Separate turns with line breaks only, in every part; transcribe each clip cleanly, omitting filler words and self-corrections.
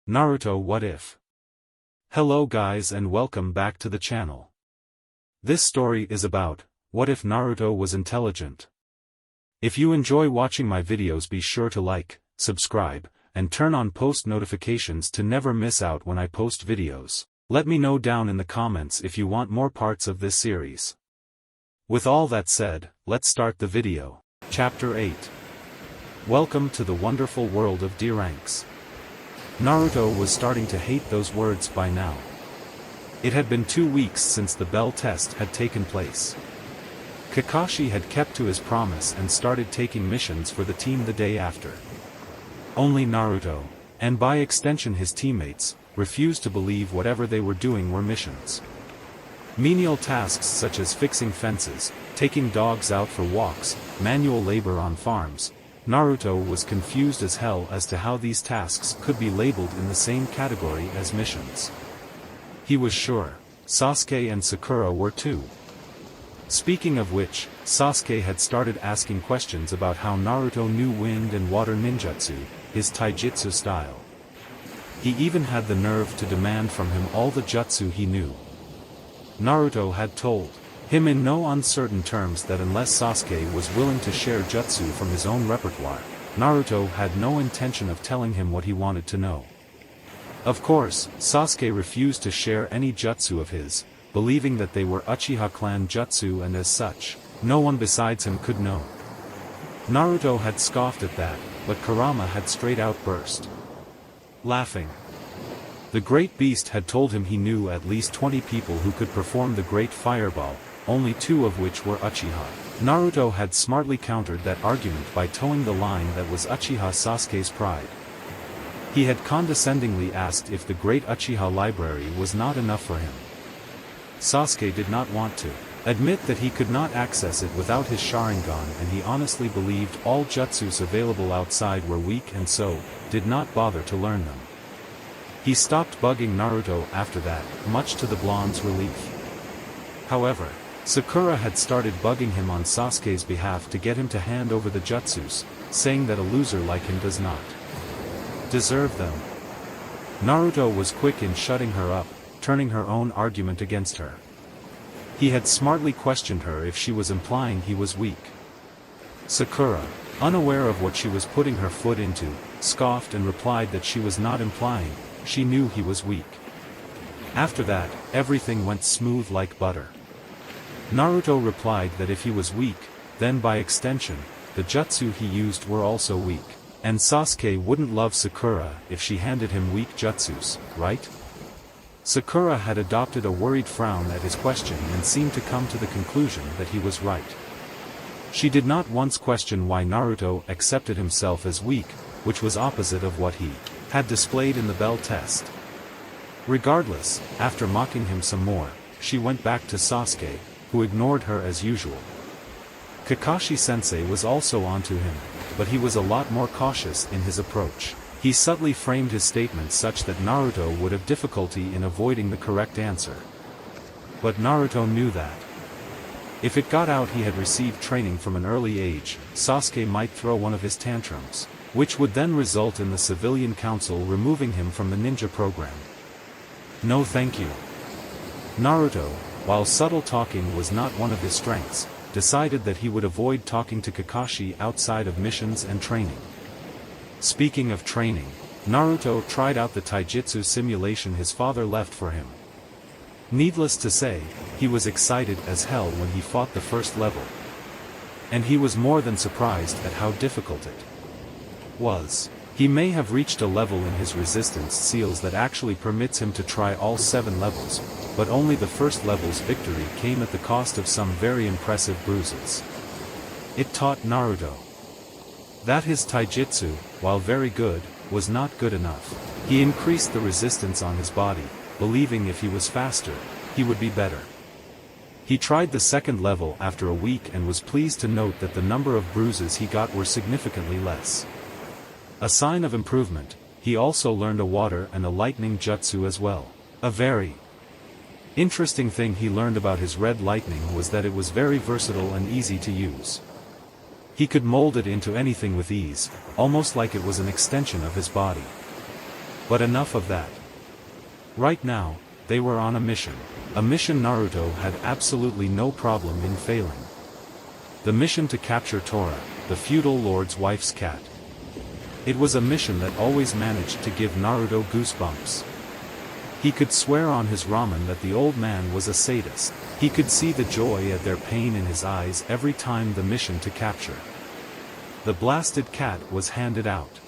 Naruto What If? Hello guys and welcome back to the channel. This story is about, what if Naruto was intelligent? If you enjoy watching my videos, be sure to like, subscribe, and turn on post notifications to never miss out when I post videos. Let me know down in the comments if you want more parts of this series. With all that said, let's start the video. Chapter 8. Welcome to the wonderful world of D-ranks. Naruto was starting to hate those words by now. It had been 2 weeks since the bell test had taken place. Kakashi had kept to his promise and started taking missions for the team the day after. Only Naruto, and by extension his teammates, refused to believe whatever they were doing were missions. Menial tasks such as fixing fences, taking dogs out for walks, manual labor on farms. Naruto was confused as hell as to how these tasks could be labeled in the same category as missions. He was sure Sasuke and Sakura were too. Speaking of which, Sasuke had started asking questions about how Naruto knew wind and water ninjutsu, his taijutsu style. He even had the nerve to demand from him all the jutsu he knew. Naruto had told him in no uncertain terms that unless Sasuke was willing to share jutsu from his own repertoire, Naruto had no intention of telling him what he wanted to know. Of course, Sasuke refused to share any jutsu of his, believing that they were Uchiha clan jutsu and as such, no one besides him could know. Naruto had scoffed at that, but Kurama had straight out burst laughing. The great beast had told him he knew at least 20 people who could perform the great fireball, only 2 of which were Uchiha. Naruto had smartly countered that argument by towing the line that was Uchiha Sasuke's pride. He had condescendingly asked if the great Uchiha library was not enough for him. Sasuke did not want to admit that he could not access it without his Sharingan, and he honestly believed all jutsus available outside were weak and so, did not bother to learn them. He stopped bugging Naruto after that, much to the blonde's relief. However, Sakura had started bugging him on Sasuke's behalf to get him to hand over the jutsus, saying that a loser like him does not deserve them. Naruto was quick in shutting her up, turning her own argument against her. He had smartly questioned her if she was implying he was weak. Sakura, unaware of what she was putting her foot into, scoffed and replied that she was not implying, she knew he was weak. After that, everything went smooth like butter. Naruto replied that if he was weak, then by extension, the jutsu he used were also weak, and Sasuke wouldn't love Sakura if she handed him weak jutsus, right? Sakura had adopted a worried frown at his question and seemed to come to the conclusion that he was right. She did not once question why Naruto accepted himself as weak, which was opposite of what he had displayed in the bell test. Regardless, after mocking him some more, she went back to Sasuke, who ignored her as usual. Kakashi-sensei was also onto him, but he was a lot more cautious in his approach. He subtly framed his statement such that Naruto would have difficulty in avoiding the correct answer. But Naruto knew that if it got out he had received training from an early age, Sasuke might throw one of his tantrums, which would then result in the civilian council removing him from the ninja program. No thank you. Naruto, while subtle talking was not one of his strengths, decided that he would avoid talking to Kakashi outside of missions and training. Speaking of training, Naruto tried out the taijutsu simulation his father left for him. Needless to say, he was excited as hell when he fought the first level. And he was more than surprised at how difficult it was. He may have reached a level in his resistance seals that actually permits him to try all 7 levels, but only the first level's victory came at the cost of some very impressive bruises. It taught Naruto that his taijutsu, while very good, was not good enough. He increased the resistance on his body, believing if he was faster, he would be better. He tried the second level after a week and was pleased to note that the number of bruises he got were significantly less. A sign of improvement, he also learned a water and a lightning jutsu as well. A very interesting thing he learned about his red lightning was that it was very versatile and easy to use. He could mold it into anything with ease, almost like it was an extension of his body. But enough of that. Right now, they were on a mission. A mission Naruto had absolutely no problem in failing. The mission to capture Tora, the feudal lord's wife's cat. It was a mission that always managed to give Naruto goosebumps. He could swear on his ramen that the old man was a sadist. He could see the joy at their pain in his eyes every time the mission to capture the blasted cat was handed out.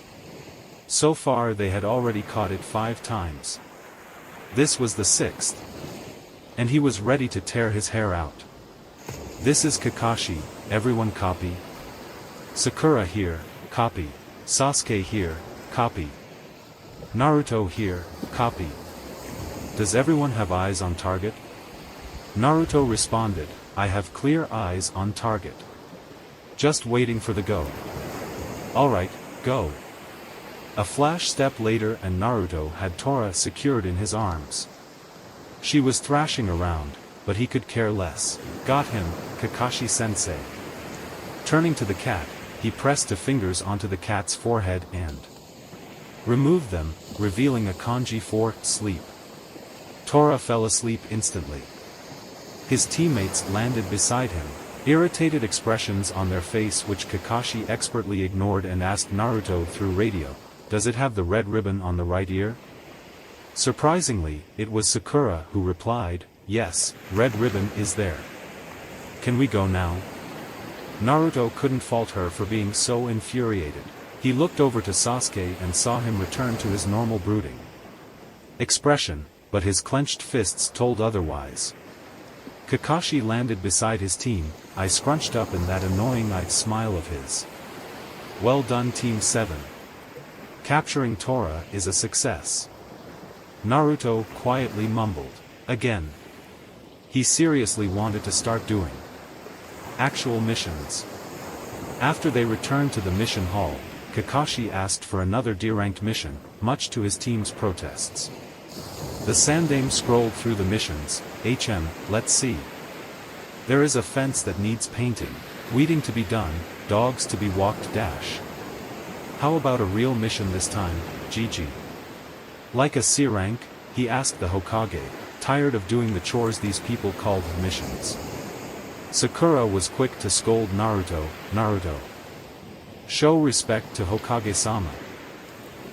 So far they had already caught it 5 times. This was the 6th. And he was ready to tear his hair out. This is Kakashi, everyone copy. Sakura here, copy. Sasuke here, copy. Naruto here, copy. Does everyone have eyes on target? Naruto responded, I have clear eyes on target. Just waiting for the go. Alright, go. A flash step later and Naruto had Tora secured in his arms. She was thrashing around, but he could care less. Got him, Kakashi-sensei. Turning to the cat, he pressed 2 fingers onto the cat's forehead and removed them, revealing a kanji for sleep. Tora fell asleep instantly. His teammates landed beside him, irritated expressions on their face which Kakashi expertly ignored and asked Naruto through radio, does it have the red ribbon on the right ear? Surprisingly, it was Sakura who replied, yes, red ribbon is there. Can we go now? Naruto couldn't fault her for being so infuriated. He looked over to Sasuke and saw him return to his normal brooding expression, but his clenched fists told otherwise. Kakashi landed beside his team, eyes scrunched up in that annoying-eyed smile of his. Well done Team 7. Capturing Tora is a success. Naruto quietly mumbled. Again. He seriously wanted to start doing actual missions. After they returned to the mission hall, Kakashi asked for another D-ranked mission, much to his team's protests. The Sandaime scrolled through the missions. Let's see. There is a fence that needs painting, weeding to be done, dogs to be walked dash. How about a real mission this time, GG? Like a C rank? He asked the Hokage, tired of doing the chores these people called missions. Sakura was quick to scold Naruto. Show respect to Hokage-sama.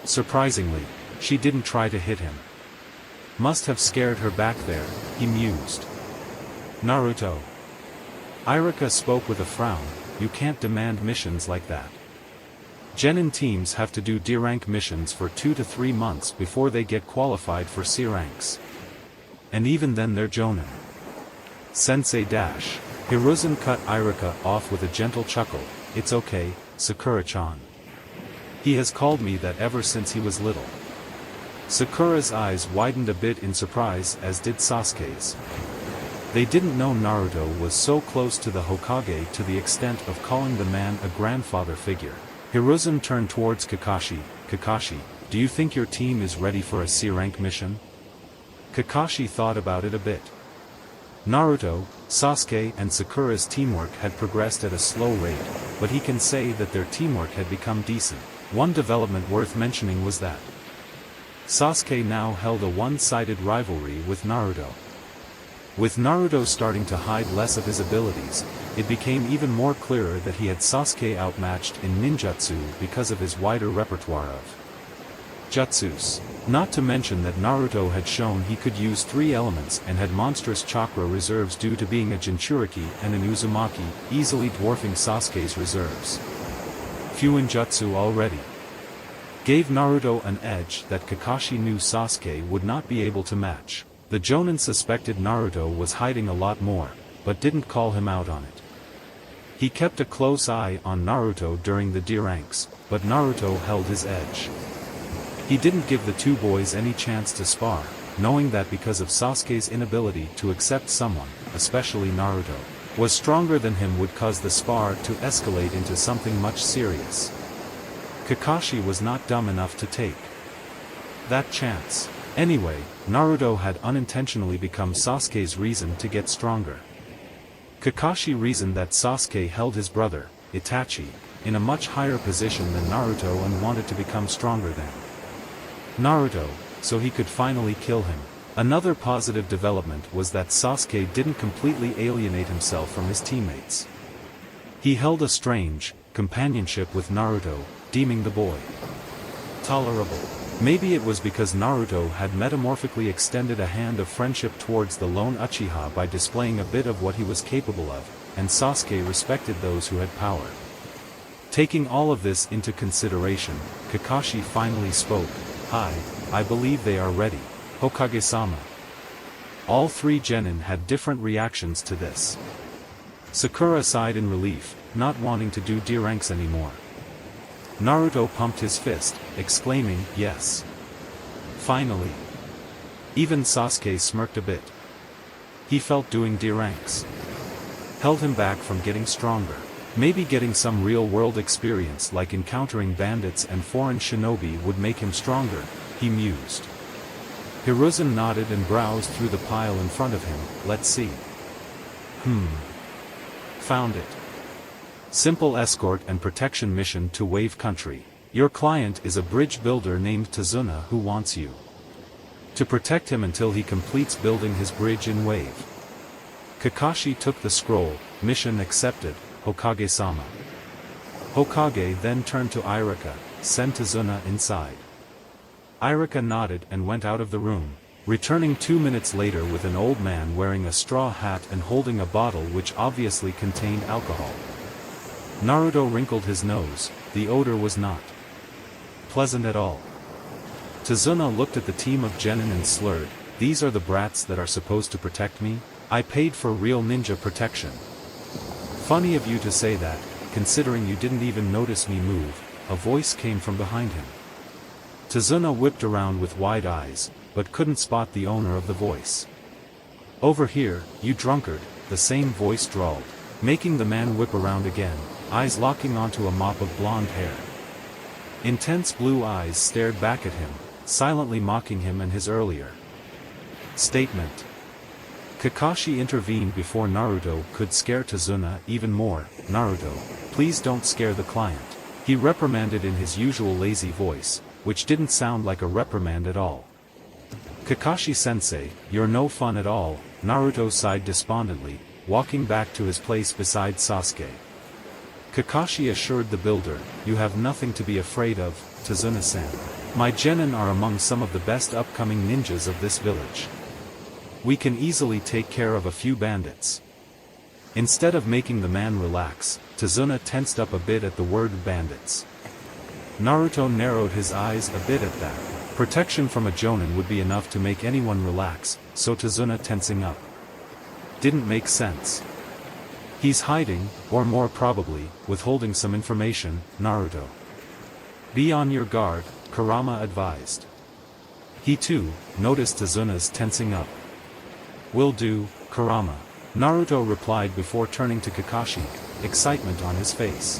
Surprisingly, she didn't try to hit him. Must have scared her back there, he mused. Naruto. Iruka spoke with a frown, you can't demand missions like that. Genin teams have to do D-rank missions for 2 to 3 months before they get qualified for C ranks. And even then they're jonin. Sensei dash. Hiruzen cut Iruka off with a gentle chuckle, it's okay, Sakura-chan. He has called me that ever since he was little. Sakura's eyes widened a bit in surprise as did Sasuke's. They didn't know Naruto was so close to the Hokage to the extent of calling the man a grandfather figure. Hiruzen turned towards Kakashi. Kakashi, do you think your team is ready for a C-rank mission? Kakashi thought about it a bit. Naruto, Sasuke and Sakura's teamwork had progressed at a slow rate, but he can say that their teamwork had become decent. One development worth mentioning was that Sasuke now held a one-sided rivalry with Naruto. With Naruto starting to hide less of his abilities, it became even more clearer that he had Sasuke outmatched in ninjutsu because of his wider repertoire of jutsus. Not to mention that Naruto had shown he could use 3 elements and had monstrous chakra reserves due to being a Jinchuriki and an Uzumaki, easily dwarfing Sasuke's reserves. Fuinjutsu already gave Naruto an edge that Kakashi knew Sasuke would not be able to match. The Jonin suspected Naruto was hiding a lot more, but didn't call him out on it. He kept a close eye on Naruto during the D ranks, but Naruto held his edge. He didn't give the 2 boys any chance to spar, knowing that because of Sasuke's inability to accept someone, especially Naruto, was stronger than him would cause the spar to escalate into something much serious. Kakashi was not dumb enough to take that chance. Anyway, Naruto had unintentionally become Sasuke's reason to get stronger. Kakashi reasoned that Sasuke held his brother, Itachi, in a much higher position than Naruto and wanted to become stronger than Naruto, so he could finally kill him. Another positive development was that Sasuke didn't completely alienate himself from his teammates. He held a strange companionship with Naruto, deeming the boy tolerable. Maybe it was because Naruto had metamorphically extended a hand of friendship towards the lone Uchiha by displaying a bit of what he was capable of, and Sasuke respected those who had power. Taking all of this into consideration, Kakashi finally spoke. "Hi, I believe they are ready, Hokage-sama." All three genin had different reactions to this. Sakura sighed in relief, not wanting to do D ranks anymore. Naruto pumped his fist, exclaiming, "Yes. Finally." Even Sasuke smirked a bit. He felt doing D ranks held him back from getting stronger. Maybe getting some real-world experience like encountering bandits and foreign shinobi would make him stronger, he mused. Hiruzen nodded and browsed through the pile in front of him. "Let's see. Found it. Simple escort and protection mission to Wave Country. Your client is a bridge builder named Tazuna who wants you to protect him until he completes building his bridge in Wave." Kakashi took the scroll. "Mission accepted, Hokage-sama." Hokage then turned to Irika. "Send Tazuna inside." Irika nodded and went out of the room, returning 2 minutes later with an old man wearing a straw hat and holding a bottle which obviously contained alcohol. Naruto wrinkled his nose. The odor was not pleasant at all. Tazuna looked at the team of genin and slurred, "These are the brats that are supposed to protect me? I paid for real ninja protection." "Funny of you to say that, considering you didn't even notice me move," a voice came from behind him. Tazuna whipped around with wide eyes, but couldn't spot the owner of the voice. "Over here, you drunkard," the same voice drawled, making the man whip around again, eyes locking onto a mop of blonde hair. Intense blue eyes stared back at him, silently mocking him and his earlier statement. Kakashi intervened before Naruto could scare Tazuna even more. "Naruto, please don't scare the client," he reprimanded in his usual lazy voice, which didn't sound like a reprimand at all. "Kakashi-sensei, you're no fun at all," Naruto sighed despondently, walking back to his place beside Sasuke. Kakashi assured the builder, "You have nothing to be afraid of, Tazuna-san. My genin are among some of the best upcoming ninjas of this village. We can easily take care of a few bandits." Instead of making the man relax, Tazuna tensed up a bit at the word bandits. Naruto narrowed his eyes a bit at that. Protection from a jonin would be enough to make anyone relax, so Tazuna tensing up didn't make sense. "He's hiding, or more probably, withholding some information, Naruto. Be on your guard," Kurama advised. He too noticed Tazuna's tensing up. "Will do, Kurama," Naruto replied before turning to Kakashi, excitement on his face.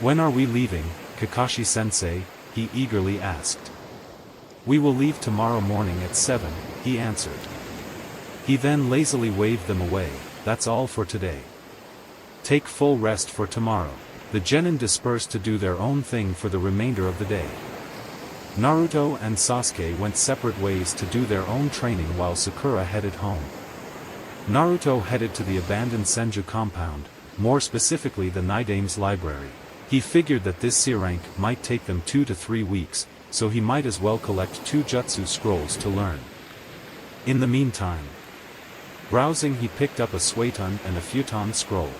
"When are we leaving, Kakashi-sensei?" he eagerly asked. "We will leave tomorrow morning at 7, he answered. He then lazily waved them away. "That's all for today. Take full rest for tomorrow." The genin dispersed to do their own thing for the remainder of the day. Naruto and Sasuke went separate ways to do their own training while Sakura headed home. Naruto headed to the abandoned Senju compound, more specifically the Nidame's library. He figured that this C rank might take them 2 to 3 weeks, so he might as well collect 2 jutsu scrolls to learn. In the meantime, browsing, he picked up a Suiton and a Futon scroll.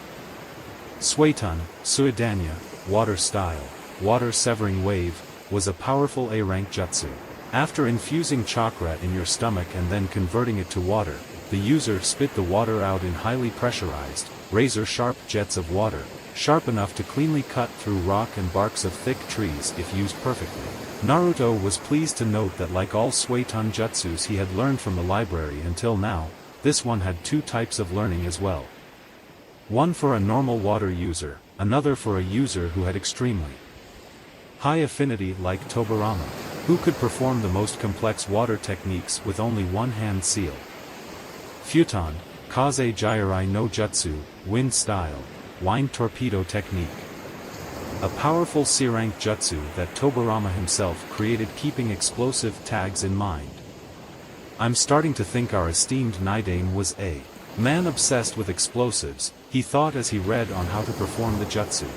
Suiton, Suidanya, Water Style, Water Severing Wave, was a powerful A-rank jutsu. After infusing chakra in your stomach and then converting it to water, the user spit the water out in highly pressurized, razor-sharp jets of water, sharp enough to cleanly cut through rock and barks of thick trees if used perfectly. Naruto was pleased to note that like all Suiton jutsus he had learned from the library until now, this one had 2 types of learning as well. One for a normal water user, another for a user who had extremely high affinity like Tobirama, who could perform the most complex water techniques with only one hand seal. Futon, Kaze Jirai no Jutsu, Wind Style, Wind Torpedo Technique. a powerful C-rank jutsu that Tobirama himself created, keeping explosive tags in mind. I'm starting to think our esteemed Naidane was a man obsessed with explosives, he thought as he read on how to perform the jutsu.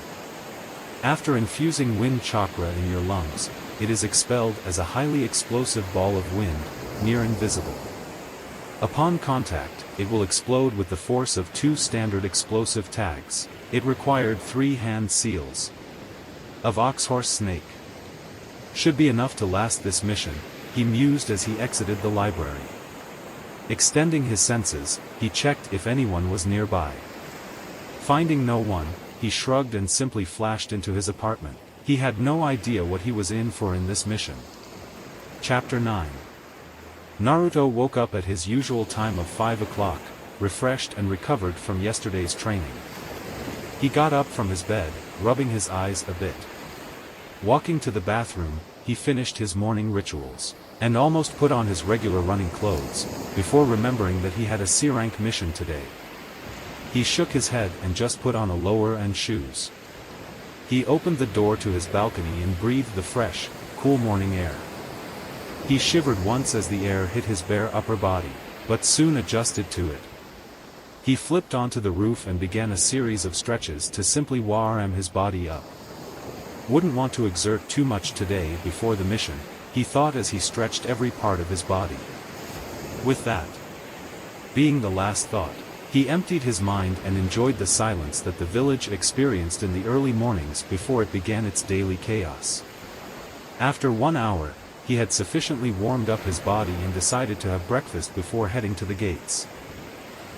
After infusing wind chakra in your lungs, it is expelled as a highly explosive ball of wind, near invisible. Upon contact, it will explode with the force of 2 standard explosive tags. It required 3 hand seals of oxhorse snake. Should be enough to last this mission, he mused as he exited the library. Extending his senses, he checked if anyone was nearby. Finding no one, he shrugged and simply flashed into his apartment. He had no idea what he was in for in this mission. Chapter 9. Naruto woke up at his usual time of 5 o'clock, refreshed and recovered from yesterday's training. He got up from his bed, rubbing his eyes a bit. Walking to the bathroom, he finished his morning rituals, and almost put on his regular running clothes, before remembering that he had a C-rank mission today. He shook his head and just put on a lower and shoes. He opened the door to his balcony and breathed the fresh, cool morning air. He shivered once as the air hit his bare upper body, but soon adjusted to it. He flipped onto the roof and began a series of stretches to simply warm his body up. Wouldn't want to exert too much today before the mission, he thought as he stretched every part of his body. With that being the last thought, he emptied his mind and enjoyed the silence that the village experienced in the early mornings before it began its daily chaos. After 1 hour, he had sufficiently warmed up his body and decided to have breakfast before heading to the gates.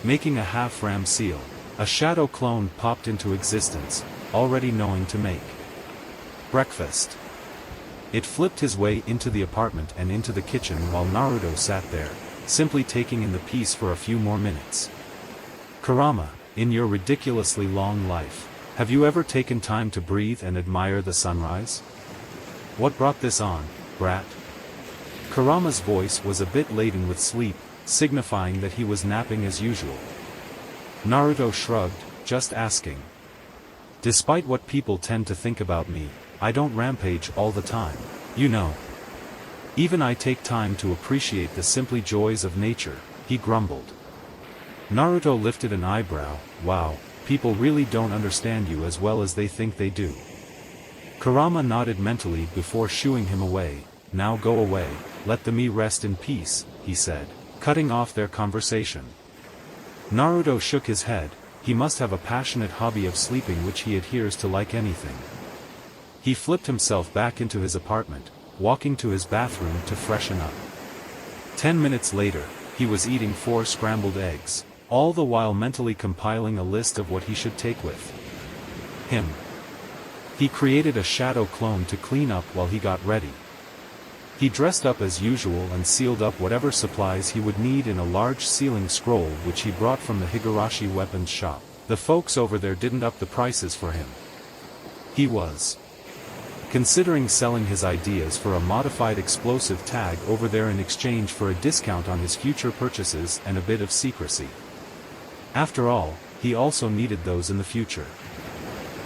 Making a half-ram seal, a shadow clone popped into existence, already knowing to make breakfast. It flipped his way into the apartment and into the kitchen while Naruto sat there, simply taking in the peace for a few more minutes. Kurama, in your ridiculously long life, have you ever taken time to breathe and admire the sunrise? What brought this on, brat? Kurama's voice was a bit laden with sleep, signifying that he was napping as usual. Naruto shrugged, just asking. Despite what people tend to think about me, I don't rampage all the time, you know. Even I take time to appreciate the simple joys of nature, he grumbled. Naruto lifted an eyebrow. Wow, people really don't understand you as well as they think they do. Kurama nodded mentally before shooing him away. Now go away, let the me rest in peace, he said, cutting off their conversation. Naruto shook his head. He must have a passionate hobby of sleeping which he adheres to like anything. He flipped himself back into his apartment, walking to his bathroom to freshen up. 10 minutes later, he was eating 4 scrambled eggs, all the while mentally compiling a list of what he should take with him. He created a shadow clone to clean up while he got ready. He dressed up as usual and sealed up whatever supplies he would need in a large sealing scroll which he brought from the Higurashi weapons shop. The folks over there didn't up the prices for him. He was considering selling his ideas for a modified explosive tag over there in exchange for a discount on his future purchases and a bit of secrecy. After all, he also needed those in the future.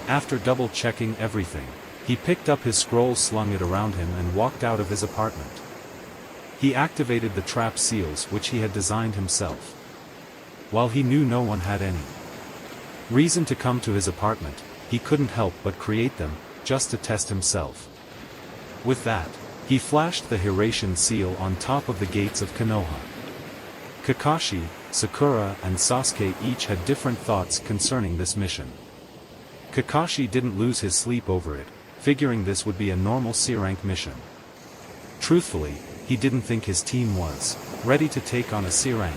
After double-checking everything, he picked up his scroll, slung it around him and walked out of his apartment. He activated the trap seals which he had designed himself. While he knew no one had any reason to come to his apartment, he couldn't help but create them, just to test himself. With that, he flashed the Hiraition seal on top of the gates of Konoha. Kakashi, Sakura and Sasuke each had different thoughts concerning this mission. Kakashi didn't lose his sleep over it, figuring this would be a normal C-rank mission. Truthfully, he didn't think his team was ready to take on a C-rank.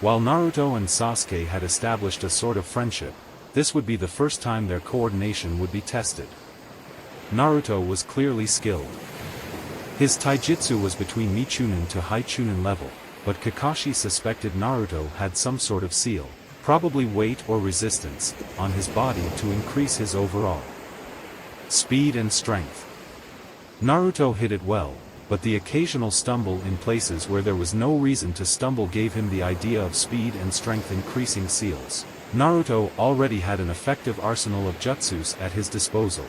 While Naruto and Sasuke had established a sort of friendship, this would be the first time their coordination would be tested. Naruto was clearly skilled. His taijutsu was between Michunin to High Chunin level, but Kakashi suspected Naruto had some sort of seal, probably weight or resistance, on his body to increase his overall speed and strength. Naruto hit it well, but the occasional stumble in places where there was no reason to stumble gave him the idea of speed and strength increasing seals. Naruto already had an effective arsenal of jutsus at his disposal.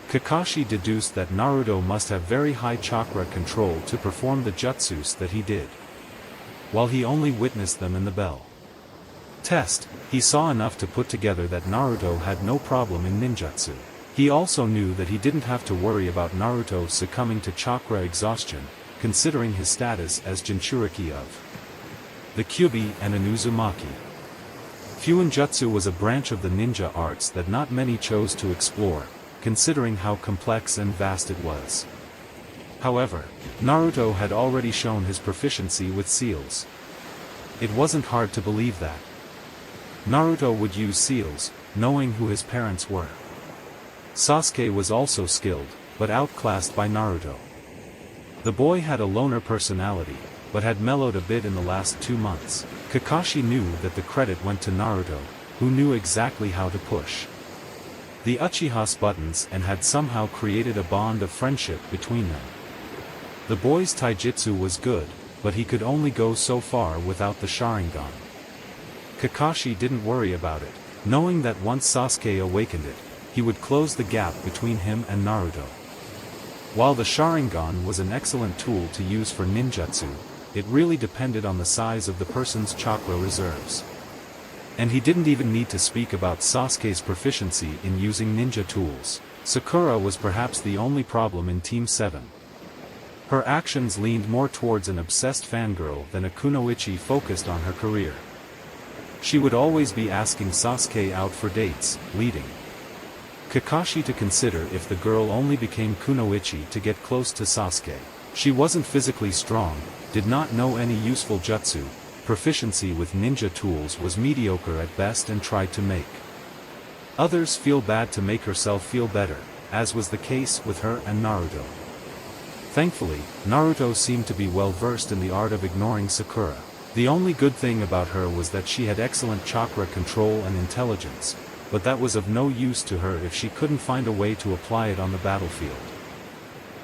Kakashi deduced that Naruto must have very high chakra control to perform the jutsus that he did. While he only witnessed them in the bell test, he saw enough to put together that Naruto had no problem in ninjutsu. He also knew that he didn't have to worry about Naruto succumbing to chakra exhaustion, considering his status as Jinchuriki of the Kyuubi and an Uzumaki. Fuinjutsu was a branch of the ninja arts that not many chose to explore, considering how complex and vast it was. However, Naruto had already shown his proficiency with seals. It wasn't hard to believe that Naruto would use seals, knowing who his parents were. Sasuke was also skilled, but outclassed by Naruto. The boy had a loner personality, but had mellowed a bit in the last 2 months. Kakashi knew that the credit went to Naruto, who knew exactly how to push the Uchiha's buttons and had somehow created a bond of friendship between them. The boy's taijutsu was good, but he could only go so far without the Sharingan. Kakashi didn't worry about it, knowing that once Sasuke awakened it, he would close the gap between him and Naruto. While the Sharingan was an excellent tool to use for ninjutsu, it really depended on the size of the person's chakra reserves. And he didn't even need to speak about Sasuke's proficiency in using ninja tools. Sakura was perhaps the only problem in Team 7. Her actions leaned more towards an obsessed fangirl than a kunoichi focused on her career. She would always be asking Sasuke out for dates, leading Kakashi to consider if the girl only became kunoichi to get close to Sasuke. She wasn't physically strong, did not know any useful jutsu, proficiency with ninja tools was mediocre at best and tried to make others feel bad to make herself feel better, as was the case with her and Naruto. Thankfully, Naruto seemed to be well versed in the art of ignoring Sakura. The only good thing about her was that she had excellent chakra control and intelligence, but that was of no use to her if she couldn't find a way to apply it on the battlefield.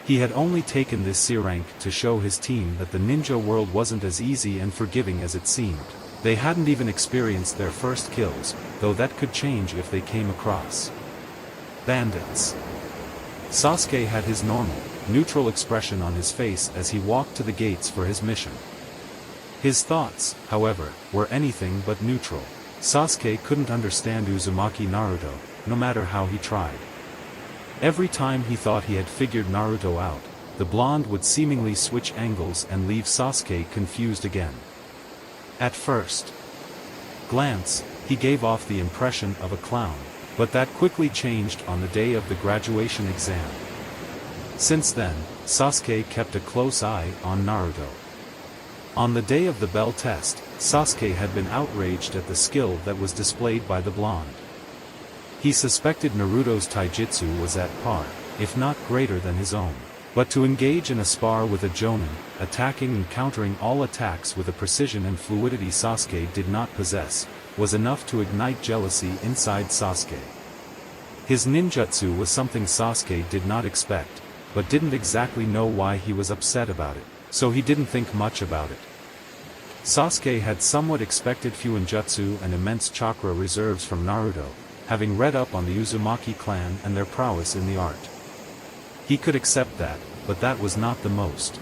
He had only taken this C rank to show his team that the ninja world wasn't as easy and forgiving as it seemed. They hadn't even experienced their first kills, though that could change if they came across bandits. Sasuke had his normal, neutral expression on his face as he walked to the gates for his mission. His thoughts, however, were anything but neutral. Sasuke couldn't understand Uzumaki Naruto, no matter how he tried. Every time he thought he had figured Naruto out, the blonde would seemingly switch angles and leave Sasuke confused again. At first glance, he gave off the impression of a clown, but that quickly changed on the day of the graduation exam. Since then, Sasuke kept a close eye on Naruto. On the day of the bell test, Sasuke had been outraged at the skill that was displayed by the blonde. He suspected Naruto's taijutsu was at par, if not greater than his own. But to engage in a spar with a jonin, attacking and countering all attacks with a precision and fluidity Sasuke did not possess, was enough to ignite jealousy inside Sasuke. His ninjutsu was something Sasuke did not expect, but didn't exactly know why he was upset about it, so he didn't think much about it. Sasuke had somewhat expected Fuinjutsu and immense chakra reserves from Naruto, having read up on the Uzumaki clan and their prowess in the art. He could accept that, but that was not the most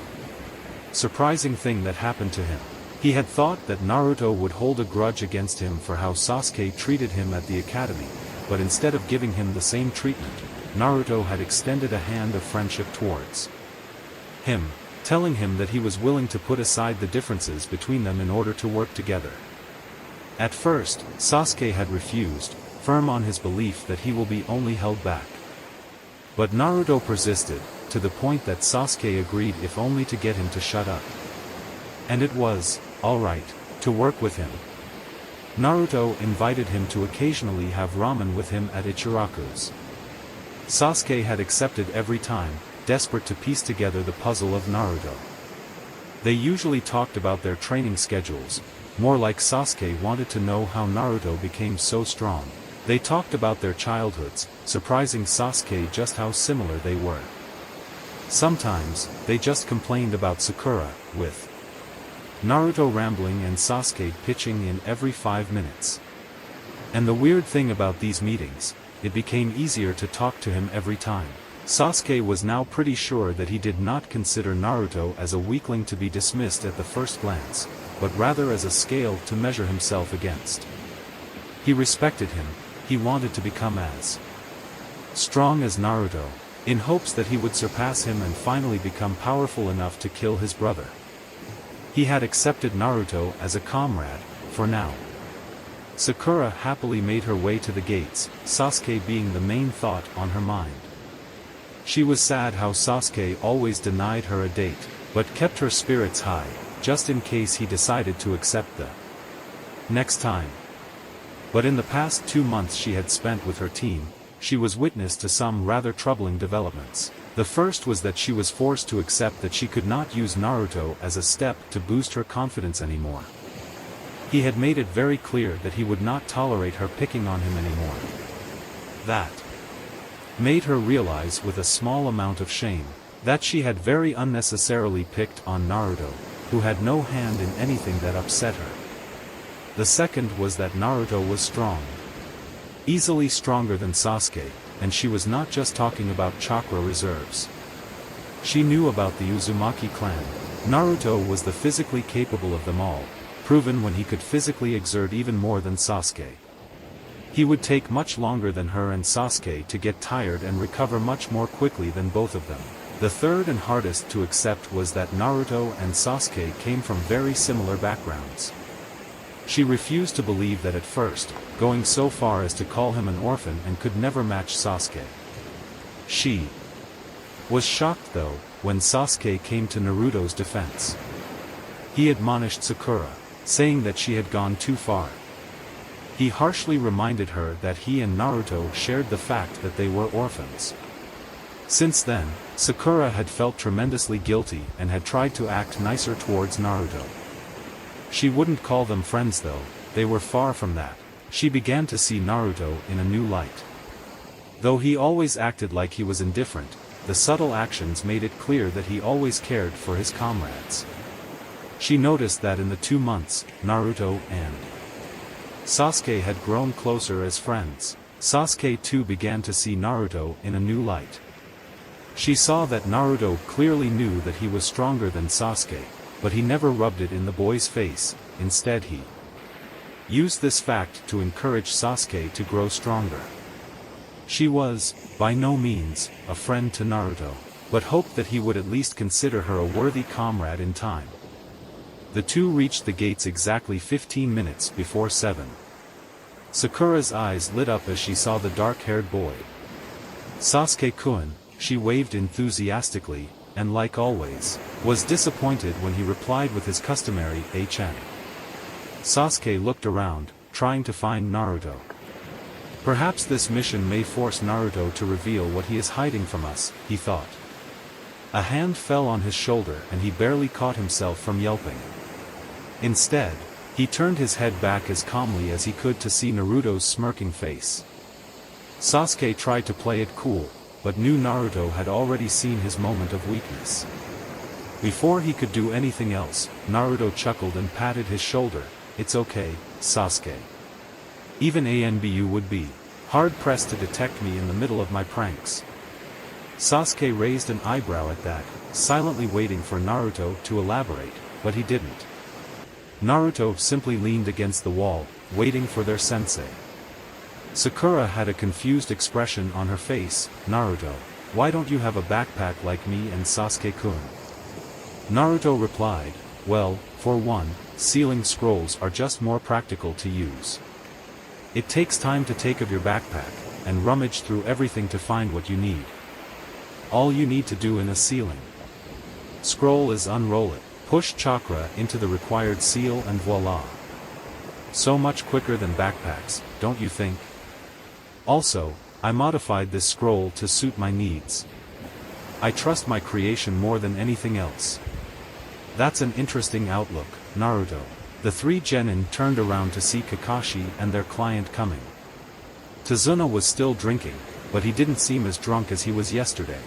surprising thing that happened to him. He had thought that Naruto would hold a grudge against him for how Sasuke treated him at the academy, but instead of giving him the same treatment, Naruto had extended a hand of friendship towards him, telling him that he was willing to put aside the differences between them in order to work together. At first, Sasuke had refused, firm on his belief that he will be only held back. But Naruto persisted, to the point that Sasuke agreed if only to get him to shut up. And it was, alright, to work with him. Naruto invited him to occasionally have ramen with him at Ichiraku's. Sasuke had accepted every time, desperate to piece together the puzzle of Naruto. They usually talked about their training schedules, more like Sasuke wanted to know how Naruto became so strong. They talked about their childhoods, surprising Sasuke just how similar they were. Sometimes, they just complained about Sakura, with Naruto rambling and Sasuke pitching in every 5 minutes. And the weird thing about these meetings, it became easier to talk to him every time. Sasuke was now pretty sure that he did not consider Naruto as a weakling to be dismissed at the first glance, but rather as a scale to measure himself against. He respected him, he wanted to become as strong as Naruto, in hopes that he would surpass him and finally become powerful enough to kill his brother. He had accepted Naruto as a comrade, for now. Sakura happily made her way to the gates, Sasuke being the main thought on her mind. She was sad how Sasuke always denied her a date, but kept her spirits high, just in case he decided to accept the next time. But in the past 2 months she had spent with her team, she was witness to some rather troubling developments. The first was that she was forced to accept that she could not use Naruto as a step to boost her confidence anymore. He had made it very clear that he would not tolerate her picking on him anymore. That made her realize with a small amount of shame, that she had very unnecessarily picked on Naruto, who had no hand in anything that upset her. The second was that Naruto was strong. Easily stronger than Sasuke, and she was not just talking about chakra reserves. She knew about the Uzumaki clan. Naruto was the physically capable of them all, proven when he could physically exert even more than Sasuke. He would take much longer than her and Sasuke to get tired and recover much more quickly than both of them. The third and hardest to accept was that Naruto and Sasuke came from very similar backgrounds. She refused to believe that at first, going so far as to call him an orphan and could never match Sasuke. She was shocked though, when Sasuke came to Naruto's defense. He admonished Sakura, saying that she had gone too far. He harshly reminded her that he and Naruto shared the fact that they were orphans. Since then, Sakura had felt tremendously guilty and had tried to act nicer towards Naruto. She wouldn't call them friends though, they were far from that. She began to see Naruto in a new light. Though he always acted like he was indifferent, the subtle actions made it clear that he always cared for his comrades. She noticed that in the 2 months, Naruto and Sasuke had grown closer as friends. Sasuke too began to see Naruto in a new light. She saw that Naruto clearly knew that he was stronger than Sasuke, but he never rubbed it in the boy's face. Instead he used this fact to encourage Sasuke to grow stronger. She was, by no means, a friend to Naruto, but hoped that he would at least consider her a worthy comrade in time. The two reached the gates exactly 15 minutes before 7. Sakura's eyes lit up as she saw the dark-haired boy. Sasuke-kun, she waved enthusiastically, and like always, was disappointed when he replied with his customary "HN." Sasuke looked around, trying to find Naruto. Perhaps this mission may force Naruto to reveal what he is hiding from us, he thought. A hand fell on his shoulder and he barely caught himself from yelping. Instead, he turned his head back as calmly as he could to see Naruto's smirking face. Sasuke tried to play it cool, but knew Naruto had already seen his moment of weakness. Before he could do anything else, Naruto chuckled and patted his shoulder. "It's okay, Sasuke. Even ANBU would be hard-pressed to detect me in the middle of my pranks." Sasuke raised an eyebrow at that, silently waiting for Naruto to elaborate, but he didn't. Naruto simply leaned against the wall, waiting for their sensei. Sakura had a confused expression on her face. "Naruto, why don't you have a backpack like me and Sasuke-kun?" Naruto replied, "Well, for one, sealing scrolls are just more practical to use. It takes time to take off your backpack, and rummage through everything to find what you need. All you need to do in a sealing scroll is unroll it, push chakra into the required seal and voila. So much quicker than backpacks, don't you think? Also, I modified this scroll to suit my needs. I trust my creation more than anything else." That's an interesting outlook, Naruto. The 3 genin turned around to see Kakashi and their client coming. Tazuna was still drinking, but he didn't seem as drunk as he was yesterday.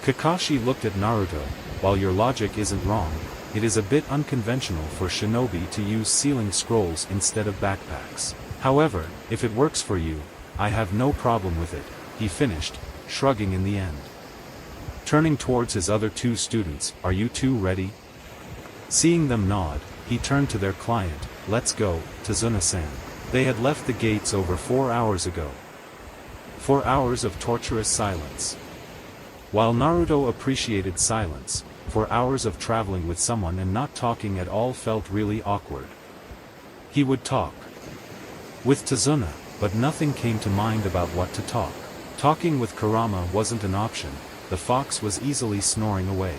Kakashi looked at Naruto. "While your logic isn't wrong, it is a bit unconventional for shinobi to use sealing scrolls instead of backpacks. However, if it works for you, I have no problem with it, he finished, shrugging in the end. Turning towards his other two students, are you two ready? Seeing them nod, he turned to their client, let's go, Tazuna-san. They had left the gates over 4 hours ago. 4 hours of torturous silence. While Naruto appreciated silence, 4 hours of traveling with someone and not talking at all felt really awkward. He would talk with Tazuna, but nothing came to mind about what to talk. Talking with Kurama wasn't an option, the fox was easily snoring away.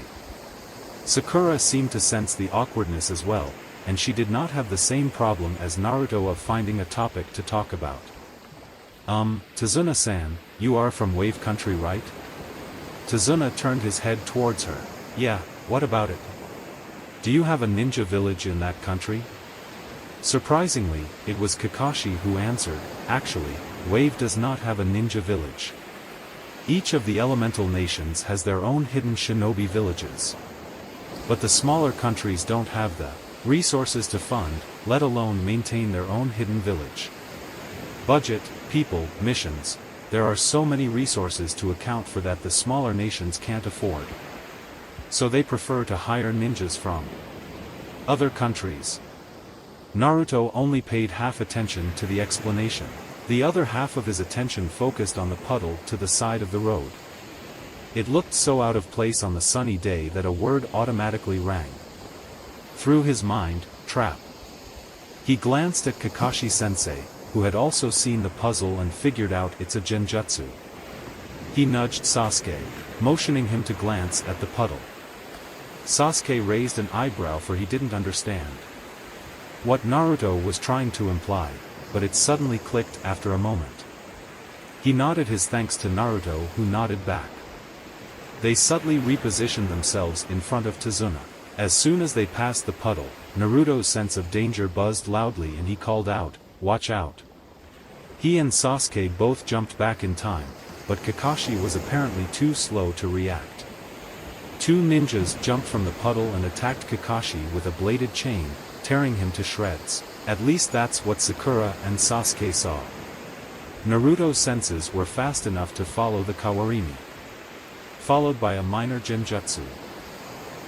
Sakura seemed to sense the awkwardness as well, and she did not have the same problem as Naruto of finding a topic to talk about. Tazuna-san, you are from Wave Country, right? Tazuna turned his head towards her. Yeah, what about it? Do you have a ninja village in that country? Surprisingly, it was Kakashi who answered, actually, Wave does not have a ninja village. Each of the elemental nations has their own hidden shinobi villages. But the smaller countries don't have the resources to fund, let alone maintain their own hidden village. Budget, people, missions, there are so many resources to account for that the smaller nations can't afford. So they prefer to hire ninjas from other countries. Naruto only paid half attention to the explanation. The other half of his attention focused on the puddle to the side of the road. It looked so out of place on the sunny day that a word automatically rang through his mind, trap. He glanced at Kakashi-sensei, who had also seen the puzzle and figured out it's a genjutsu. He nudged Sasuke, motioning him to glance at the puddle. Sasuke raised an eyebrow, for he didn't understand what Naruto was trying to imply, but it suddenly clicked after a moment. He nodded his thanks to Naruto, who nodded back. They subtly repositioned themselves in front of Tazuna. As soon as they passed the puddle, Naruto's sense of danger buzzed loudly and he called out, watch out. He and Sasuke both jumped back in time, but Kakashi was apparently too slow to react. Two ninjas jumped from the puddle and attacked Kakashi with a bladed chain, tearing him to shreds. At least that's what Sakura and Sasuke saw. Naruto's senses were fast enough to follow the Kawarimi, followed by a minor genjutsu.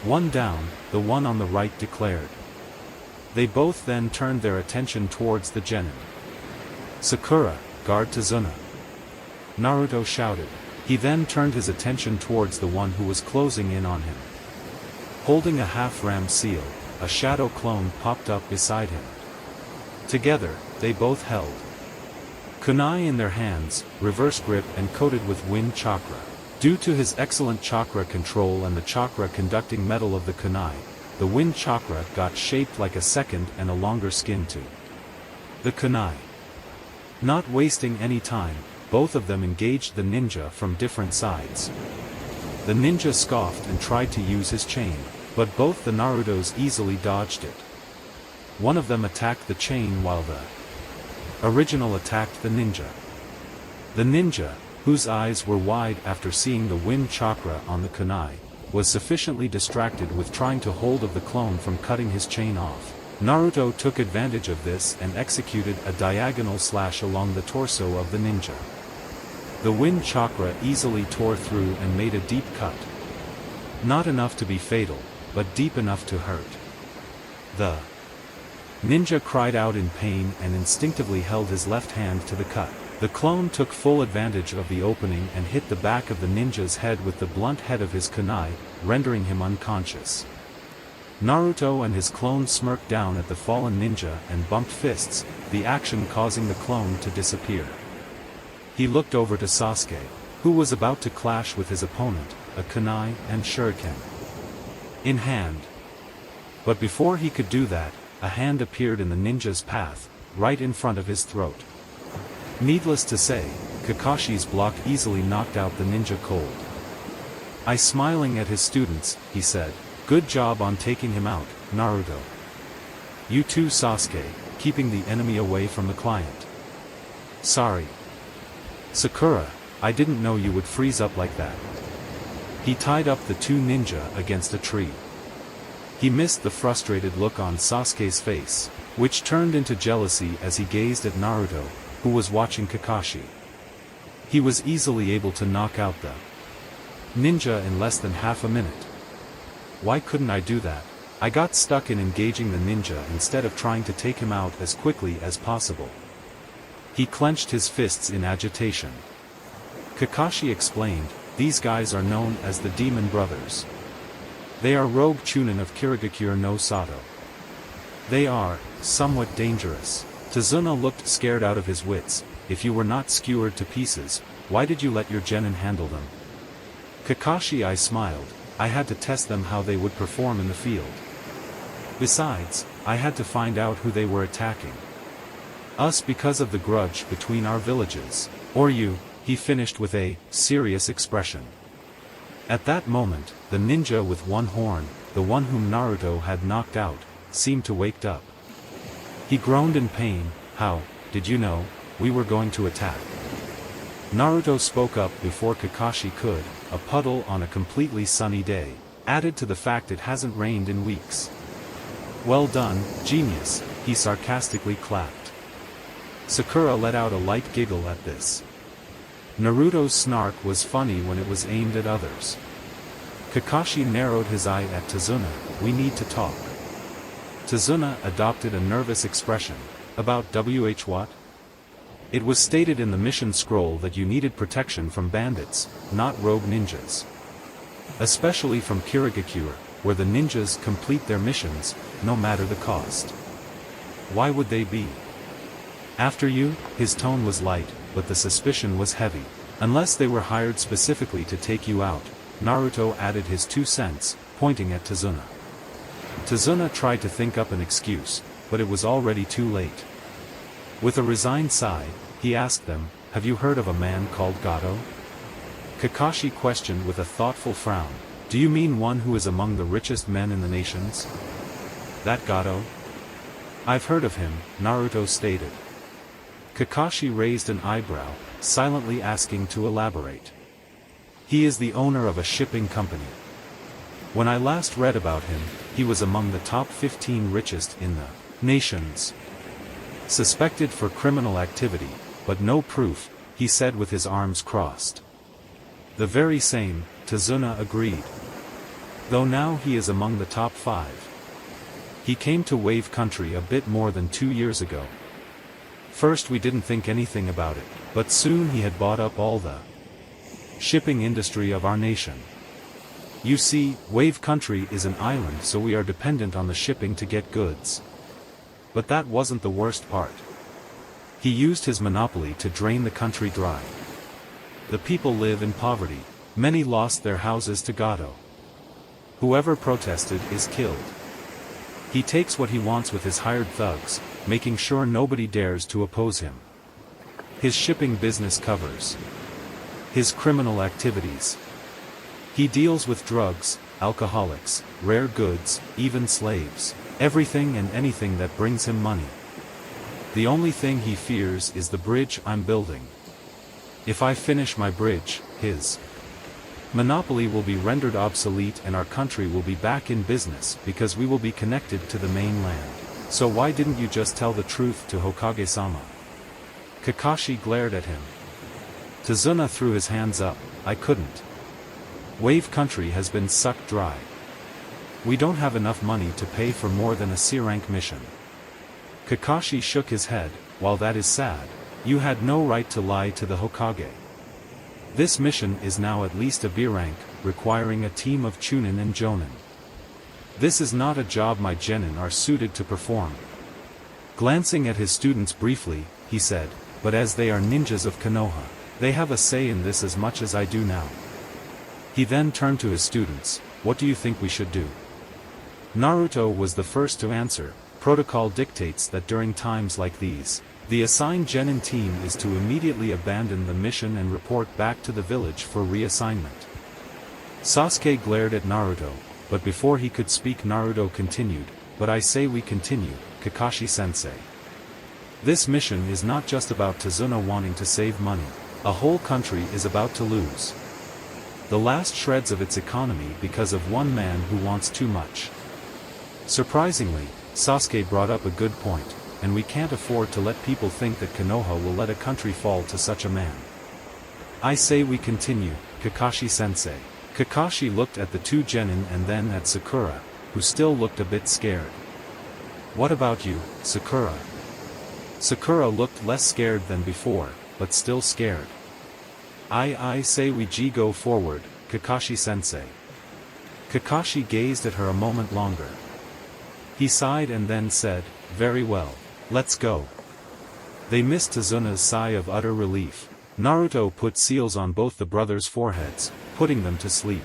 One down, the one on the right declared. They both then turned their attention towards the genin. Sakura, guard Tazuna, Naruto shouted. He then turned his attention towards the one who was closing in on him. Holding a half-ram seal, a shadow clone popped up beside him. Together, they both held kunai in their hands, reverse grip and coated with wind chakra. Due to his excellent chakra control and the chakra conducting metal of the kunai, the wind chakra got shaped like a second and a longer skin to the kunai. Not wasting any time, both of them engaged the ninja from different sides. The ninja scoffed and tried to use his chain, but both the Narutos easily dodged it. One of them attacked the chain while the original attacked the ninja. The ninja, whose eyes were wide after seeing the wind chakra on the kunai, was sufficiently distracted with trying to hold of the clone from cutting his chain off. Naruto took advantage of this and executed a diagonal slash along the torso of the ninja. The wind chakra easily tore through and made a deep cut. Not enough to be fatal, but deep enough to hurt. The ninja cried out in pain and instinctively held his left hand to the cut. The clone took full advantage of the opening and hit the back of the ninja's head with the blunt head of his kunai, rendering him unconscious. Naruto and his clone smirked down at the fallen ninja and bumped fists, the action causing the clone to disappear. He looked over to Sasuke, who was about to clash with his opponent, a kunai and shuriken in hand. But before he could do that, a hand appeared in the ninja's path, right in front of his throat. Needless to say, Kakashi's block easily knocked out the ninja cold. Smiling at his students, he said, "Good job on taking him out, Naruto. You too, Sasuke, keeping the enemy away from the client." "Sorry. Sakura, I didn't know you would freeze up like that." He tied up the two ninja against a tree. He missed the frustrated look on Sasuke's face. which turned into jealousy as he gazed at Naruto, who was watching Kakashi. He was easily able to knock out the ninja in less than half a minute. Why couldn't I do that? I got stuck in engaging the ninja instead of trying to take him out as quickly as possible. He clenched his fists in agitation. Kakashi explained, these guys are known as the Demon Brothers. They are rogue chunin of Kirigakure no Sato. They are somewhat dangerous. Tazuna looked scared out of his wits. If you were not skewered to pieces, why did you let your genin handle them? Kakashi, I smiled. I had to test them how they would perform in the field. Besides, I had to find out who they were attacking. Us, because of the grudge between our villages. Or you, he finished with a serious expression. At that moment, the ninja with one horn, the one whom Naruto had knocked out, seemed to wake up. He groaned in pain. How did you know we were going to attack? Naruto spoke up before Kakashi could. A puddle on a completely sunny day, added to the fact it hasn't rained in weeks. Well done, genius, he sarcastically clapped. Sakura let out a light giggle at this. Naruto's snark was funny when it was aimed at others. Kakashi narrowed his eye at Tazuna. We need to talk. Tazuna adopted a nervous expression. About what? It was stated in the mission scroll that you needed protection from bandits, not rogue ninjas. Especially from Kirigakure, where the ninjas complete their missions, no matter the cost. Why would they be after you? His tone was light, but the suspicion was heavy. Unless they were hired specifically to take you out, Naruto added his 2 cents, pointing at Tazuna. Tazuna tried to think up an excuse, but it was already too late. With a resigned sigh, he asked them, have you heard of a man called Gato? Kakashi questioned with a thoughtful frown, do you mean one who is among the richest men in the nations? That Gato? I've heard of him, Naruto stated. Kakashi raised an eyebrow, silently asking to elaborate. He is the owner of a shipping company. When I last read about him, he was among the top 15 richest in the nations. Suspected for criminal activity, but no proof, he said with his arms crossed. The very same, Tazuna agreed. Though now he is among the top 5. He came to Wave Country a bit more than 2 years ago. First we didn't think anything about it, but soon he had bought up all the shipping industry of our nation. You see, Wave Country is an island, so we are dependent on the shipping to get goods. But that wasn't the worst part. He used his monopoly to drain the country dry. The people live in poverty. Many lost their houses to Gato. Whoever protested is killed. He takes what he wants with his hired thugs, making sure nobody dares to oppose him. His shipping business covers his criminal activities. He deals with drugs, alcoholics, rare goods, even slaves. Everything and anything that brings him money. The only thing he fears is the bridge I'm building. If I finish my bridge, his monopoly will be rendered obsolete and our country will be back in business because we will be connected to the mainland. So why didn't you just tell the truth to Hokage-sama? Kakashi glared at him. Tazuna threw his hands up. I couldn't. Wave Country has been sucked dry. We don't have enough money to pay for more than a C-rank mission. Kakashi shook his head. While that is sad, you had no right to lie to the Hokage. This mission is now at least a B rank, requiring a team of Chunin and Jonin. This is not a job my genin are suited to perform. Glancing at his students briefly, he said, but as they are ninjas of Konoha, they have a say in this as much as I do now. He then turned to his students, what do you think we should do? Naruto was the first to answer. Protocol dictates that during times like these, the assigned genin team is to immediately abandon the mission and report back to the village for reassignment. Sasuke glared at Naruto, but before he could speak Naruto continued, but I say we continue, Kakashi-sensei. This mission is not just about Tazuna wanting to save money. A whole country is about to lose the last shreds of its economy because of one man who wants too much. Surprisingly, Sasuke brought up a good point, and we can't afford to let people think that Konoha will let a country fall to such a man. I say we continue, Kakashi-sensei. Kakashi looked at the two genin and then at Sakura, who still looked a bit scared. What about you, Sakura? Sakura looked less scared than before, but still scared. I say we go forward, Kakashi-sensei. Kakashi gazed at her a moment longer. He sighed and then said, very well, let's go. They missed Tazuna's sigh of utter relief. Naruto put seals on both the brothers' foreheads, putting them to sleep.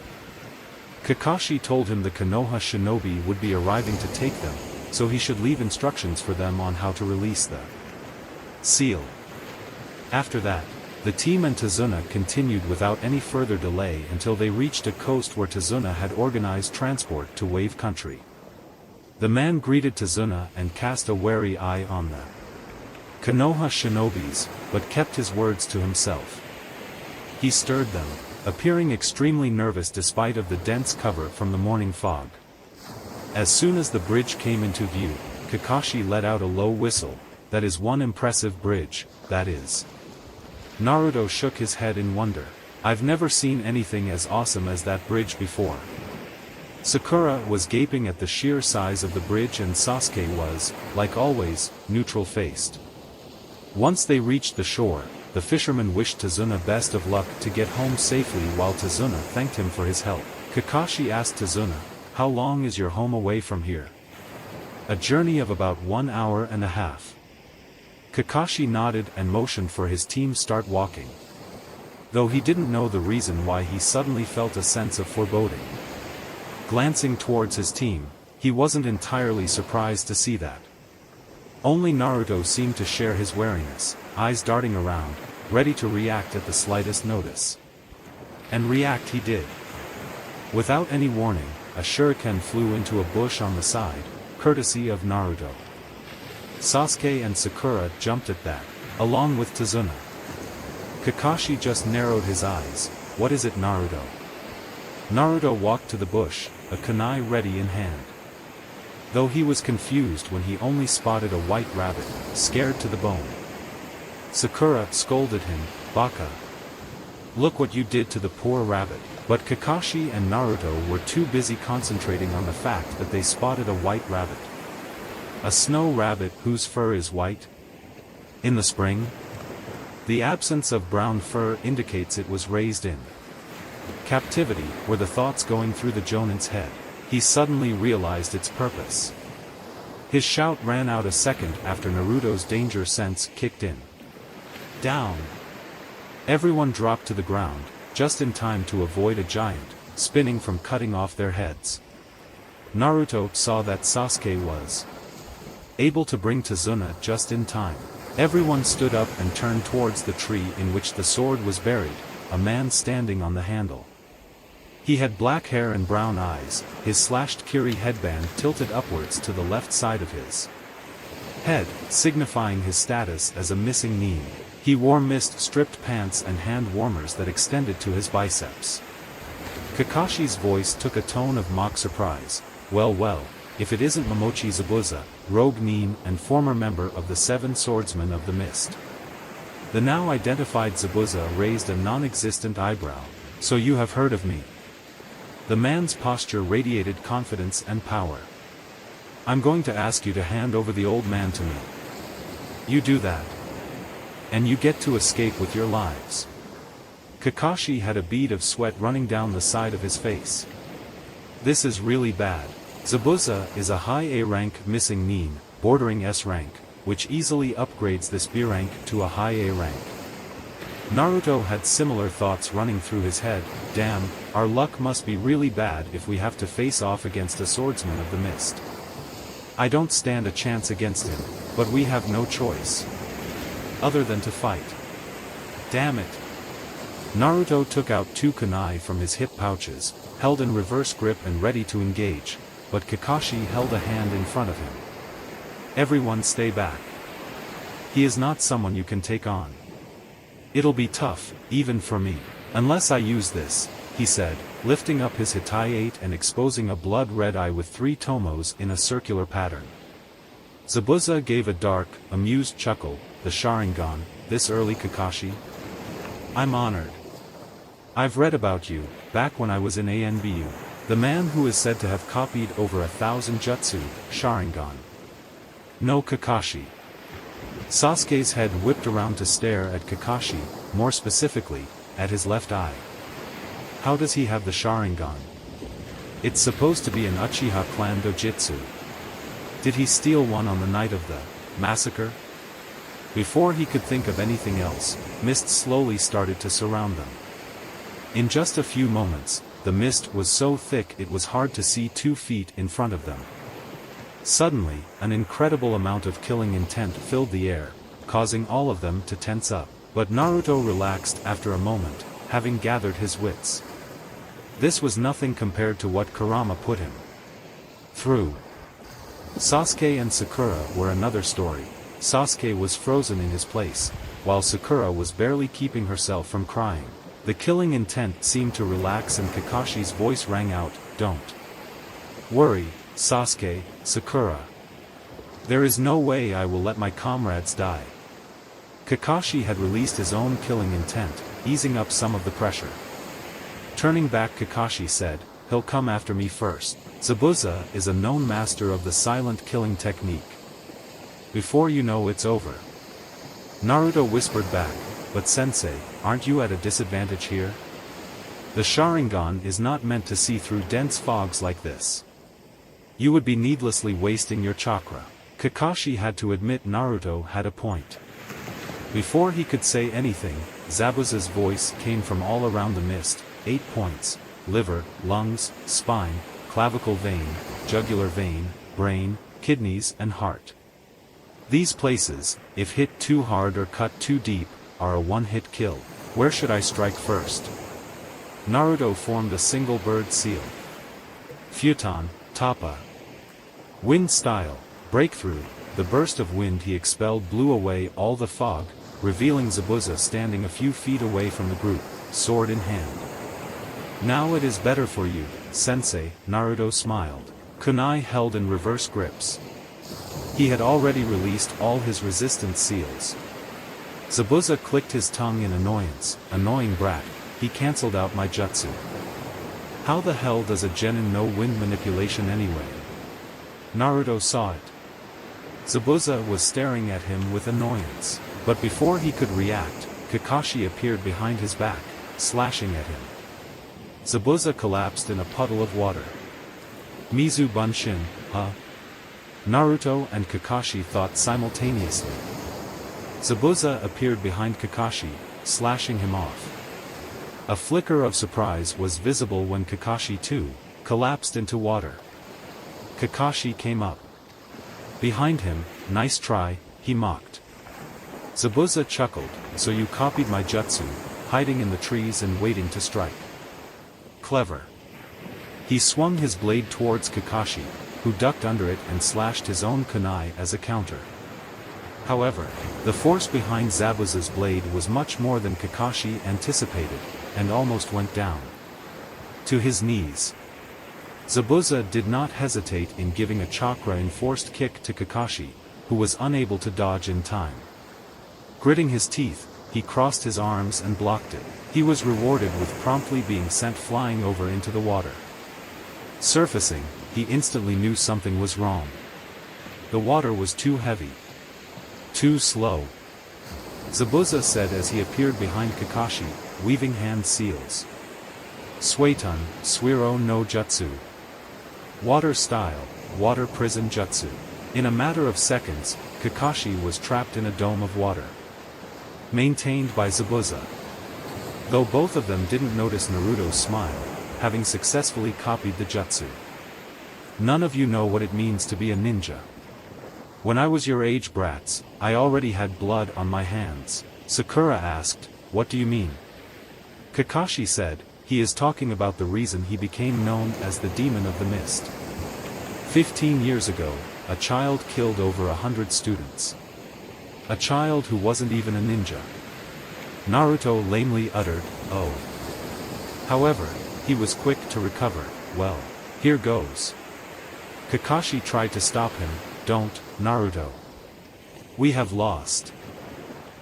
Kakashi told him the Konoha shinobi would be arriving to take them, so he should leave instructions for them on how to release the seal. After that, the team and Tazuna continued without any further delay until they reached a coast where Tazuna had organized transport to Wave Country. The man greeted Tazuna and cast a wary eye on the Konoha shinobis, but kept his words to himself. He stirred them, appearing extremely nervous despite of the dense cover from the morning fog. As soon as the bridge came into view, Kakashi let out a low whistle. That is one impressive bridge, that is. Naruto shook his head in wonder. I've never seen anything as awesome as that bridge before. Sakura was gaping at the sheer size of the bridge and Sasuke was, like always, neutral-faced. Once they reached the shore, the fisherman wished Tazuna best of luck to get home safely while Tazuna thanked him for his help. Kakashi asked Tazuna, how long is your home away from here? A journey of about 1 hour and a half. Kakashi nodded and motioned for his team start walking. Though he didn't know the reason why he suddenly felt a sense of foreboding. Glancing towards his team, he wasn't entirely surprised to see that. Only Naruto seemed to share his wariness, eyes darting around, ready to react at the slightest notice. And react he did. Without any warning, a shuriken flew into a bush on the side, courtesy of Naruto. Sasuke and Sakura jumped at that, along with Tazuna. Kakashi just narrowed his eyes. What is it, Naruto? Naruto walked to the bush, a kunai ready in hand. Though he was confused when he only spotted a white rabbit, scared to the bone. Sakura scolded him, Baka. Look what you did to the poor rabbit. But Kakashi and Naruto were too busy concentrating on the fact that they spotted a white rabbit. A snow rabbit whose fur is white? In the spring? The absence of brown fur indicates it was raised in captivity. Were the thoughts going through the Jonin's head? He suddenly realized its purpose. His shout ran out a second after Naruto's danger sense kicked in. Down! Everyone dropped to the ground, just in time to avoid a giant, spinning from cutting off their heads. Naruto saw that Sasuke was able to bring Tazuna just in time. Everyone stood up and turned towards the tree in which the sword was buried, a man standing on the handle. He had black hair and brown eyes, his slashed kiri headband tilted upwards to the left side of his head, signifying his status as a missing knee. He wore mist-stripped pants and hand warmers that extended to his biceps. Kakashi's voice took a tone of mock surprise. Well, if it isn't Momochi Zabuza, rogue nin and former member of the Seven Swordsmen of the Mist. The now identified Zabuza raised a non-existent eyebrow. So you have heard of me? The man's posture radiated confidence and power. I'm going to ask you to hand over the old man to me. You do that, and you get to escape with your lives. Kakashi had a bead of sweat running down the side of his face. This is really bad. Zabuza is a high A rank missing nin, bordering S rank, which easily upgrades this B rank to a high A rank. Naruto had similar thoughts running through his head. Damn, our luck must be really bad if we have to face off against a swordsman of the mist. I don't stand a chance against him, but we have no choice other than to fight. Damn it. Naruto took out 2 kunai from his hip pouches, held in reverse grip and ready to engage, but Kakashi held a hand in front of him. Everyone stay back. He is not someone you can take on. It'll be tough, even for me. Unless I use this, he said, lifting up his hitayate and exposing a blood-red eye with 3 tomos in a circular pattern. Zabuza gave a dark, amused chuckle. The Sharingan, this early Kakashi? I'm honored. I've read about you, back when I was in ANBU. The man who is said to have copied over 1,000 jutsu, Sharingan. No Kakashi. Sasuke's head whipped around to stare at Kakashi, more specifically, at his left eye. How does he have the Sharingan? It's supposed to be an Uchiha clan dojutsu. Did he steal one on the night of the massacre? Before he could think of anything else, mist slowly started to surround them. In just a few moments, the mist was so thick it was hard to see 2 feet in front of them. Suddenly, an incredible amount of killing intent filled the air, causing all of them to tense up. But Naruto relaxed after a moment, having gathered his wits. This was nothing compared to what Kurama put him through. Sasuke and Sakura were another story. Sasuke was frozen in his place, while Sakura was barely keeping herself from crying. The killing intent seemed to relax and Kakashi's voice rang out, "Don't worry, Sasuke, Sakura. There is no way I will let my comrades die." Kakashi had released his own killing intent, easing up some of the pressure. Turning back, Kakashi said, "He'll come after me first." Zabuza is a known master of the silent killing technique. Before you know it's over. Naruto whispered back, "But sensei, aren't you at a disadvantage here? The Sharingan is not meant to see through dense fogs like this. You would be needlessly wasting your chakra." Kakashi had to admit Naruto had a point. Before he could say anything, Zabuza's voice came from all around the mist. 8 points: liver, lungs, spine, clavicle vein, jugular vein, brain, kidneys and heart. These places, if hit too hard or cut too deep, are a one-hit kill. Where should I strike first? Naruto formed a single bird seal. Futon, Tappa. Wind style, breakthrough. The burst of wind he expelled blew away all the fog, revealing Zabuza standing a few feet away from the group, sword in hand. "Now it is better for you, sensei," Naruto smiled. Kunai held in reverse grips. He had already released all his resistance seals. Zabuza clicked his tongue in annoyance. "Annoying brat, he cancelled out my jutsu. How the hell does a genin know wind manipulation anyway?" Naruto saw it. Zabuza was staring at him with annoyance. But before he could react, Kakashi appeared behind his back, slashing at him. Zabuza collapsed in a puddle of water. Mizu Bunshin, huh? Naruto and Kakashi thought simultaneously. Zabuza appeared behind Kakashi, slashing him off. A flicker of surprise was visible when Kakashi too collapsed into water. Kakashi came up behind him. "Nice try," he mocked. Zabuza chuckled, "So you copied my jutsu, hiding in the trees and waiting to strike. Clever." He swung his blade towards Kakashi, who ducked under it and slashed his own kunai as a counter. However, the force behind Zabuza's blade was much more than Kakashi anticipated, and almost went down to his knees. Zabuza did not hesitate in giving a chakra-enforced kick to Kakashi, who was unable to dodge in time. Gritting his teeth, he crossed his arms and blocked it. He was rewarded with promptly being sent flying over into the water. Surfacing, he instantly knew something was wrong. The water was too heavy. Too slow. Zabuza said as he appeared behind Kakashi, weaving hand seals. Suiton, Suiro no Jutsu. Water style, water prison jutsu. In a matter of seconds, Kakashi was trapped in a dome of water. Maintained by Zabuza. Though both of them didn't notice Naruto's smile, having successfully copied the jutsu. "None of you know what it means to be a ninja. When I was your age, brats, I already had blood on my hands." Sakura asked, "What do you mean?" Kakashi said, "He is talking about the reason he became known as the Demon of the Mist. 15 years ago, a child killed over 100 students. A child who wasn't even a ninja." Naruto lamely uttered, "Oh." However, he was quick to recover. "Well, here goes." Kakashi tried to stop him, Don't, Naruto. We have lost.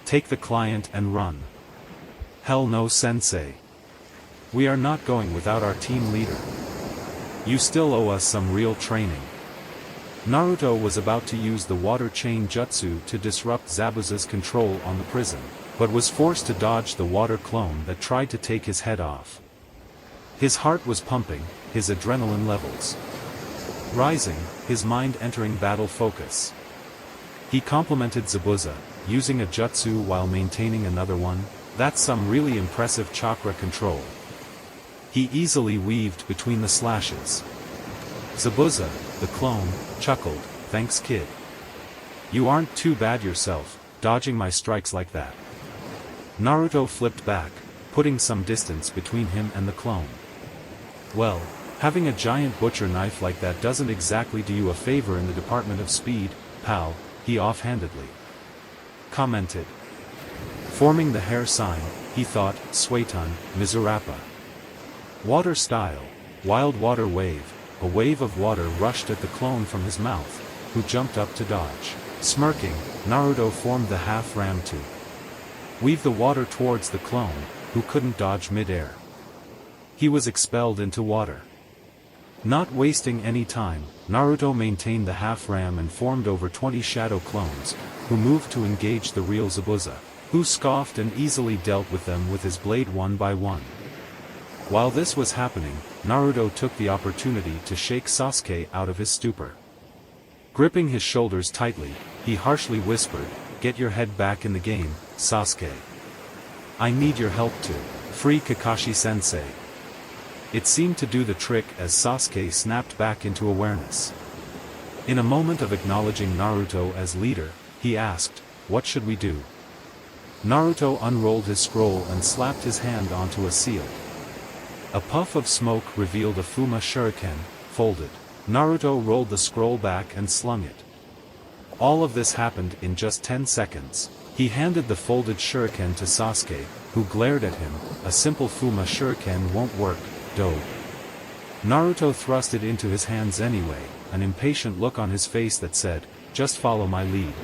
Take the client and run. Hell no, sensei. We are not going without our team leader. You still owe us some real training. Naruto was about to use the water chain jutsu to disrupt Zabuza's control on the prison, but was forced to dodge the water clone that tried to take his head off. His heart was pumping, his adrenaline levels rising, his mind entering battle focus. He complimented Zabuza, using a jutsu while maintaining another one. That's some really impressive chakra control. He easily weaved between the slashes. Zabuza, the clone, chuckled, thanks kid. You aren't too bad yourself, dodging my strikes like that. Naruto flipped back, putting some distance between him and the clone. Well, having a giant butcher knife like that doesn't exactly do you a favor in the department of speed, pal, he offhandedly commented. Forming the hair sign, he thought, Sueton, Mizurappa. Water style, wild water wave, a wave of water rushed at the clone from his mouth, who jumped up to dodge. Smirking, Naruto formed the half-ram to weave the water towards the clone, who couldn't dodge mid-air. He was expelled into water. Not wasting any time, Naruto maintained the half-ram and formed over 20 shadow clones, who moved to engage the real Zabuza, who scoffed and easily dealt with them with his blade one by one. While this was happening, Naruto took the opportunity to shake Sasuke out of his stupor. Gripping his shoulders tightly, he harshly whispered, "Get your head back in the game, Sasuke. I need your help to free Kakashi-sensei." It seemed to do the trick as Sasuke snapped back into awareness. In a moment of acknowledging Naruto as leader, he asked, "What should we do?" Naruto unrolled his scroll and slapped his hand onto a seal. A puff of smoke revealed a Fuma shuriken, folded. Naruto rolled the scroll back and slung it. All of this happened in just 10 seconds. He handed the folded shuriken to Sasuke, who glared at him. "A simple Fuma shuriken won't work, dope." Naruto thrust it into his hands anyway, an impatient look on his face that said, "Just follow my lead."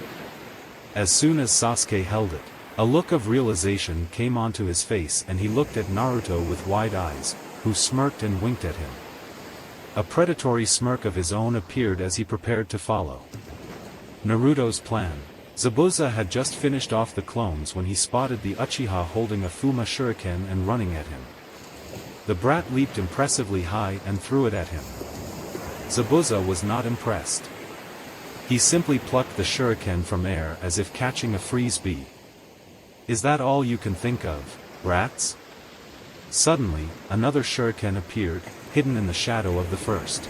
As soon as Sasuke held it, a look of realization came onto his face and he looked at Naruto with wide eyes, who smirked and winked at him. A predatory smirk of his own appeared as he prepared to follow Naruto's plan. Zabuza had just finished off the clones when he spotted the Uchiha holding a Fuma shuriken and running at him. The brat leaped impressively high and threw it at him. Zabuza was not impressed. He simply plucked the shuriken from air as if catching a frisbee. "Is that all you can think of, brats?" Suddenly, another shuriken appeared, hidden in the shadow of the first.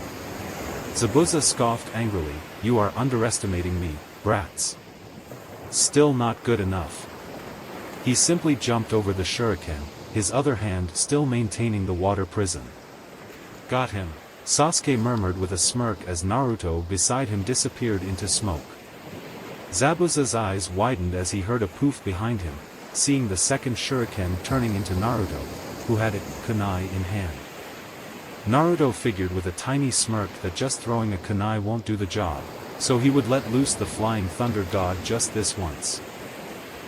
Zabuza scoffed angrily, "You are underestimating me, brats. Still not good enough." He simply jumped over the shuriken, his other hand still maintaining the water prison. "Got him," Sasuke murmured with a smirk as Naruto beside him disappeared into smoke. Zabuza's eyes widened as he heard a poof behind him, seeing the second shuriken turning into Naruto, who had a kunai in hand. Naruto figured with a tiny smirk that just throwing a kunai won't do the job, so he would let loose the flying thunder god just this once.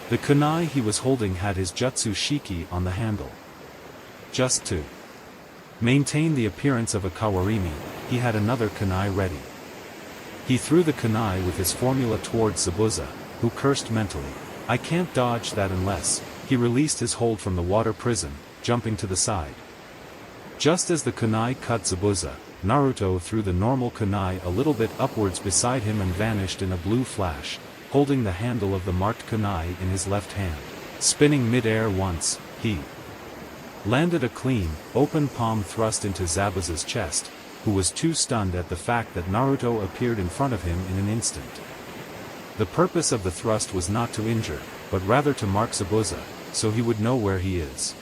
The kunai he was holding had his jutsu shiki on the handle. Just to maintain the appearance of a kawarimi, he had another kunai ready. He threw the kunai with his formula towards Zabuza, who cursed mentally. "I can't dodge that unless..." He released his hold from the water prison, jumping to the side. Just as the kunai cut Zabuza, Naruto threw the normal kunai a little bit upwards beside him and vanished in a blue flash, holding the handle of the marked kunai in his left hand. Spinning mid-air once, he landed a clean, open palm thrust into Zabuza's chest, who was too stunned at the fact that Naruto appeared in front of him in an instant. The purpose of the thrust was not to injure, but rather to mark Zabuza, so he would know where he is.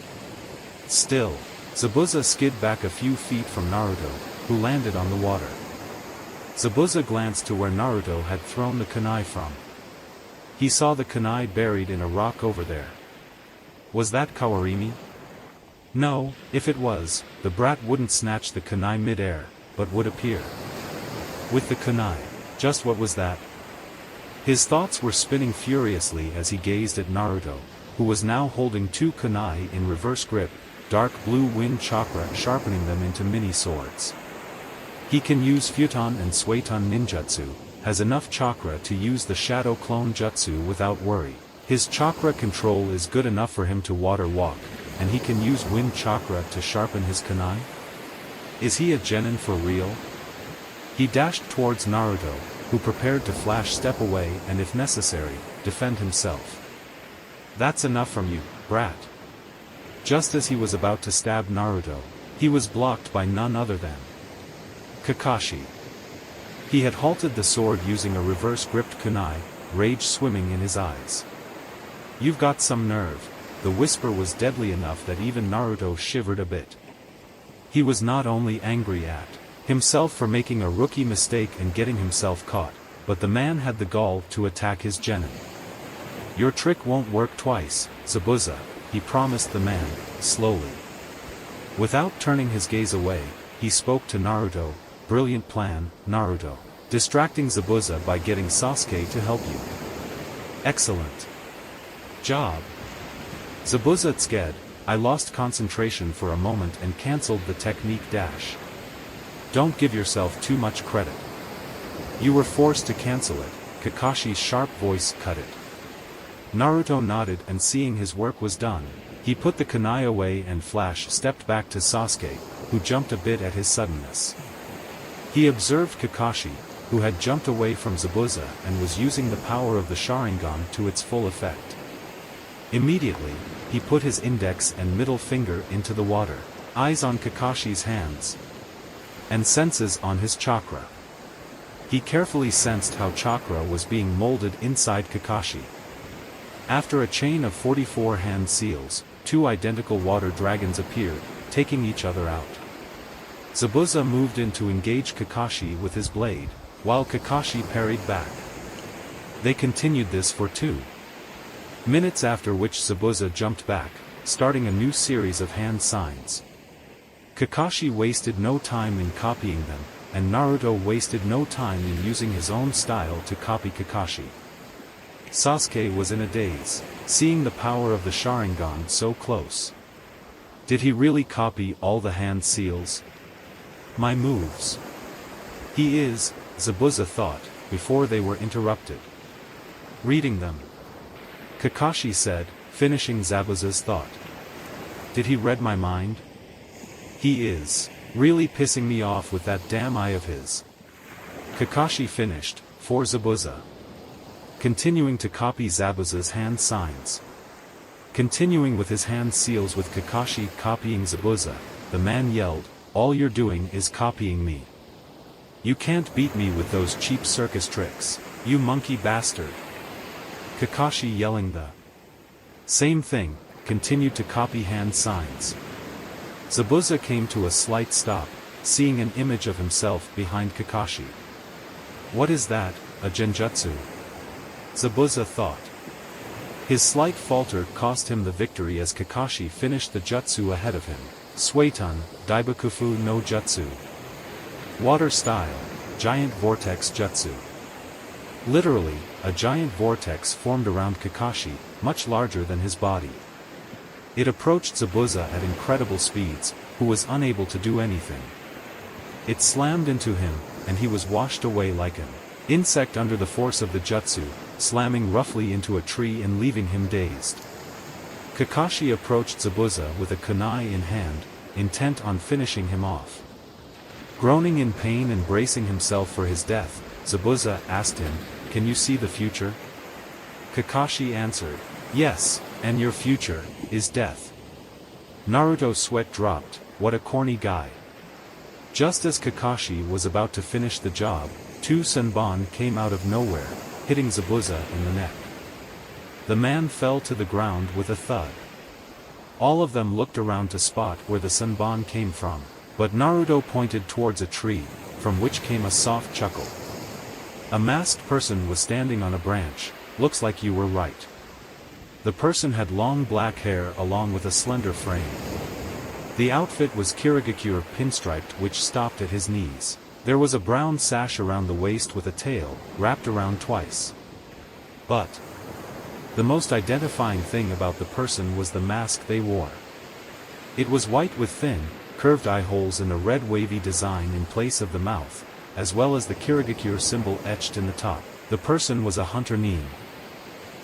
Still, Zabuza skid back a few feet from Naruto, who landed on the water. Zabuza glanced to where Naruto had thrown the kunai from. He saw the kunai buried in a rock over there. Was that Kawarimi? No, if it was, the brat wouldn't snatch the kunai mid-air, but would appear with the kunai. Just what was that? His thoughts were spinning furiously as he gazed at Naruto, who was now holding two kunai in reverse grip, dark blue wind chakra sharpening them into mini swords. He can use Futon and Suiton ninjutsu, has enough chakra to use the shadow clone jutsu without worry. His chakra control is good enough for him to water walk, and he can use wind chakra to sharpen his kunai? Is he a genin for real? He dashed towards Naruto, who prepared to flash step away and if necessary, defend himself. That's enough from you, brat. Just as he was about to stab Naruto, he was blocked by none other than Kakashi. He had halted the sword using a reverse-gripped kunai, rage swimming in his eyes. You've got some nerve. The whisper was deadly enough that even Naruto shivered a bit. He was not only angry at himself for making a rookie mistake and getting himself caught, but the man had the gall to attack his genin. Your trick won't work twice, Zabuza, he promised the man, slowly. Without turning his gaze away, he spoke to Naruto. Brilliant plan, Naruto. Distracting Zabuza by getting Sasuke to help you. Excellent job. Zabuza tsuked. I lost concentration for a moment and cancelled the technique dash. Don't give yourself too much credit. You were forced to cancel it, Kakashi's sharp voice cut it. Naruto nodded and seeing his work was done, he put the kunai away and Flash stepped back to Sasuke, who jumped a bit at his suddenness. He observed Kakashi, who had jumped away from Zabuza and was using the power of the Sharingan to its full effect. Immediately, he put his index and middle finger into the water, eyes on Kakashi's hands, and senses on his chakra. He carefully sensed how chakra was being molded inside Kakashi. After a chain of 44 hand seals, two identical water dragons appeared, taking each other out. Zabuza moved in to engage Kakashi with his blade, while Kakashi parried back. They continued this for 2 minutes, after which Zabuza jumped back, starting a new series of hand signs. Kakashi wasted no time in copying them, and Naruto wasted no time in using his own style to copy Kakashi. Sasuke was in a daze, seeing the power of the Sharingan so close. Did he really copy all the hand seals? My moves. He is, Zabuza thought, before they were interrupted. Reading them. Kakashi said, finishing Zabuza's thought. Did he read my mind? He is really pissing me off with that damn eye of his. Kakashi finished, for Zabuza. Continuing to copy Zabuza's hand signs. Continuing with his hand seals with Kakashi copying Zabuza, the man yelled, all you're doing is copying me. You can't beat me with those cheap circus tricks, you monkey bastard. Kakashi yelling the same thing, continued to copy hand signs. Zabuza came to a slight stop, seeing an image of himself behind Kakashi. What is that, a genjutsu? Zabuza thought. His slight falter cost him the victory as Kakashi finished the jutsu ahead of him. Suiton, Daibakufu no Jutsu. Water style, giant vortex jutsu. Literally, a giant vortex formed around Kakashi, much larger than his body. It approached Zabuza at incredible speeds, who was unable to do anything. It slammed into him, and he was washed away like an insect under the force of the jutsu, slamming roughly into a tree and leaving him dazed. Kakashi approached Zabuza with a kunai in hand, intent on finishing him off. Groaning in pain and bracing himself for his death, Zabuza asked him, can you see the future? Kakashi answered, yes, and your future is death. Naruto's sweat dropped, what a corny guy. Just as Kakashi was about to finish the job, 2 Senbon came out of nowhere, hitting Zabuza in the neck. The man fell to the ground with a thud. All of them looked around to spot where the Senbon came from, but Naruto pointed towards a tree, from which came a soft chuckle. A masked person was standing on a branch, looks like you were right. The person had long black hair along with a slender frame. The outfit was Kirigakure pinstriped which stopped at his knees. There was a brown sash around the waist with a tail, wrapped around twice. But the most identifying thing about the person was the mask they wore. It was white with thin, curved eye holes and a red wavy design in place of the mouth, as well as the Kirigakure symbol etched in the top. The person was a hunter nin.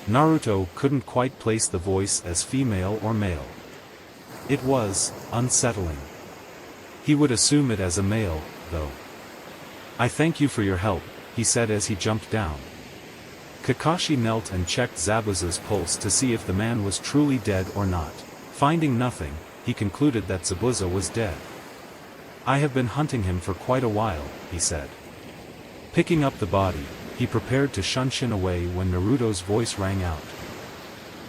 Naruto couldn't quite place the voice as female or male. It was unsettling. He would assume it as a male, though. "I thank you for your help," he said as he jumped down. Kakashi knelt and checked Zabuza's pulse to see if the man was truly dead or not. Finding nothing, he concluded that Zabuza was dead. "I have been hunting him for quite a while," he said. Picking up the body, he prepared to shunshin away when Naruto's voice rang out.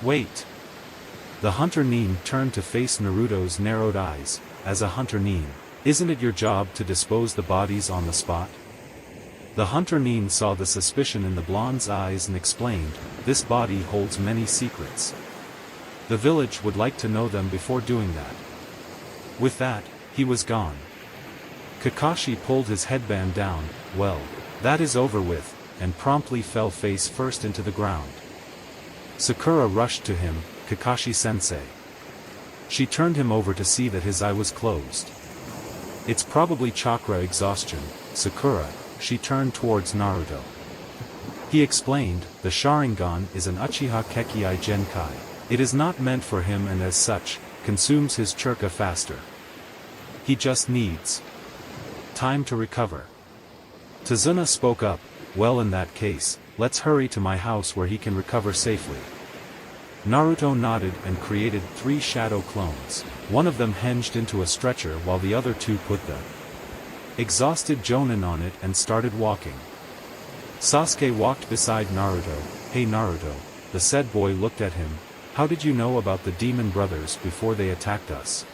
"Wait!" The hunter nin turned to face Naruto's narrowed eyes. "As a hunter nin, isn't it your job to dispose the bodies on the spot?" The hunter nin saw the suspicion in the blonde's eyes and explained, "This body holds many secrets. The village would like to know them before doing that." With that, he was gone. Kakashi pulled his headband down. "Well, that is over with," and promptly fell face first into the ground. Sakura rushed to him. "Kakashi-sensei." She turned him over to see that his eye was closed. "It's probably chakra exhaustion, Sakura." She turned towards Naruto. He explained, "The Sharingan is an Uchiha Kekkai Genkai. It is not meant for him and as such, consumes his chakra faster. He just needs time to recover." Tazuna spoke up, "Well, in that case, let's hurry to my house where he can recover safely." Naruto nodded and created 3 shadow clones. One of them hinged into a stretcher while the other 2 put the exhausted Jonin on it and started walking. Sasuke walked beside Naruto. "Hey Naruto," the said boy looked at him, "how did you know about the demon brothers before they attacked us?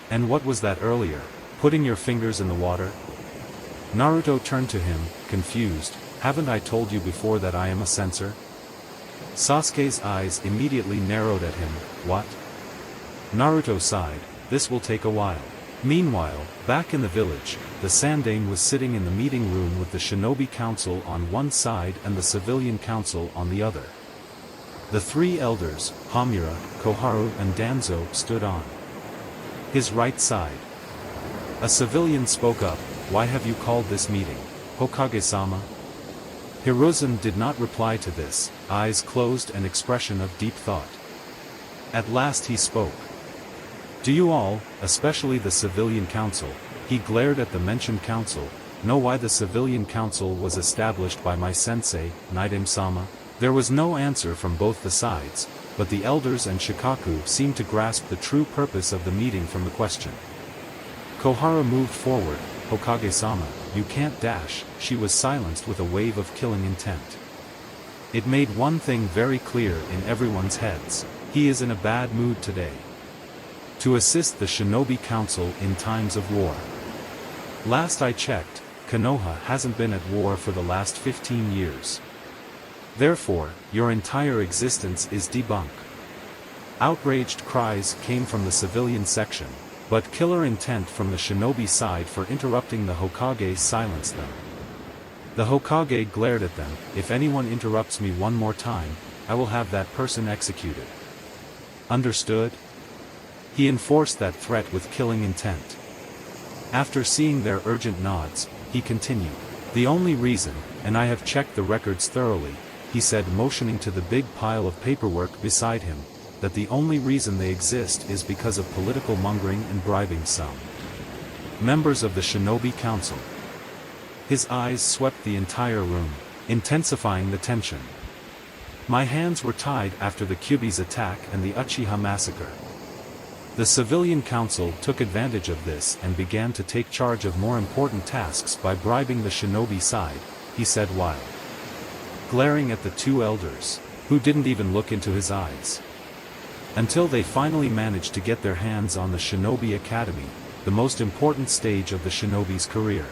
And what was that earlier, putting your fingers in the water?" Naruto turned to him, confused, "Haven't I told you before that I am a censor?" Sasuke's eyes immediately narrowed at him. "What?" Naruto sighed, "This will take a while." Meanwhile, back in the village, the Sandaime was sitting in the meeting room with the Shinobi Council on one side and the Civilian Council on the other. The 3 elders, Hamura, Koharu and Danzo, stood on his right side. A civilian spoke up, "Why have you called this meeting, Hokage-sama?" Hiruzen did not reply to this, eyes closed and expression of deep thought. At last he spoke. "Do you all, especially the Civilian Council," he glared at the mentioned council, "know why the Civilian Council was established by my sensei, Naidame-sama?" There was no answer from both the sides, but the elders and Shikaku seemed to grasp the true purpose of the meeting from the question. Koharu moved forward. "Hokage-sama, you can't dash." She was silenced with a wave of killing intent. It made one thing very clear in everyone's heads: he is in a bad mood today. To assist the Shinobi Council in times of war. Last I checked, Konoha hasn't been at war for the last 15 years. Therefore, your entire existence is debunked. Outraged cries came from the civilian section, but killer intent from the Shinobi side for interrupting the Hokage silenced them. The Hokage glared at them. "If anyone interrupts me one more time, I will have that person executed. Understood?" He enforced that threat with killing intent. After seeing their urgent nods, he continued. "The only reason, and I have checked the records thoroughly," he said, motioning to the big pile of paperwork beside him, "that the only reason they exist is because of political mongering and bribing some members of the Shinobi Council." His eyes swept the entire room, intensifying the tension. "My hands were tied after the Kyuubi's attack and the Uchiha massacre. The Civilian Council took advantage of this and began to take charge of more important tasks by bribing the Shinobi side," he said while glaring at the 2 elders, who didn't even look into his eyes. Until they finally managed to get their hands on the Shinobi Academy, the most important stage of the Shinobi's career.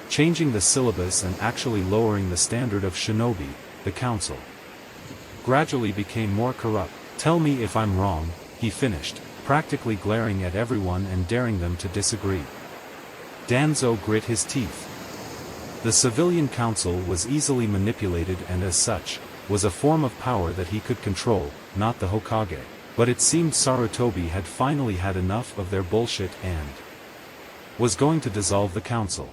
Changing the syllabus and actually lowering the standard of Shinobi, the council gradually became more corrupt. "Tell me if I'm wrong," he finished, practically glaring at everyone and daring them to disagree. Danzo grit his teeth. The civilian council was easily manipulated and as such, was a form of power that he could control, not the Hokage. But it seemed Sarutobi had finally had enough of their bullshit and was going to dissolve the council.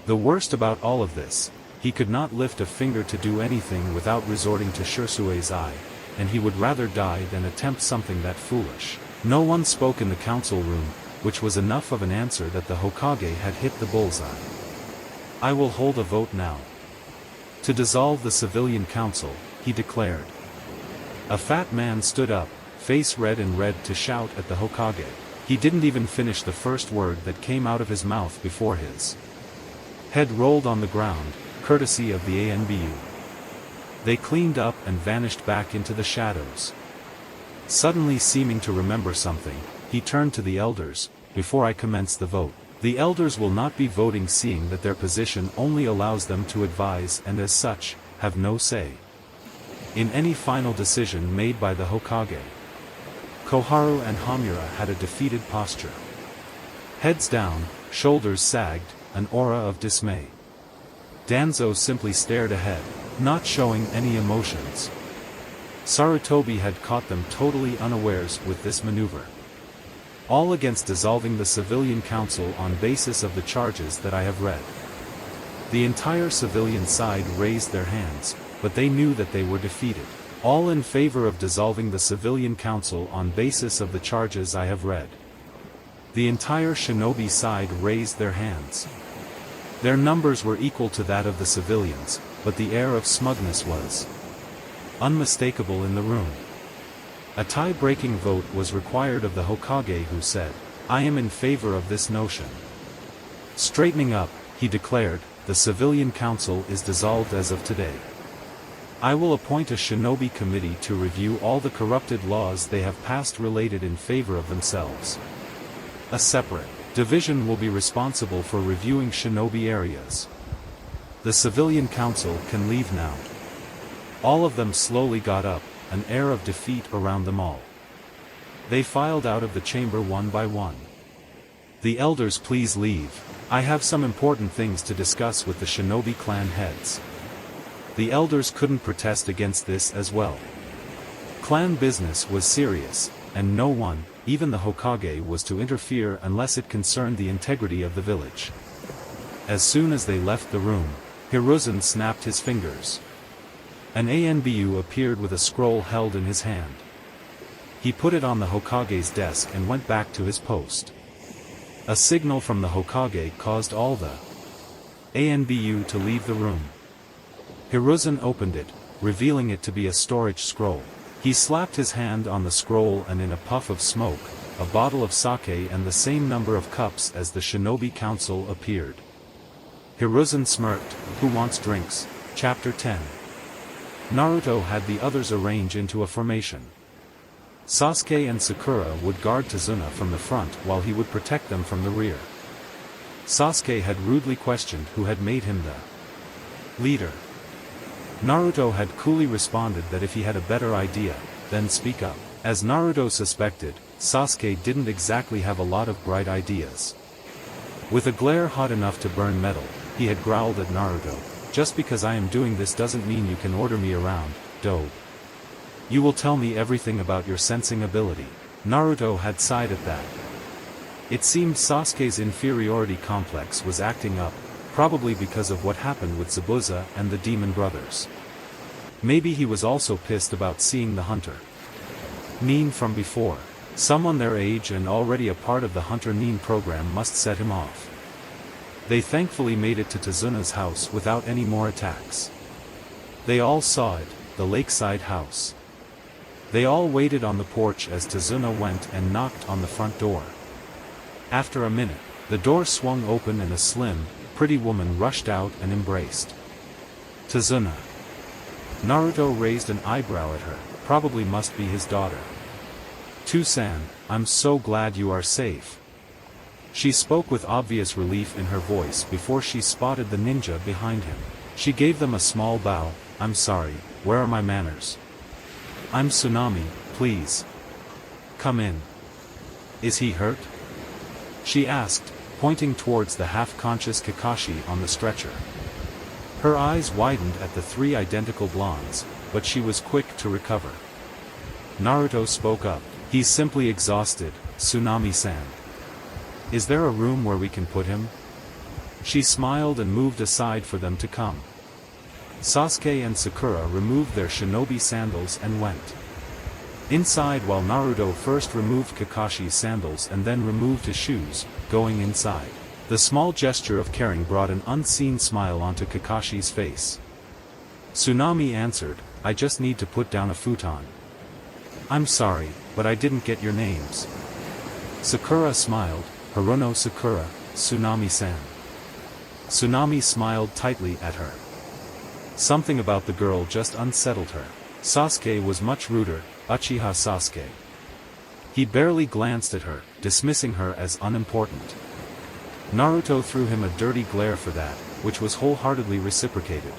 The worst about all of this, he could not lift a finger to do anything without resorting to Shirsue's eye, and he would rather die than attempt something that foolish. No one spoke in the council room, which was enough of an answer that the Hokage had hit the bullseye. I will hold a vote now. To dissolve the civilian council, he declared. A fat man stood up, face red and red to shout at the Hokage. He didn't even finish the first word that came out of his mouth before his head rolled on the ground, courtesy of the ANBU. They cleaned up and vanished back into the shadows. Suddenly seeming to remember something, he turned to the elders. Before I commence the vote, the elders will not be voting, seeing that their position only allows them to advise and as such, have no say in any final decision made by the Hokage. Koharu and Hamura had a defeated posture. Heads down, shoulders sagged, an aura of dismay. Danzo simply stared ahead, not showing any emotions. Sarutobi had caught them totally unawares with this maneuver. All against dissolving the civilian council on basis of the charges that I have read. The entire civilian side raised their hands, but they knew that they were defeated. All in favor of dissolving the civilian council on basis of the charges I have read. The entire shinobi side raised their hands. Their numbers were equal to that of the civilians, but the air of smugness was unmistakable in the room. A tie-breaking vote was required of the Hokage, who said, I am in favor of this notion. Straightening up, he declared, the civilian council is dissolved as of today. I will appoint a shinobi committee to review all the corrupted laws they have passed related in favor of themselves. A separate division will be responsible for reviewing shinobi areas. The civilian council can leave now. All of them slowly got up, an air of defeat around them all. They filed out of the chamber one by one. The elders, please leave. I have some important things to discuss with the shinobi clan heads. The elders couldn't protest against this as well. Clan business was serious, and no one, even the Hokage, was to interfere unless it concerned the integrity of the village. As soon as they left the room, Hiruzen snapped his fingers. An ANBU appeared with a scroll held in his hand. He put it on the Hokage's desk and went back to his post. A signal from the Hokage caused all the ANBU to leave the room. Hiruzen opened it, revealing it to be a storage scroll. He slapped his hand on the scroll, and in a puff of smoke, a bottle of sake and the same number of cups as the shinobi council appeared. Hiruzen smirked. Who wants drinks? Chapter 10. Naruto had the others arrange into a formation. Sasuke and Sakura would guard Tazuna from the front while he would protect them from the rear. Sasuke had rudely questioned who had made him the leader. Naruto had coolly responded that if he had a better idea, then speak up. As Naruto suspected, Sasuke didn't exactly have a lot of bright ideas. With a glare hot enough to burn metal, he had growled at Naruto, just because I am doing this doesn't mean you can order me around, dope. You will tell me everything about your sensing ability. Naruto had sighed at that. It seemed Sasuke's inferiority complex was acting up, probably because of what happened with Zabuza and the demon brothers. Maybe he was also pissed about seeing the Hunter Nin from before. Someone their age and already a part of the Hunter Nin program must set him off. They thankfully made it to Tazuna's house without any more attacks. They all saw it, the lakeside house. They all waited on the porch as Tazuna went and knocked on the front door. After a minute, the door swung open and a slim, pretty woman rushed out and embraced Tazuna. Naruto raised an eyebrow at her, probably must be his daughter. "Tu-san, I'm so glad you are safe." She spoke with obvious relief in her voice before she spotted the ninja behind him. She gave them a small bow. "I'm sorry, where are my manners? I'm Tsunami, please. Come in." "Is he hurt?" she asked, pointing towards the half-conscious Kakashi on the stretcher. Her eyes widened at the three identical blondes, but she was quick to recover. Naruto spoke up. He's simply exhausted, Tsunami-san. Is there a room where we can put him? She smiled and moved aside for them to come. Sasuke and Sakura removed their shinobi sandals and went inside while Naruto first removed Kakashi's sandals and then removed his shoes, going inside. The small gesture of caring brought an unseen smile onto Kakashi's face. Tsunami answered, I just need to put down a futon. I'm sorry, but I didn't get your names. Sakura smiled, Haruno Sakura, Tsunami-san. Tsunami smiled tightly at her. Something about the girl just unsettled her. Sasuke was much ruder, Uchiha Sasuke. He barely glanced at her, dismissing her as unimportant. Naruto threw him a dirty glare for that, which was wholeheartedly reciprocated.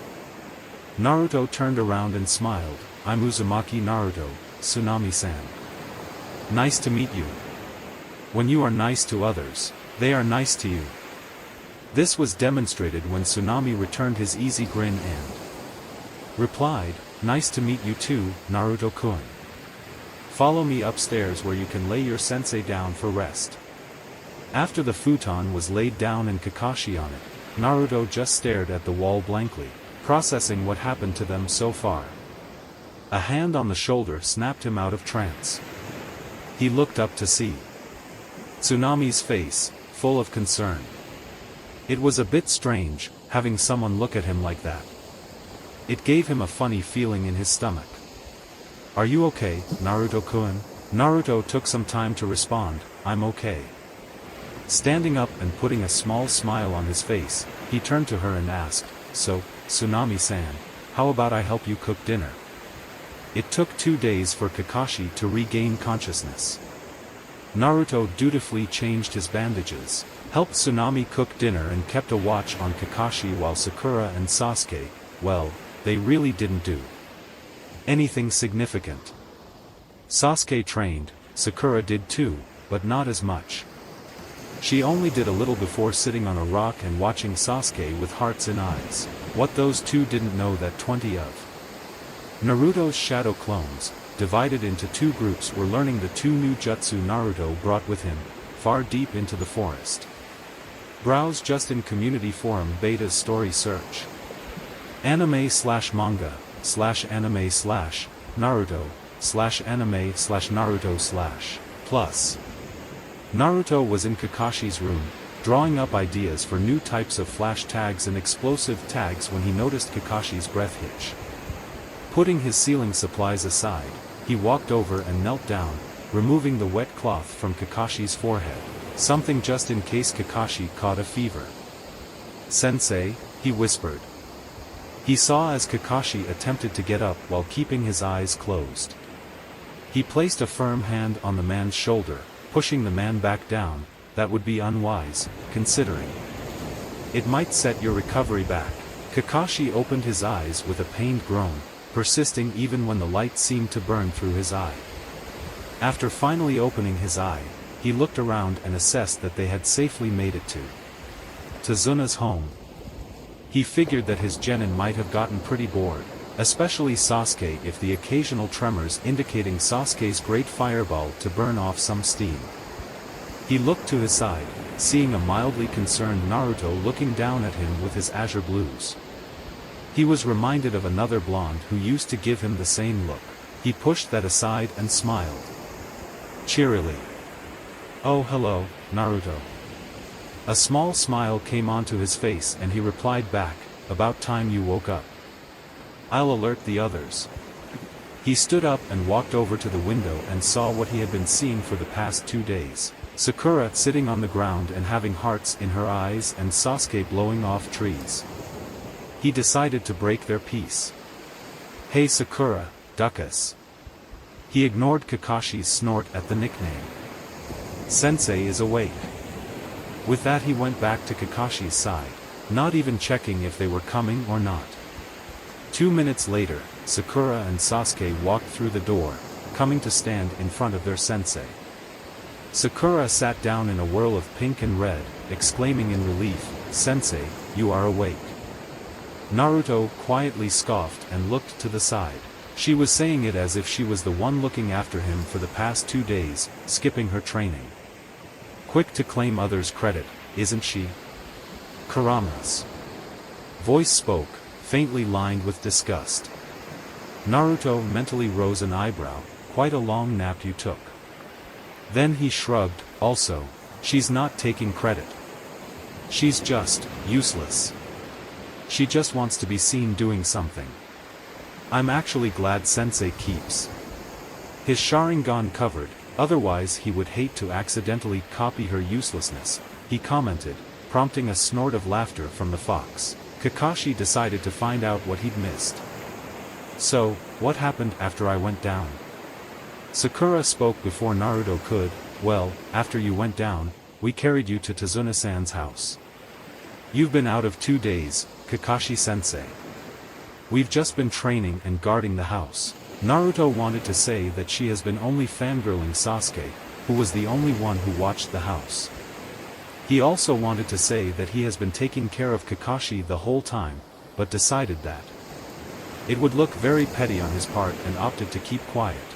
Naruto turned around and smiled, I'm Uzumaki Naruto, Tsunami-san. Nice to meet you. When you are nice to others, they are nice to you. This was demonstrated when Tsunami returned his easy grin and replied, nice to meet you too, Naruto-kun. Follow me upstairs where you can lay your sensei down for rest. After the futon was laid down and Kakashi on it, Naruto just stared at the wall blankly, processing what happened to them so far. A hand on the shoulder snapped him out of trance. He looked up to see Tsunami's face, full of concern. It was a bit strange, having someone look at him like that. It gave him a funny feeling in his stomach. Are you okay, Naruto-kun? Naruto took some time to respond, I'm okay. Standing up and putting a small smile on his face, he turned to her and asked, so, Tsunami-san, how about I help you cook dinner? It took 2 days for Kakashi to regain consciousness. Naruto dutifully changed his bandages, helped Tsunami cook dinner and kept a watch on Kakashi while Sakura and Sasuke, well, they really didn't do anything significant. Sasuke trained, Sakura did too, but not as much. She only did a little before sitting on a rock and watching Sasuke with hearts in eyes. What those two didn't know that 20 of Naruto's shadow clones, divided into 2 groups, were learning the 2 new jutsu Naruto brought with him, far deep into the forest. Browse just in community forum beta's story search. Anime/manga/Naruto/anime/Naruto/plus. Naruto was in Kakashi's room, drawing up ideas for new types of flash tags and explosive tags when he noticed Kakashi's breath hitch. Putting his sealing supplies aside, he walked over and knelt down, removing the wet cloth from Kakashi's forehead, something just in case Kakashi caught a fever. Sensei, he whispered. He saw as Kakashi attempted to get up while keeping his eyes closed. He placed a firm hand on the man's shoulder, pushing the man back down. That would be unwise, considering it might set your recovery back. Kakashi opened his eyes with a pained groan, persisting even when the light seemed to burn through his eye. After finally opening his eye, he looked around and assessed that they had safely made it to Tazuna's home. He figured that his genin might have gotten pretty bored, especially Sasuke, if the occasional tremors indicating Sasuke's great fireball to burn off some steam. He looked to his side, seeing a mildly concerned Naruto looking down at him with his azure blues. He was reminded of another blonde who used to give him the same look. He pushed that aside and smiled cheerily. Oh hello, Naruto. A small smile came onto his face and he replied back, about time you woke up. I'll alert the others. He stood up and walked over to the window and saw what he had been seeing for the past 2 days. Sakura sitting on the ground and having hearts in her eyes and Sasuke blowing off trees. He decided to break their peace. Hey Sakura, duck us. He ignored Kakashi's snort at the nickname. Sensei is awake. With that he went back to Kakashi's side, not even checking if they were coming or not. 2 minutes later, Sakura and Sasuke walked through the door, coming to stand in front of their sensei. Sakura sat down in a whirl of pink and red, exclaiming in relief, "Sensei, you are awake." Naruto quietly scoffed and looked to the side. She was saying it as if she was the one looking after him for the past 2 days, skipping her training. Quick to claim others' credit, isn't she? Kurama's voice spoke, faintly lined with disgust. Naruto mentally rose an eyebrow. Quite a long nap you took. Then he shrugged. Also, she's not taking credit. She's just useless. She just wants to be seen doing something. I'm actually glad Sensei keeps his Sharingan covered, otherwise he would hate to accidentally copy her uselessness, he commented, prompting a snort of laughter from the fox. Kakashi decided to find out what he'd missed. "So, what happened after I went down?" Sakura spoke before Naruto could. "Well, after you went down, we carried you to Tazuna-san's house. You've been out of 2 days, Kakashi-sensei. We've just been training and guarding the house." Naruto wanted to say that she has been only fangirling Sasuke, who was the only one who watched the house. He also wanted to say that he has been taking care of Kakashi the whole time, but decided that it would look very petty on his part and opted to keep quiet.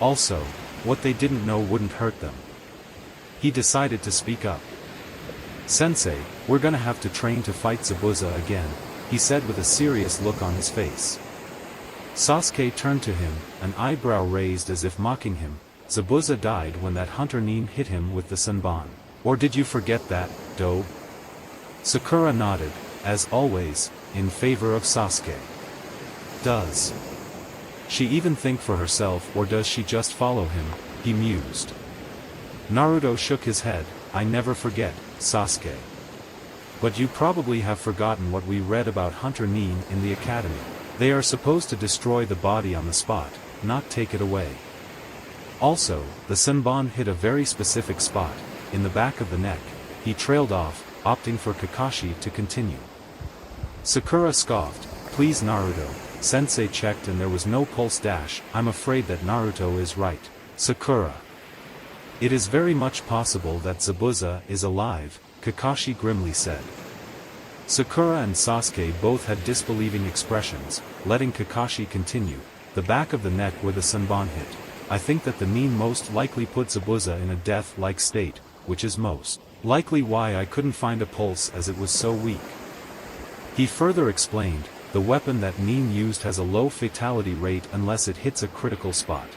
Also, what they didn't know wouldn't hurt them. He decided to speak up. "Sensei, we're gonna have to train to fight Zabuza again," he said with a serious look on his face. Sasuke turned to him, an eyebrow raised as if mocking him. "Zabuza died when that hunter Nin hit him with the Senbon. Or did you forget that, Dobe?" Sakura nodded, as always, in favor of Sasuke. Does she even think for herself, or does she just follow him? He mused. Naruto shook his head. "I never forget, Sasuke. But you probably have forgotten what we read about Hunter Nin in the academy. They are supposed to destroy the body on the spot, not take it away. Also, the Senbon hit a very specific spot, in the back of the neck." He trailed off, opting for Kakashi to continue. Sakura scoffed. "Please Naruto, Sensei checked and there was no pulse dash." "I'm afraid that Naruto is right, Sakura. It is very much possible that Zabuza is alive," Kakashi grimly said. Sakura and Sasuke both had disbelieving expressions, letting Kakashi continue. "The back of the neck where the Senbon hit. I think that the Nin most likely put Zabuza in a death-like state, which is most likely why I couldn't find a pulse as it was so weak." He further explained, "The weapon that Nin used has a low fatality rate unless it hits a critical spot.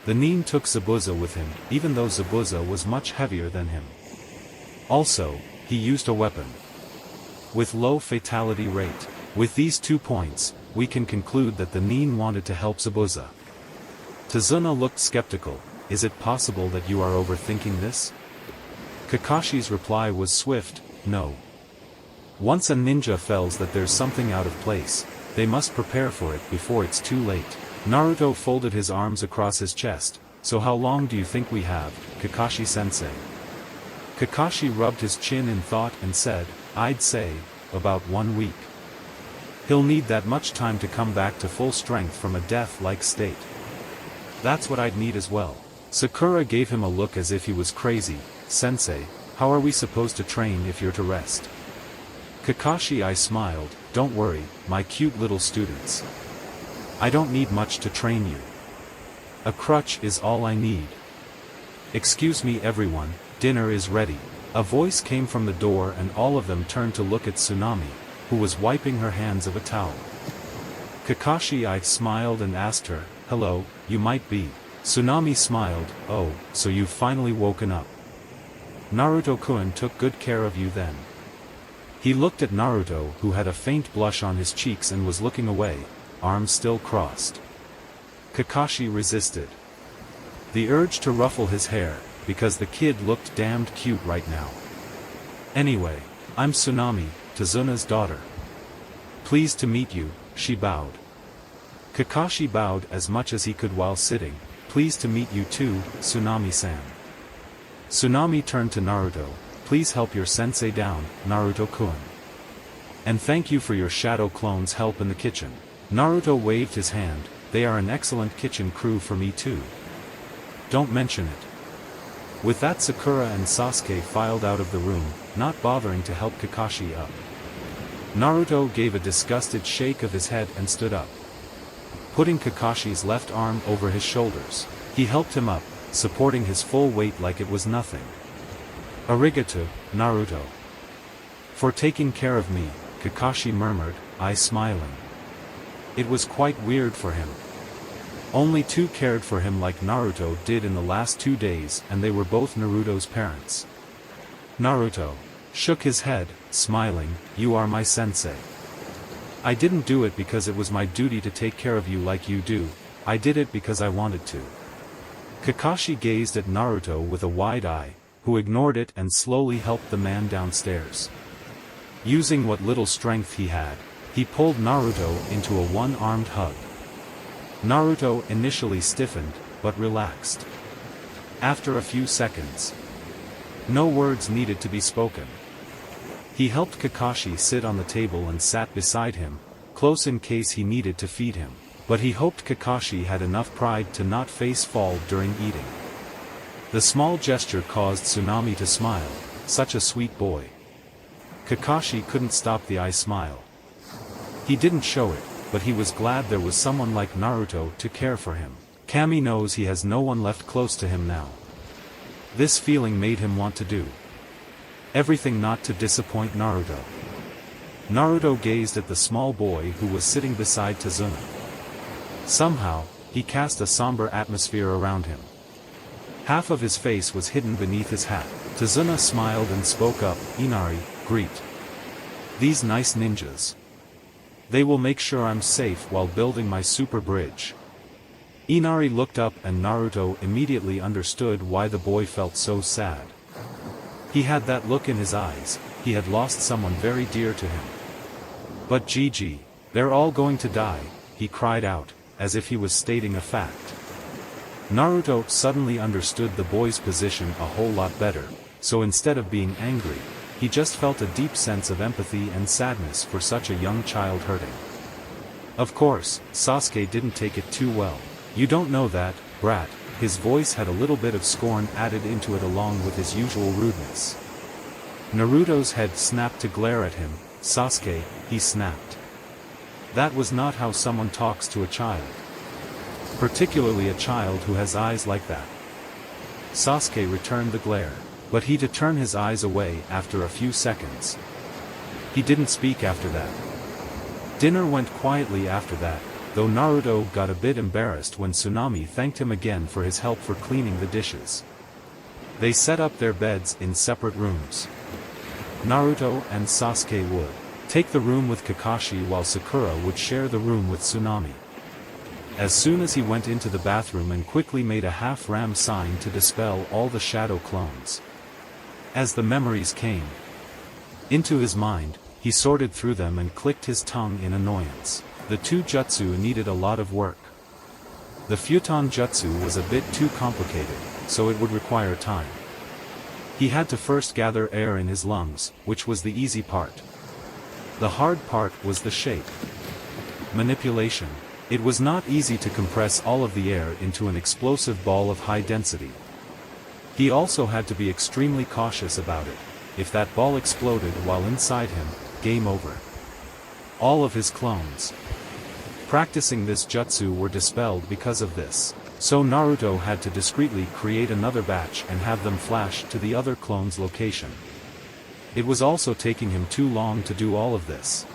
The Nin took Zabuza with him, even though Zabuza was much heavier than him. Also, he used a weapon with low fatality rate. With these 2 points, we can conclude that the Nin wanted to help Zabuza." Tazuna looked skeptical. "Is it possible that you are overthinking this?" Kakashi's reply was swift. "No. Once a ninja feels that there's something out of place, they must prepare for it before it's too late." Naruto folded his arms across his chest. "So how long do you think we have, Kakashi-sensei?" Kakashi rubbed his chin in thought and said, "I'd say, about 1 week. He'll need that much time to come back to full strength from a death-like state." "That's what I'd need as well." Sakura gave him a look as if he was crazy. "Sensei, how are we supposed to train if you're to rest?" Kakashi I smiled. "Don't worry, my cute little students. I don't need much to train you. A crutch is all I need." "Excuse me everyone, dinner is ready." A voice came from the door and all of them turned to look at Tsunami, who was wiping her hands of a towel. Kakashi I smiled and asked her, "Hello, you might be." Tsunami smiled. "Oh, so you've finally woken up. Naruto-kun took good care of you then." He looked at Naruto, who had a faint blush on his cheeks and was looking away, arms still crossed. Kakashi resisted the urge to ruffle his hair, because the kid looked damned cute right now. "Anyway, I'm Tsunami, Tazuna's daughter. Pleased to meet you," she bowed. Kakashi bowed as much as he could while sitting. "Pleased to meet you too, Tsunami-san." Tsunami turned to Naruto. "Please help your sensei down, Naruto-kun. And thank you for your shadow clone's help in the kitchen." Naruto waved his hand. "They are an excellent kitchen crew for me too." "Don't mention it. With that, Sakura and Sasuke filed out of the room, not bothering to help Kakashi up. Naruto gave a disgusted shake of his head and stood up. Putting Kakashi's left arm over his shoulders, he helped him up, supporting his full weight like it was nothing. "Arigato, Naruto. For taking care of me," Kakashi murmured, eyes smiling. It was quite weird for him. Only two cared for him like Naruto did in the last 2 days, and they were both Naruto's parents. Naruto shook his head, smiling, "You are my sensei. I didn't do it because it was my duty to take care of you like you do, I did it because I wanted to." Kakashi gazed at Naruto with a wide eye, who ignored it and slowly helped the man downstairs. Using what little strength he had, he pulled Naruto into a one-armed hug. Naruto initially stiffened, but relaxed. After a few seconds, no words needed to be spoken. He helped Kakashi sit on the table and sat beside him, close in case he needed to feed him, but he hoped Kakashi had enough pride to not face fall during eating. The small gesture caused Tsunami to smile, such a sweet boy. Kakashi couldn't stop the eye smile. He didn't show it, but he was glad there was someone like Naruto to care for him. Kami knows he has no one left close to him now. This feeling made him want to do everything not to disappoint Naruto. Naruto gazed at the small boy who was sitting beside Tazuna. Somehow, he cast a somber atmosphere around him. Half of his face was hidden beneath his hat. Tazuna smiled and spoke up, "Inari, greet these nice ninjas. They will make sure I'm safe while building my super bridge." Inari looked up and Naruto immediately understood why the boy felt so sad. He had that look in his eyes, he had lost someone very dear to him. "But Gigi, they're all going to die," he cried out, as if he was stating a fact. Naruto suddenly understood the boy's position a whole lot better, so instead of being angry, he just felt a deep sense of empathy and sadness for such a young child hurting. Of course, Sasuke didn't take it too well. "You don't know that, brat." His voice had a little bit of scorn added into it along with his usual rudeness. Naruto's head snapped to glare at him. "Sasuke," he snapped. That was not how someone talks to a child. Particularly a child who has eyes like that. Sasuke returned the glare, but he did turn his eyes away after a few seconds. He didn't speak after that. Dinner went quietly after that, though Naruto got a bit embarrassed when Tsunami thanked him again for his help for cleaning the dishes. They set up their beds in separate rooms. Naruto and Sasuke would take the room with Kakashi while Sakura would share the room with Tsunami. As soon as he went into the bathroom and quickly made a half-ram sign to dispel all the shadow clones. As the memories came into his mind, he sorted through them and clicked his tongue in annoyance. The two jutsu needed a lot of work. The futon jutsu was a bit too complicated, so it would require time. He had to first gather air in his lungs, which was the easy part. The hard part was the shape manipulation. It was not easy to compress all of the air into an explosive ball of high density. He also had to be extremely cautious about it. If that ball exploded while inside him, game over. All of his clones practicing this jutsu were dispelled because of this. So Naruto had to discreetly create another batch and have them flash to the other clone's location. It was also taking him too long to do all of this.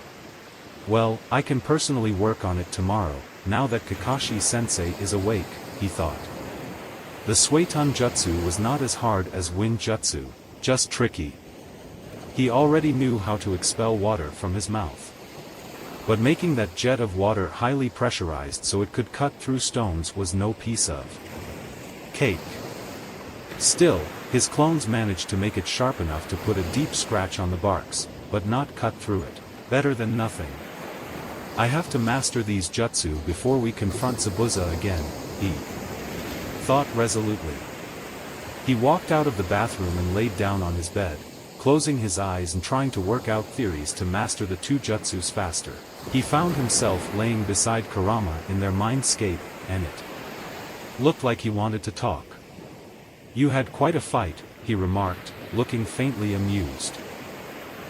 "Well, I can personally work on it tomorrow, now that Kakashi-sensei is awake," he thought. The Suiton Jutsu was not as hard as Wind Jutsu, just tricky. He already knew how to expel water from his mouth. But making that jet of water highly pressurized so it could cut through stones was no piece of cake. Still, his clones managed to make it sharp enough to put a deep scratch on the barks, but not cut through it. Better than nothing. "I have to master these jutsu before we confront Zabuza again," he thought resolutely. He walked out of the bathroom and laid down on his bed, closing his eyes and trying to work out theories to master the two jutsus faster. He found himself laying beside Kurama in their mindscape, and it looked like he wanted to talk. You had quite a fight, he remarked, looking faintly amused.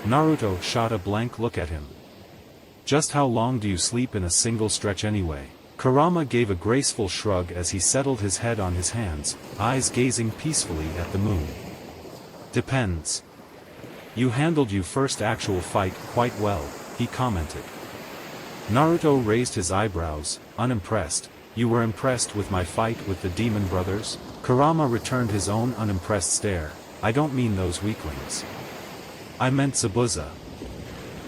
Naruto shot a blank look at him. Just how long do you sleep in a single stretch anyway? Kurama gave a graceful shrug as he settled his head on his hands, eyes gazing peacefully at the moon. Depends. You handled your first actual fight quite well, he commented. Naruto raised his eyebrows, unimpressed. You were impressed with my fight with the demon brothers? Kurama returned his own unimpressed stare. I don't mean those weaklings. I meant Zabuza.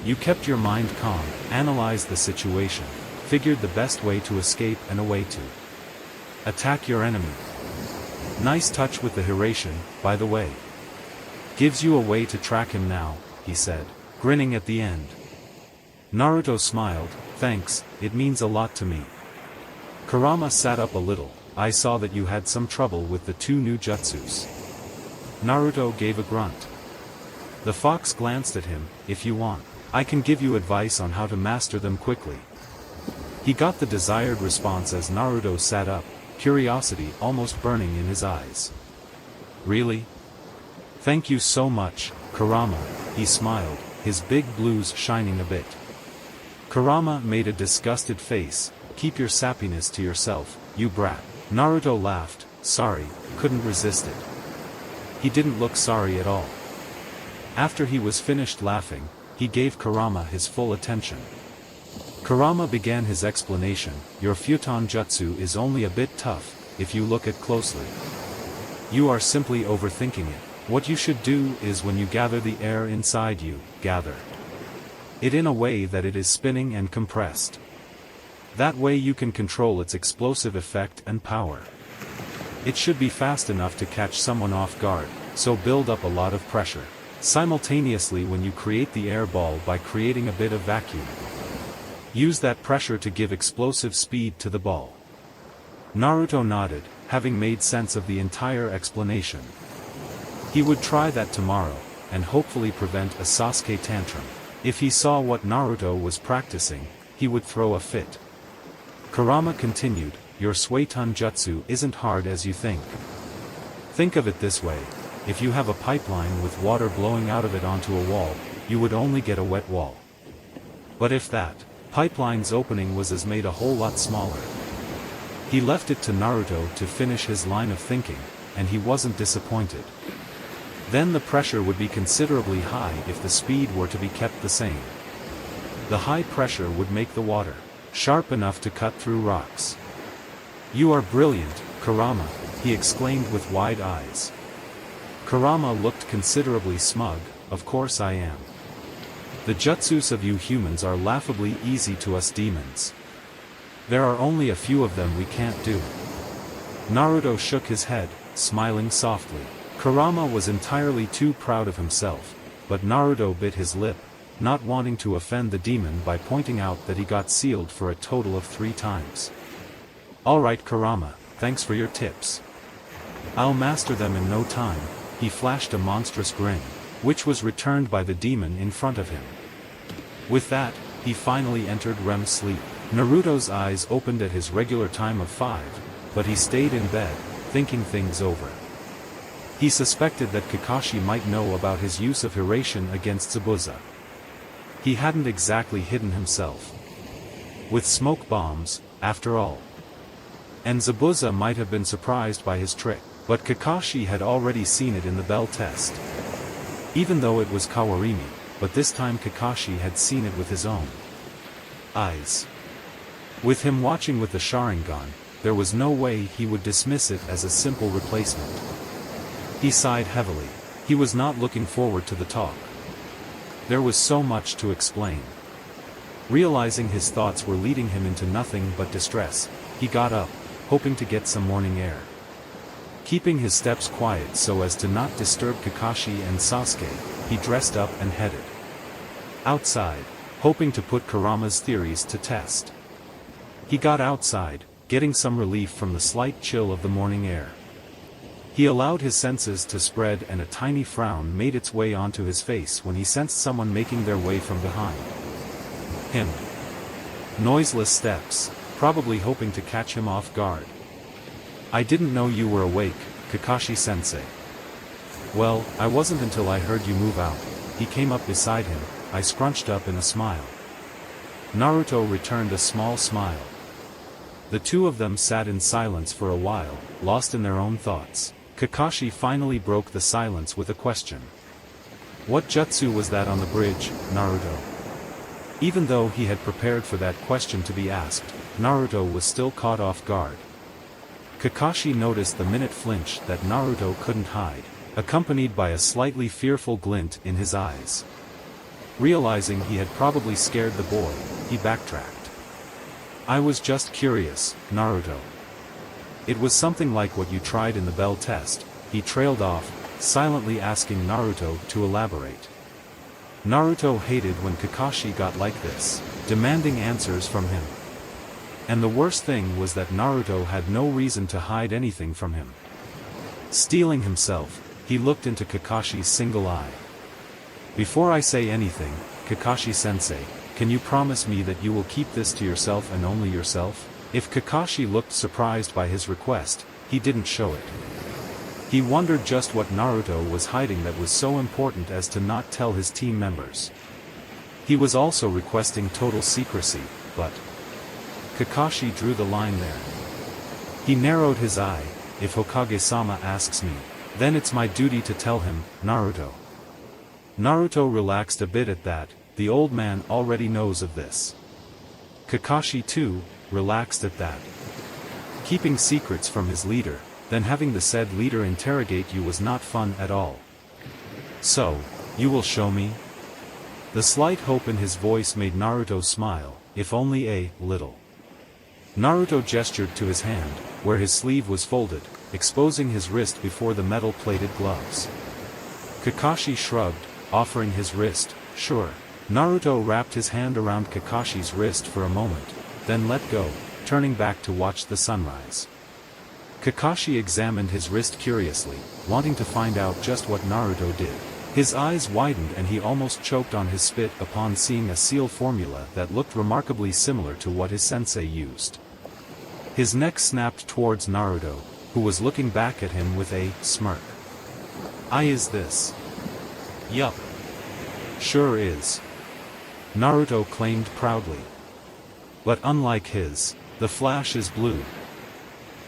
You kept your mind calm, analyzed the situation, figured the best way to escape and a way to attack your enemy. Nice touch with the Hiraishin, by the way. Gives you a way to track him now, he said, grinning at the end. Naruto smiled, thanks, it means a lot to me. Kurama sat up a little. I saw that you had some trouble with the 2 new jutsus. Naruto gave a grunt. The fox glanced at him. If you want, I can give you advice on how to master them quickly. He got the desired response as Naruto sat up, curiosity almost burning in his eyes. Really? Thank you so much, Kurama, he smiled, his big blues shining a bit. Kurama made a disgusted face. Keep your sappiness to yourself, you brat. Naruto laughed. Sorry, couldn't resist it. He didn't look sorry at all. After he was finished laughing, he gave Kurama his full attention. Kurama began his explanation. Your futon jutsu is only a bit tough, if you look at closely. You are simply overthinking it. What you should do is when you gather the air inside you, gather it in a way that it is spinning and compressed. That way you can control its explosive effect and power. It should be fast enough to catch someone off guard, so build up a lot of pressure. Simultaneously when you create the air ball by creating a bit of vacuum. Use that pressure to give explosive speed to the ball. Naruto nodded, having made sense of the entire explanation. He would try that tomorrow, and hopefully prevent a Sasuke tantrum. If he saw what Naruto was practicing, he would throw a fit. Kurama continued, your Suiton jutsu isn't hard as you think. Think of it this way, if you have a pipeline with water blowing out of it onto a wall, you would only get a wet wall. But if that pipeline's opening was made a whole lot smaller. He left it to Naruto to finish his line of thinking, and he wasn't disappointed. Then the pressure would be considerably high if the speed were to be kept the same. The high pressure would make the water sharp enough to cut through rocks. You are brilliant, Kurama, he exclaimed with wide eyes. Kurama looked considerably smug. Of course I am. The jutsus of you humans are laughably easy to us demons. There are only a few of them we can't do. Naruto shook his head, smiling softly. Kurama was entirely too proud of himself, but Naruto bit his lip, not wanting to offend the demon by pointing out that he got sealed for a total of 3 times. Alright Kurama, thanks for your tips. I'll master them in no time. He flashed a monstrous grin, which was returned by the demon in front of him. With that, he finally entered REM sleep. Naruto's eyes opened at his regular time of 5, but he stayed in bed, thinking things over. He suspected that Kakashi might know about his use of Hiraishin against Zabuza. He hadn't exactly hidden himself with smoke bombs, after all. And Zabuza might have been surprised by his trick, but Kakashi had already seen it in the bell test. Even though it was Kawarimi, but this time Kakashi had seen it with his own eyes. With him watching with the Sharingan, there was no way he would dismiss it as a simple replacement. He sighed heavily. He was not looking forward to the talk. There was so much to explain. Realizing his thoughts were leading him into nothing but distress, he got up, hoping to get some morning air. Keeping his steps quiet so as to not disturb Kakashi and Sasuke, he dressed up and headed outside, hoping to put Kurama's theories to test. He got outside, getting some relief from the slight chill of the morning air. He allowed his senses to spread and a tiny frown made its way onto his face when he sensed someone making their way from behind him. Noiseless steps, probably hoping to catch him off guard. I didn't know you were awake, Kakashi-sensei. Well, I wasn't until I heard you move out. He came up beside him, I scrunched up in a smile. Naruto returned a small smile. The two of them sat in silence for a while, lost in their own thoughts. Kakashi finally broke the silence with a question. What jutsu was that on the bridge, Naruto? Even though he had prepared for that question to be asked, Naruto was still caught off guard. Kakashi noticed the minute flinch that Naruto couldn't hide, accompanied by a slightly fearful glint in his eyes. Realizing he had probably scared the boy, he backtracked. I was just curious, Naruto. It was something like what you tried in the bell test, he trailed off, silently asking Naruto to elaborate. Naruto hated when Kakashi got like this, demanding answers from him. And the worst thing was that Naruto had no reason to hide anything from him. Steeling himself, he looked into Kakashi's single eye. Before I say anything, Kakashi-sensei, can you promise me that you will keep this to yourself and only yourself? If Kakashi looked surprised by his request, he didn't show it. He wondered just what Naruto was hiding that was so important as to not tell his team members. He was also requesting total secrecy, but Kakashi drew the line there. He narrowed his eye. If Hokage-sama asks me, then it's my duty to tell him, Naruto. Naruto relaxed a bit at that, the old man already knows of this. Kakashi too, relaxed at that. Keeping secrets from his leader, then having the said leader interrogate you was not fun at all. So, you will show me? The slight hope in his voice made Naruto smile, if only a little. Naruto gestured to his hand, where his sleeve was folded, exposing his wrist before the metal-plated gloves. Kakashi shrugged, offering his wrist, sure. Naruto wrapped his hand around Kakashi's wrist for a moment, then let go, turning back to watch the sunrise. Kakashi examined his wrist curiously, wanting to find out just what Naruto did. His eyes widened and he almost choked on his spit upon seeing a seal formula that looked remarkably similar to what his sensei used. His neck snapped towards Naruto, who was looking back at him with a smirk. Is this? Yup. Sure is. Naruto claimed proudly. But unlike his, the flash is blue.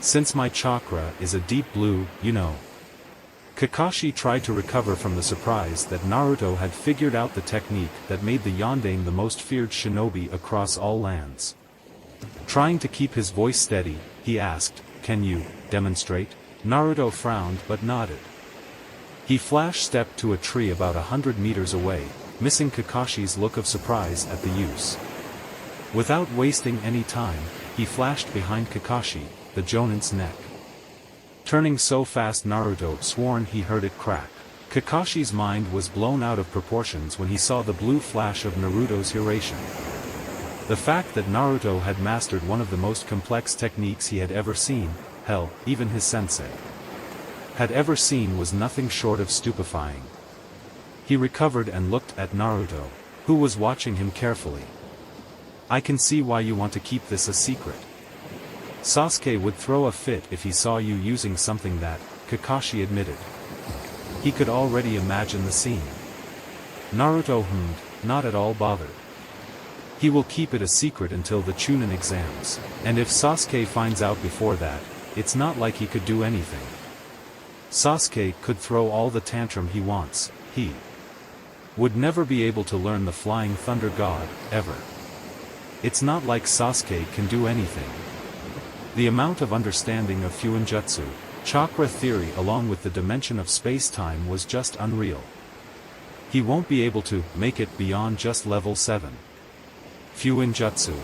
Since my chakra is a deep blue, you know. Kakashi tried to recover from the surprise that Naruto had figured out the technique that made the Yondaime the most feared shinobi across all lands. Trying to keep his voice steady, he asked, can you demonstrate? Naruto frowned but nodded. He flash-stepped to a tree about 100 meters away, missing Kakashi's look of surprise at the use. Without wasting any time, he flashed behind Kakashi, the Jonin's neck. Turning so fast Naruto sworn he heard it crack. Kakashi's mind was blown out of proportions when he saw the blue flash of Naruto's Hiraishin. The fact that Naruto had mastered one of the most complex techniques he had ever seen, hell, even his sensei had ever seen was nothing short of stupefying. He recovered and looked at Naruto, who was watching him carefully. I can see why you want to keep this a secret. Sasuke would throw a fit if he saw you using something that, Kakashi admitted. He could already imagine the scene. Naruto hummed, not at all bothered. He will keep it a secret until the Chunin exams, and if Sasuke finds out before that, it's not like he could do anything. Sasuke could throw all the tantrum he wants, he would never be able to learn the Flying Thunder God, ever. It's not like Sasuke can do anything. The amount of understanding of Fuinjutsu, chakra theory along with the dimension of space-time was just unreal. He won't be able to make it beyond just level 7. Fuinjutsu.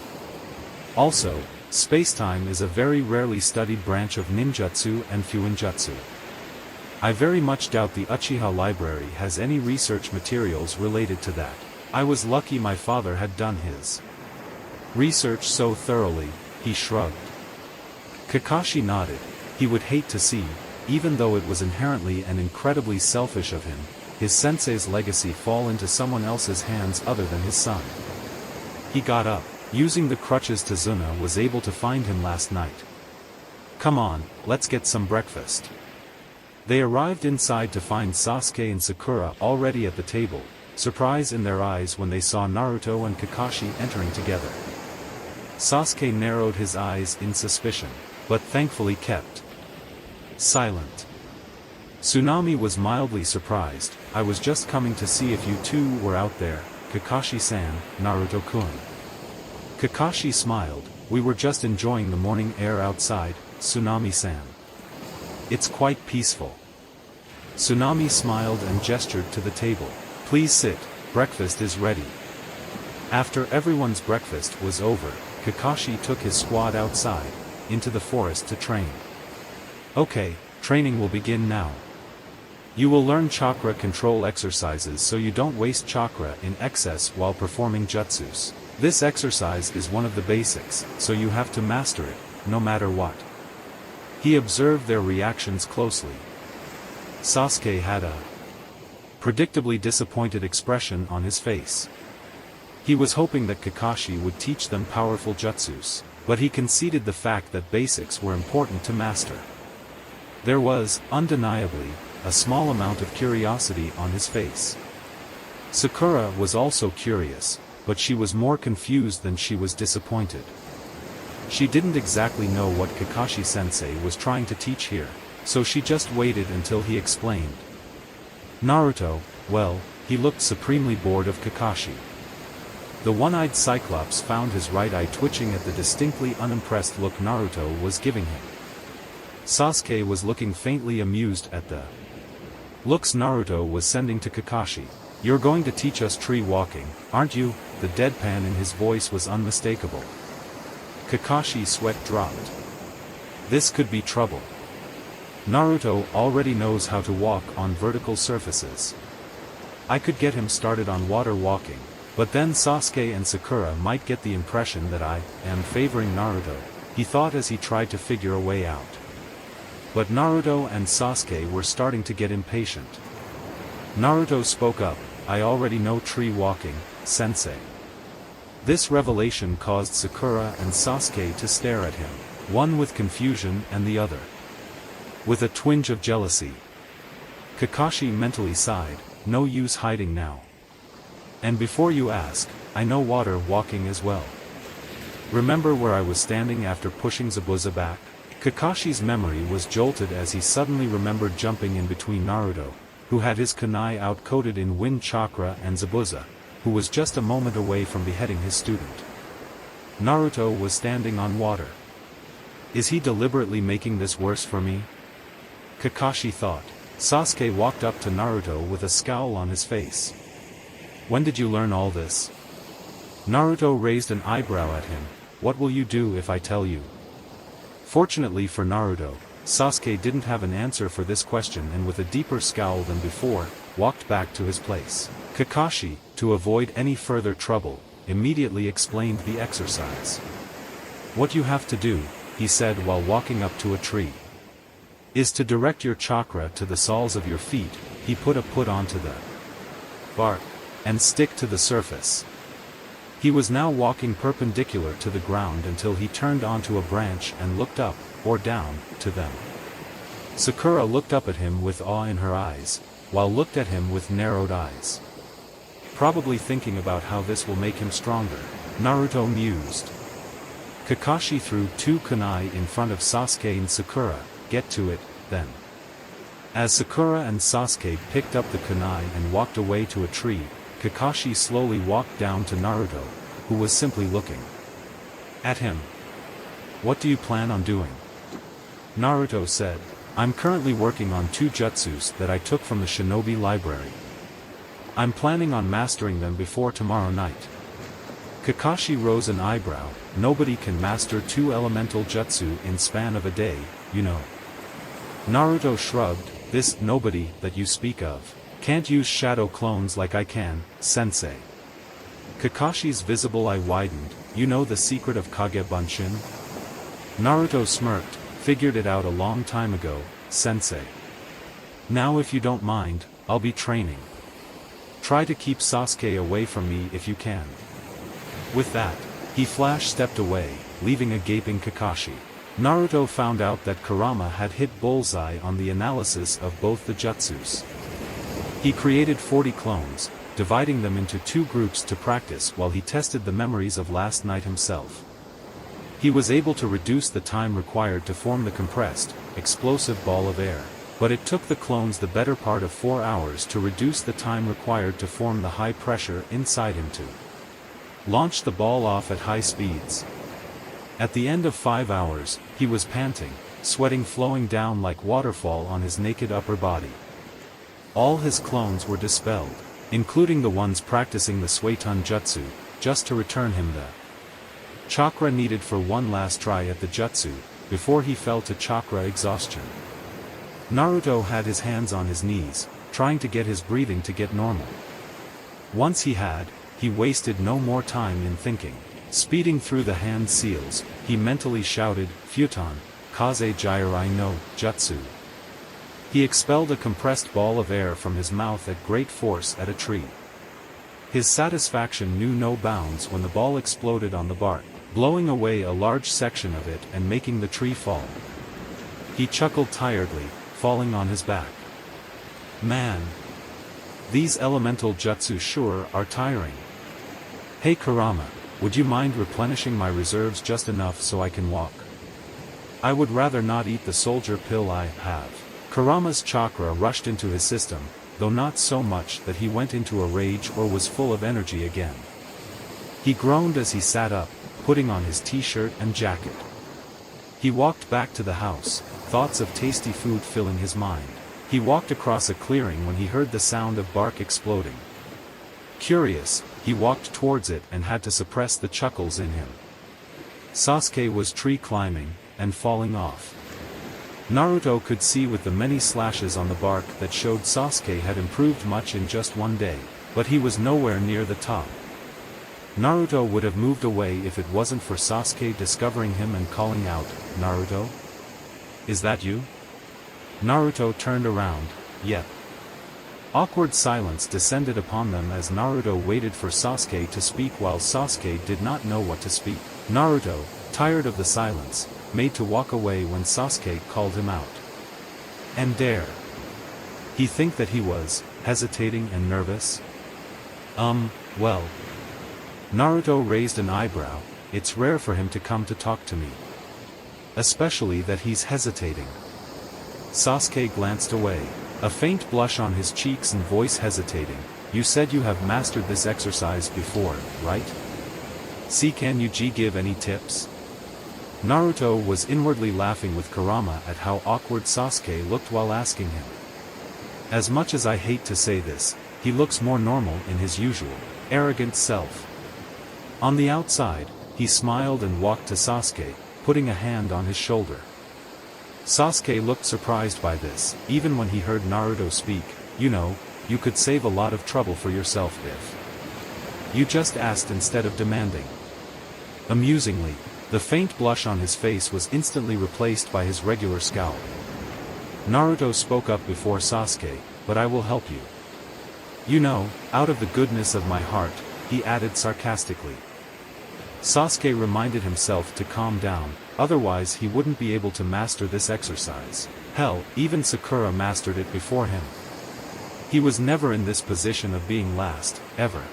Also, space-time is a very rarely studied branch of ninjutsu and Fuinjutsu. I very much doubt the Uchiha library has any research materials related to that. I was lucky my father had done his research so thoroughly, he shrugged. Kakashi nodded. He would hate to see, even though it was inherently and incredibly selfish of him, his sensei's legacy fall into someone else's hands other than his son. He got up. Using the crutches Tazuna was able to find him last night. Come on, let's get some breakfast. They arrived inside to find Sasuke and Sakura already at the table, surprise in their eyes when they saw Naruto and Kakashi entering together. Sasuke narrowed his eyes in suspicion, but thankfully kept silent. Tsunami was mildly surprised. I was just coming to see if you two were out there, Kakashi-san, Naruto-kun. Kakashi smiled. We were just enjoying the morning air outside, Tsunami-san. It's quite peaceful. Tsunami smiled and gestured to the table. Please sit, breakfast is ready. After everyone's breakfast was over, Kakashi took his squad outside, into the forest to train. Okay, training will begin now. You will learn chakra control exercises so you don't waste chakra in excess while performing jutsus. This exercise is one of the basics, so you have to master it, no matter what. He observed their reactions closely. Sasuke had a predictably disappointed expression on his face. He was hoping that Kakashi would teach them powerful jutsus, but he conceded the fact that basics were important to master. There was, undeniably, a small amount of curiosity on his face. Sakura was also curious, but she was more confused than she was disappointed. She didn't exactly know what Kakashi-sensei was trying to teach here, so she just waited until he explained. Naruto, well, he looked supremely bored of Kakashi. The one-eyed Cyclops found his right eye twitching at the distinctly unimpressed look Naruto was giving him. Sasuke was looking faintly amused at the looks Naruto was sending to Kakashi. You're going to teach us tree walking, aren't you? The deadpan in his voice was unmistakable. Kakashi's sweat dropped. This could be trouble. Naruto already knows how to walk on vertical surfaces. I could get him started on water walking, but then Sasuke and Sakura might get the impression that I am favoring Naruto, he thought as he tried to figure a way out. But Naruto and Sasuke were starting to get impatient. Naruto spoke up, I already know tree walking, sensei. This revelation caused Sakura and Sasuke to stare at him, one with confusion and the other with a twinge of jealousy. Kakashi mentally sighed, no use hiding now. And before you ask, I know water walking as well. Remember where I was standing after pushing Zabuza back? Kakashi's memory was jolted as he suddenly remembered jumping in between Naruto, who had his kunai out-coated in wind chakra, and Zabuza, who was just a moment away from beheading his student. Naruto was standing on water. Is he deliberately making this worse for me? Kakashi thought. Sasuke walked up to Naruto with a scowl on his face. When did you learn all this? Naruto raised an eyebrow at him. What will you do if I tell you? Fortunately for Naruto, Sasuke didn't have an answer for this question and with a deeper scowl than before, walked back to his place. Kakashi, to avoid any further trouble, immediately explained the exercise. What you have to do, he said while walking up to a tree, is to direct your chakra to the soles of your feet. He put a foot onto the bark and stick to the surface. He was now walking perpendicular to the ground until he turned onto a branch and looked up, or down, to them. Sakura looked up at him with awe in her eyes, while looked at him with narrowed eyes. Probably thinking about how this will make him stronger, Naruto mused. Kakashi threw two kunai in front of Sasuke and Sakura. Get to it, then. As Sakura and Sasuke picked up the kunai and walked away to a tree, Kakashi slowly walked down to Naruto, who was simply looking at him. What do you plan on doing? Naruto said, I'm currently working on 2 jutsus that I took from the shinobi library. I'm planning on mastering them before tomorrow night. Kakashi rose an eyebrow. Nobody can master 2 elemental jutsu in span of a day, you know. Naruto shrugged. This nobody that you speak of can't use shadow clones like I can, sensei. Kakashi's visible eye widened. You know the secret of Kage Bunshin? Naruto smirked. Figured it out a long time ago, sensei. Now if you don't mind, I'll be training. Try to keep Sasuke away from me if you can. With that, he flash stepped away, leaving a gaping Kakashi. Naruto found out that Kurama had hit bullseye on the analysis of both the jutsus. He created 40 clones, dividing them into 2 groups to practice while he tested the memories of last night himself. He was able to reduce the time required to form the compressed, explosive ball of air, but it took the clones the better part of 4 hours to reduce the time required to form the high pressure inside him to launch the ball off at high speeds. At the end of 5 hours, he was panting, sweating flowing down like waterfall on his naked upper body. All his clones were dispelled, including the ones practicing the Suiton Jutsu, just to return him the chakra needed for one last try at the jutsu, before he fell to chakra exhaustion. Naruto had his hands on his knees, trying to get his breathing to get normal. Once he had, he wasted no more time in thinking. Speeding through the hand seals, he mentally shouted, Futon, Kaze Jirai no, Jutsu. He expelled a compressed ball of air from his mouth at great force at a tree. His satisfaction knew no bounds when the ball exploded on the bark, blowing away a large section of it and making the tree fall. He chuckled tiredly, falling on his back. Man! These elemental jutsu sure are tiring. Hey Kurama, would you mind replenishing my reserves just enough so I can walk? I would rather not eat the soldier pill I have. Kurama's chakra rushed into his system, though not so much that he went into a rage or was full of energy again. He groaned as he sat up, putting on his t-shirt and jacket. He walked back to the house, thoughts of tasty food filling his mind. He walked across a clearing when he heard the sound of bark exploding. Curious, he walked towards it and had to suppress the chuckles in him. Sasuke was tree climbing, and falling off. Naruto could see with the many slashes on the bark that showed Sasuke had improved much in just one day, but he was nowhere near the top. Naruto would have moved away if it wasn't for Sasuke discovering him and calling out, Naruto? Is that you? Naruto turned around, yep. Awkward silence descended upon them as Naruto waited for Sasuke to speak while Sasuke did not know what to speak. Naruto, tired of the silence, made to walk away when Sasuke called him out. And dare he think that he was hesitating and nervous? Well. Naruto raised an eyebrow. It's rare for him to come to talk to me. Especially that he's hesitating. Sasuke glanced away, a faint blush on his cheeks and voice hesitating. You said you have mastered this exercise before, right? See, can you give any tips? Naruto was inwardly laughing with Kurama at how awkward Sasuke looked while asking him. As much as I hate to say this, he looks more normal in his usual, arrogant self. On the outside, he smiled and walked to Sasuke, putting a hand on his shoulder. Sasuke looked surprised by this, even when he heard Naruto speak. You know, you could save a lot of trouble for yourself if you just asked instead of demanding. Amusingly, the faint blush on his face was instantly replaced by his regular scowl. Naruto spoke up before Sasuke, but I will help you. You know, out of the goodness of my heart, he added sarcastically. Sasuke reminded himself to calm down, otherwise he wouldn't be able to master this exercise. Hell, even Sakura mastered it before him. He was never in this position of being last, ever.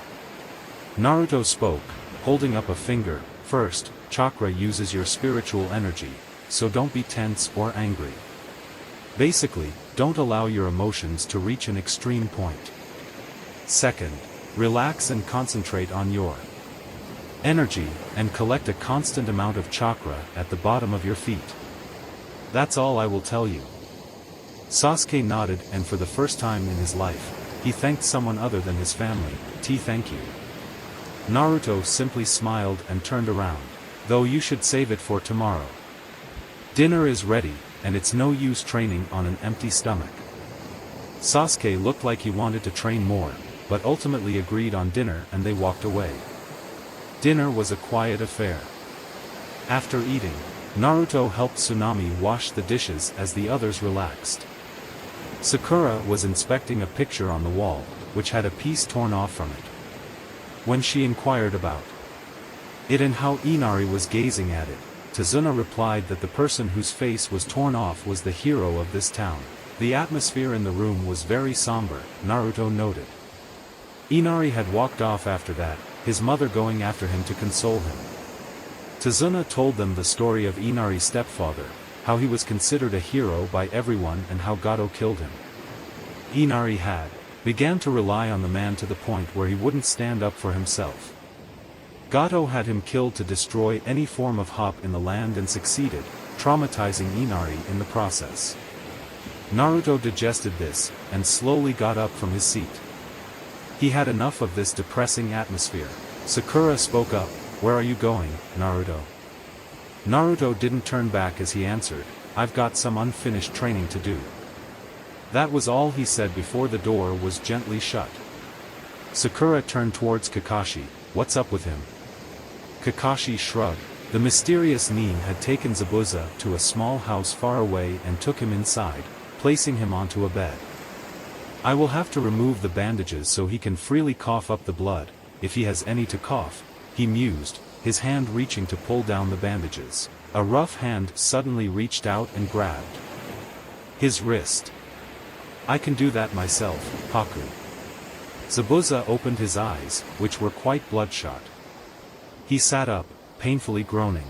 Naruto spoke, holding up a finger. First, chakra uses your spiritual energy, so don't be tense or angry. Basically, don't allow your emotions to reach an extreme point. Second, relax and concentrate on your energy, and collect a constant amount of chakra at the bottom of your feet. That's all I will tell you. Sasuke nodded, and for the first time in his life, he thanked someone other than his family. Thank you. Naruto simply smiled and turned around. Though you should save it for tomorrow. Dinner is ready, and it's no use training on an empty stomach. Sasuke looked like he wanted to train more, but ultimately agreed on dinner and they walked away. Dinner was a quiet affair. After eating, Naruto helped Tsunami wash the dishes as the others relaxed. Sakura was inspecting a picture on the wall, which had a piece torn off from it. When she inquired about it and how Inari was gazing at it, Tazuna replied that the person whose face was torn off was the hero of this town. The atmosphere in the room was very somber, Naruto noted. Inari had walked off after that, his mother going after him to console him. Tazuna told them the story of Inari's stepfather, how he was considered a hero by everyone and how Gato killed him. Inari began to rely on the man to the point where he wouldn't stand up for himself. Gato had him killed to destroy any form of hop in the land and succeeded, traumatizing Inari in the process. Naruto digested this, and slowly got up from his seat. He had enough of this depressing atmosphere. Sakura spoke up, "Where are you going, Naruto?" Naruto didn't turn back as he answered, "I've got some unfinished training to do." That was all he said before the door was gently shut. Sakura turned towards Kakashi, "What's up with him?" Kakashi shrugged. The mysterious Nin had taken Zabuza to a small house far away and took him inside, placing him onto a bed. "I will have to remove the bandages so he can freely cough up the blood, if he has any to cough," he mused, his hand reaching to pull down the bandages. A rough hand suddenly reached out and grabbed his wrist. "I can do that myself, Haku." Zabuza opened his eyes, which were quite bloodshot. He sat up, painfully groaning.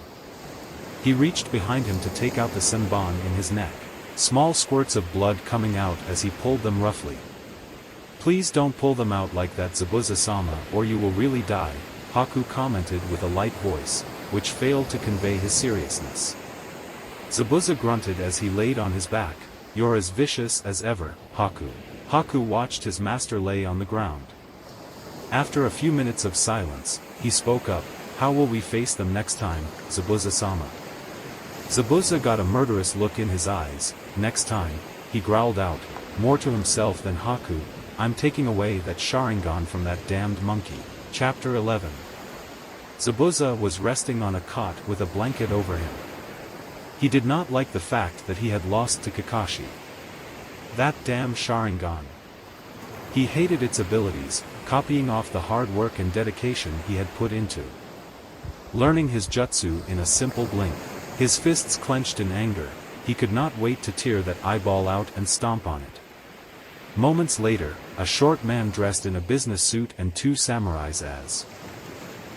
He reached behind him to take out the senbon in his neck, small squirts of blood coming out as he pulled them roughly. "Please don't pull them out like that, Zabuza-sama, or you will really die," Haku commented with a light voice, which failed to convey his seriousness. Zabuza grunted as he laid on his back. "You're as vicious as ever, Haku." Haku watched his master lay on the ground. After a few minutes of silence, he spoke up, "How will we face them next time, Zabuza-sama?" Zabuza got a murderous look in his eyes. "Next time," he growled out, more to himself than Haku, "I'm taking away that Sharingan from that damned monkey." Chapter 11. Zabuza was resting on a cot with a blanket over him. He did not like the fact that he had lost to Kakashi. That damn Sharingan. He hated its abilities, copying off the hard work and dedication he had put into learning his jutsu in a simple blink. His fists clenched in anger, he could not wait to tear that eyeball out and stomp on it. Moments later, a short man dressed in a business suit and two samurais as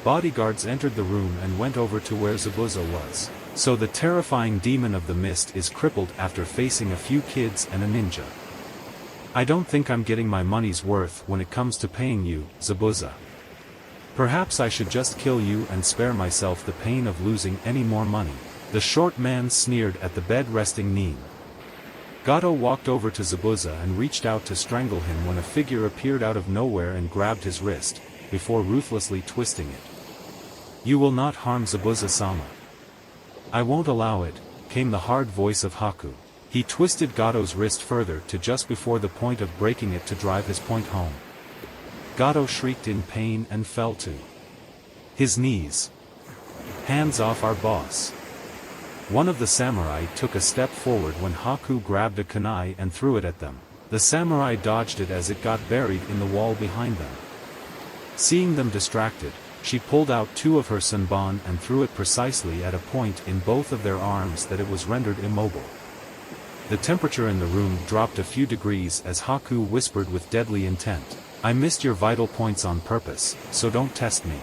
bodyguards entered the room and went over to where Zabuza was. "So the terrifying demon of the mist is crippled after facing a few kids and a ninja. I don't think I'm getting my money's worth when it comes to paying you, Zabuza. Perhaps I should just kill you and spare myself the pain of losing any more money." The short man sneered at the bed-resting Nin. Gato walked over to Zabuza and reached out to strangle him when a figure appeared out of nowhere and grabbed his wrist, before ruthlessly twisting it. "You will not harm Zabuza-sama." "I won't allow it," came the hard voice of Haku. He twisted Gato's wrist further to just before the point of breaking it to drive his point home. Gato shrieked in pain and fell to his knees. "Hands off our boss." One of the samurai took a step forward when Haku grabbed a kunai and threw it at them. The samurai dodged it as it got buried in the wall behind them. Seeing them distracted, she pulled out two of her senbon and threw it precisely at a point in both of their arms that it was rendered immobile. The temperature in the room dropped a few degrees as Haku whispered with deadly intent, "I missed your vital points on purpose, so don't test me."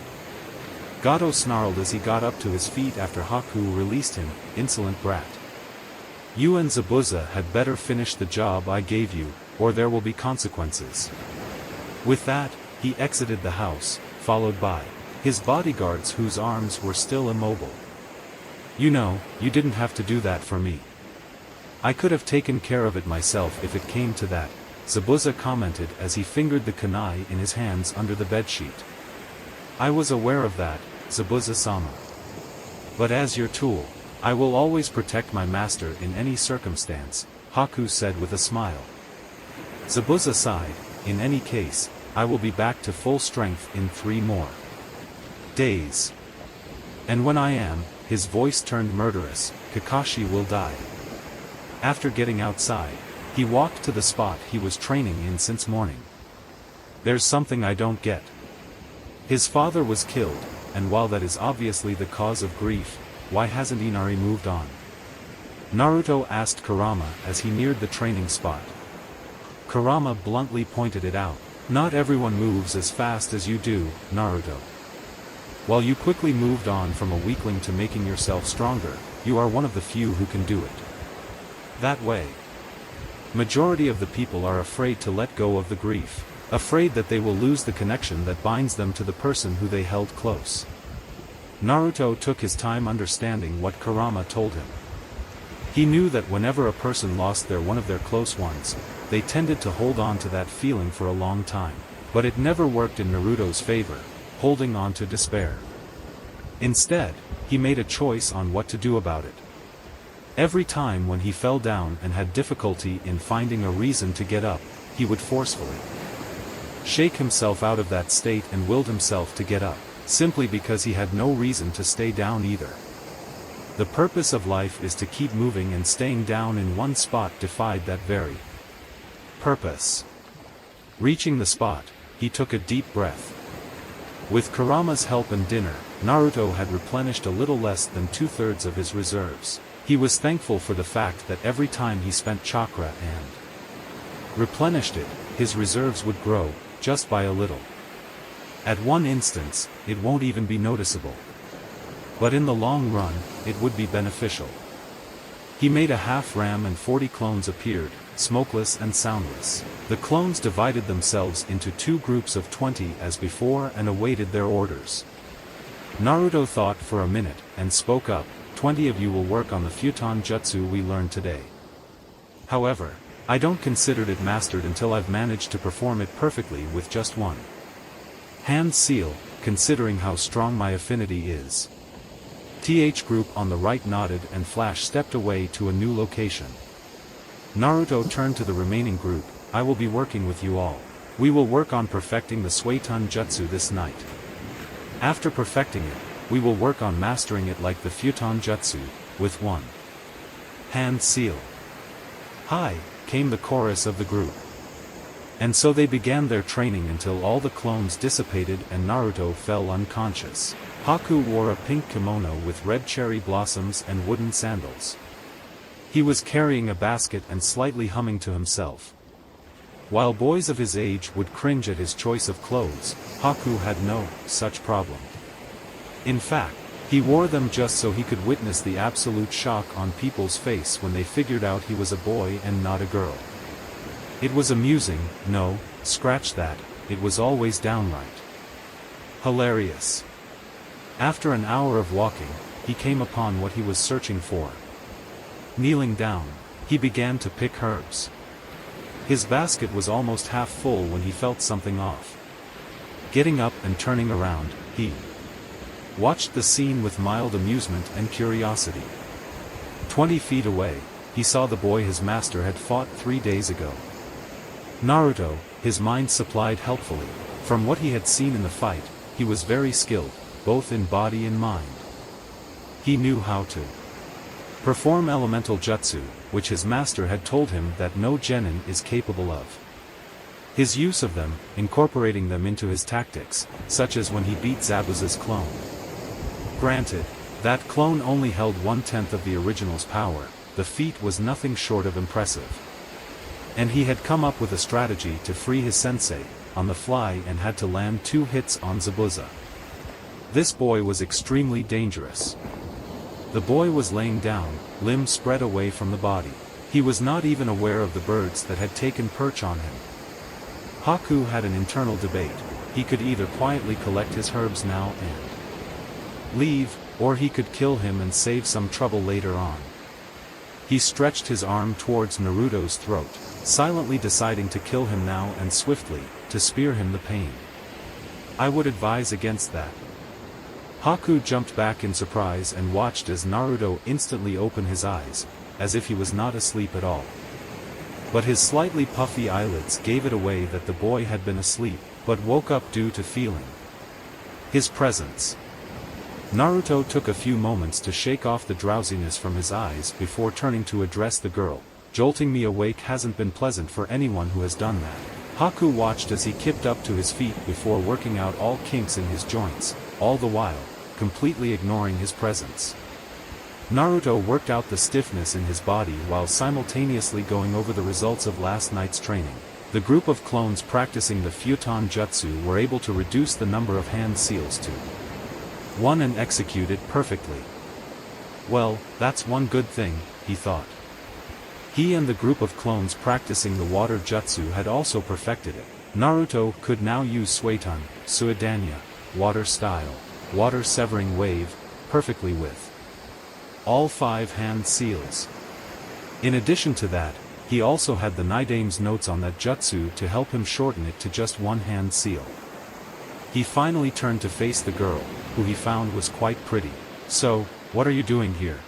Gato snarled as he got up to his feet after Haku released him, "Insolent brat. You and Zabuza had better finish the job I gave you, or there will be consequences." With that, he exited the house, followed by his bodyguards whose arms were still immobile. "You know, you didn't have to do that for me. I could have taken care of it myself if it came to that," Zabuza commented as he fingered the kunai in his hands under the bedsheet. "I was aware of that, Zabuza-sama. But as your tool, I will always protect my master in any circumstance," Haku said with a smile. Zabuza sighed, "In any case, I will be back to full strength in 3 more days. And when I am," his voice turned murderous, "Kakashi will die." After getting outside, he walked to the spot he was training in since morning. "There's something I don't get. His father was killed, and while that is obviously the cause of grief, why hasn't Inari moved on? Naruto asked Kurama as he neared the training spot. Kurama bluntly pointed it out. Not everyone moves as fast as you do, Naruto. While you quickly moved on from a weakling to making yourself stronger, you are one of the few who can do it. That way. Majority of the people are afraid to let go of the grief, afraid that they will lose the connection that binds them to the person who they held close. Naruto took his time understanding what Kurama told him. He knew that whenever a person lost one of their close ones, they tended to hold on to that feeling for a long time, but it never worked in Naruto's favor, holding on to despair. Instead, he made a choice on what to do about it. Every time when he fell down and had difficulty in finding a reason to get up, he would forcefully shake himself out of that state and willed himself to get up, simply because he had no reason to stay down either. The purpose of life is to keep moving, and staying down in one spot defied that very purpose. Reaching the spot, he took a deep breath. With Kurama's help and dinner, Naruto had replenished a little less than 2/3 of his reserves. He was thankful for the fact that every time he spent chakra and replenished it, his reserves would grow, just by a little. At one instance, it won't even be noticeable. But in the long run, it would be beneficial. He made a half ram and 40 clones appeared, smokeless and soundless. The clones divided themselves into 2 groups of 20 as before and awaited their orders. Naruto thought for a minute, and spoke up, 20 of you will work on the futon jutsu we learned today. However, I don't consider it mastered until I've managed to perform it perfectly with just one hand seal, considering how strong my affinity is. TH group on the right nodded and Flash stepped away to a new location. Naruto turned to the remaining group, I will be working with you all. We will work on perfecting the Suiton Jutsu this night. After perfecting it, we will work on mastering it like the Futon Jutsu, with one hand seal. Hi, came the chorus of the group. And so they began their training until all the clones dissipated and Naruto fell unconscious. Haku wore a pink kimono with red cherry blossoms and wooden sandals. He was carrying a basket and slightly humming to himself. While boys of his age would cringe at his choice of clothes, Haku had no such problem. In fact, he wore them just so he could witness the absolute shock on people's face when they figured out he was a boy and not a girl. It was amusing, no, scratch that, it was always downright hilarious. After an hour of walking, he came upon what he was searching for. Kneeling down, he began to pick herbs. His basket was almost half full when he felt something off. Getting up and turning around, he watched the scene with mild amusement and curiosity. 20 feet away, he saw the boy his master had fought 3 days ago. Naruto, his mind supplied helpfully. From what he had seen in the fight, he was very skilled, both in body and mind. He knew how to perform elemental jutsu, which his master had told him that no genin is capable of. His use of them, incorporating them into his tactics, such as when he beat Zabuza's clone. Granted, that clone only held 1/10 of the original's power, the feat was nothing short of impressive. And he had come up with a strategy to free his sensei, on the fly, and had to land 2 hits on Zabuza. This boy was extremely dangerous. The boy was laying down, limbs spread away from the body. He was not even aware of the birds that had taken perch on him. Haku had an internal debate. He could either quietly collect his herbs now and leave, or he could kill him and save some trouble later on. He stretched his arm towards Naruto's throat, silently deciding to kill him now and swiftly, to spare him the pain. I would advise against that. Haku jumped back in surprise and watched as Naruto instantly opened his eyes, as if he was not asleep at all. But his slightly puffy eyelids gave it away that the boy had been asleep, but woke up due to feeling his presence. Naruto took a few moments to shake off the drowsiness from his eyes before turning to address the girl. Jolting me awake hasn't been pleasant for anyone who has done that. Haku watched as he kipped up to his feet before working out all kinks in his joints, all the while completely ignoring his presence. Naruto worked out the stiffness in his body while simultaneously going over the results of last night's training. The group of clones practicing the Futon Jutsu were able to reduce the number of hand seals to 1 and execute it perfectly. Well, that's one good thing, he thought. He and the group of clones practicing the water jutsu had also perfected it. Naruto could now use Suiton, Suidanya, water style, water severing wave, perfectly with all 5 hand seals. In addition to that, he also had the Nidame's notes on that jutsu to help him shorten it to just 1 hand seal. He finally turned to face the girl, who he found was quite pretty. "So, what are you doing here?"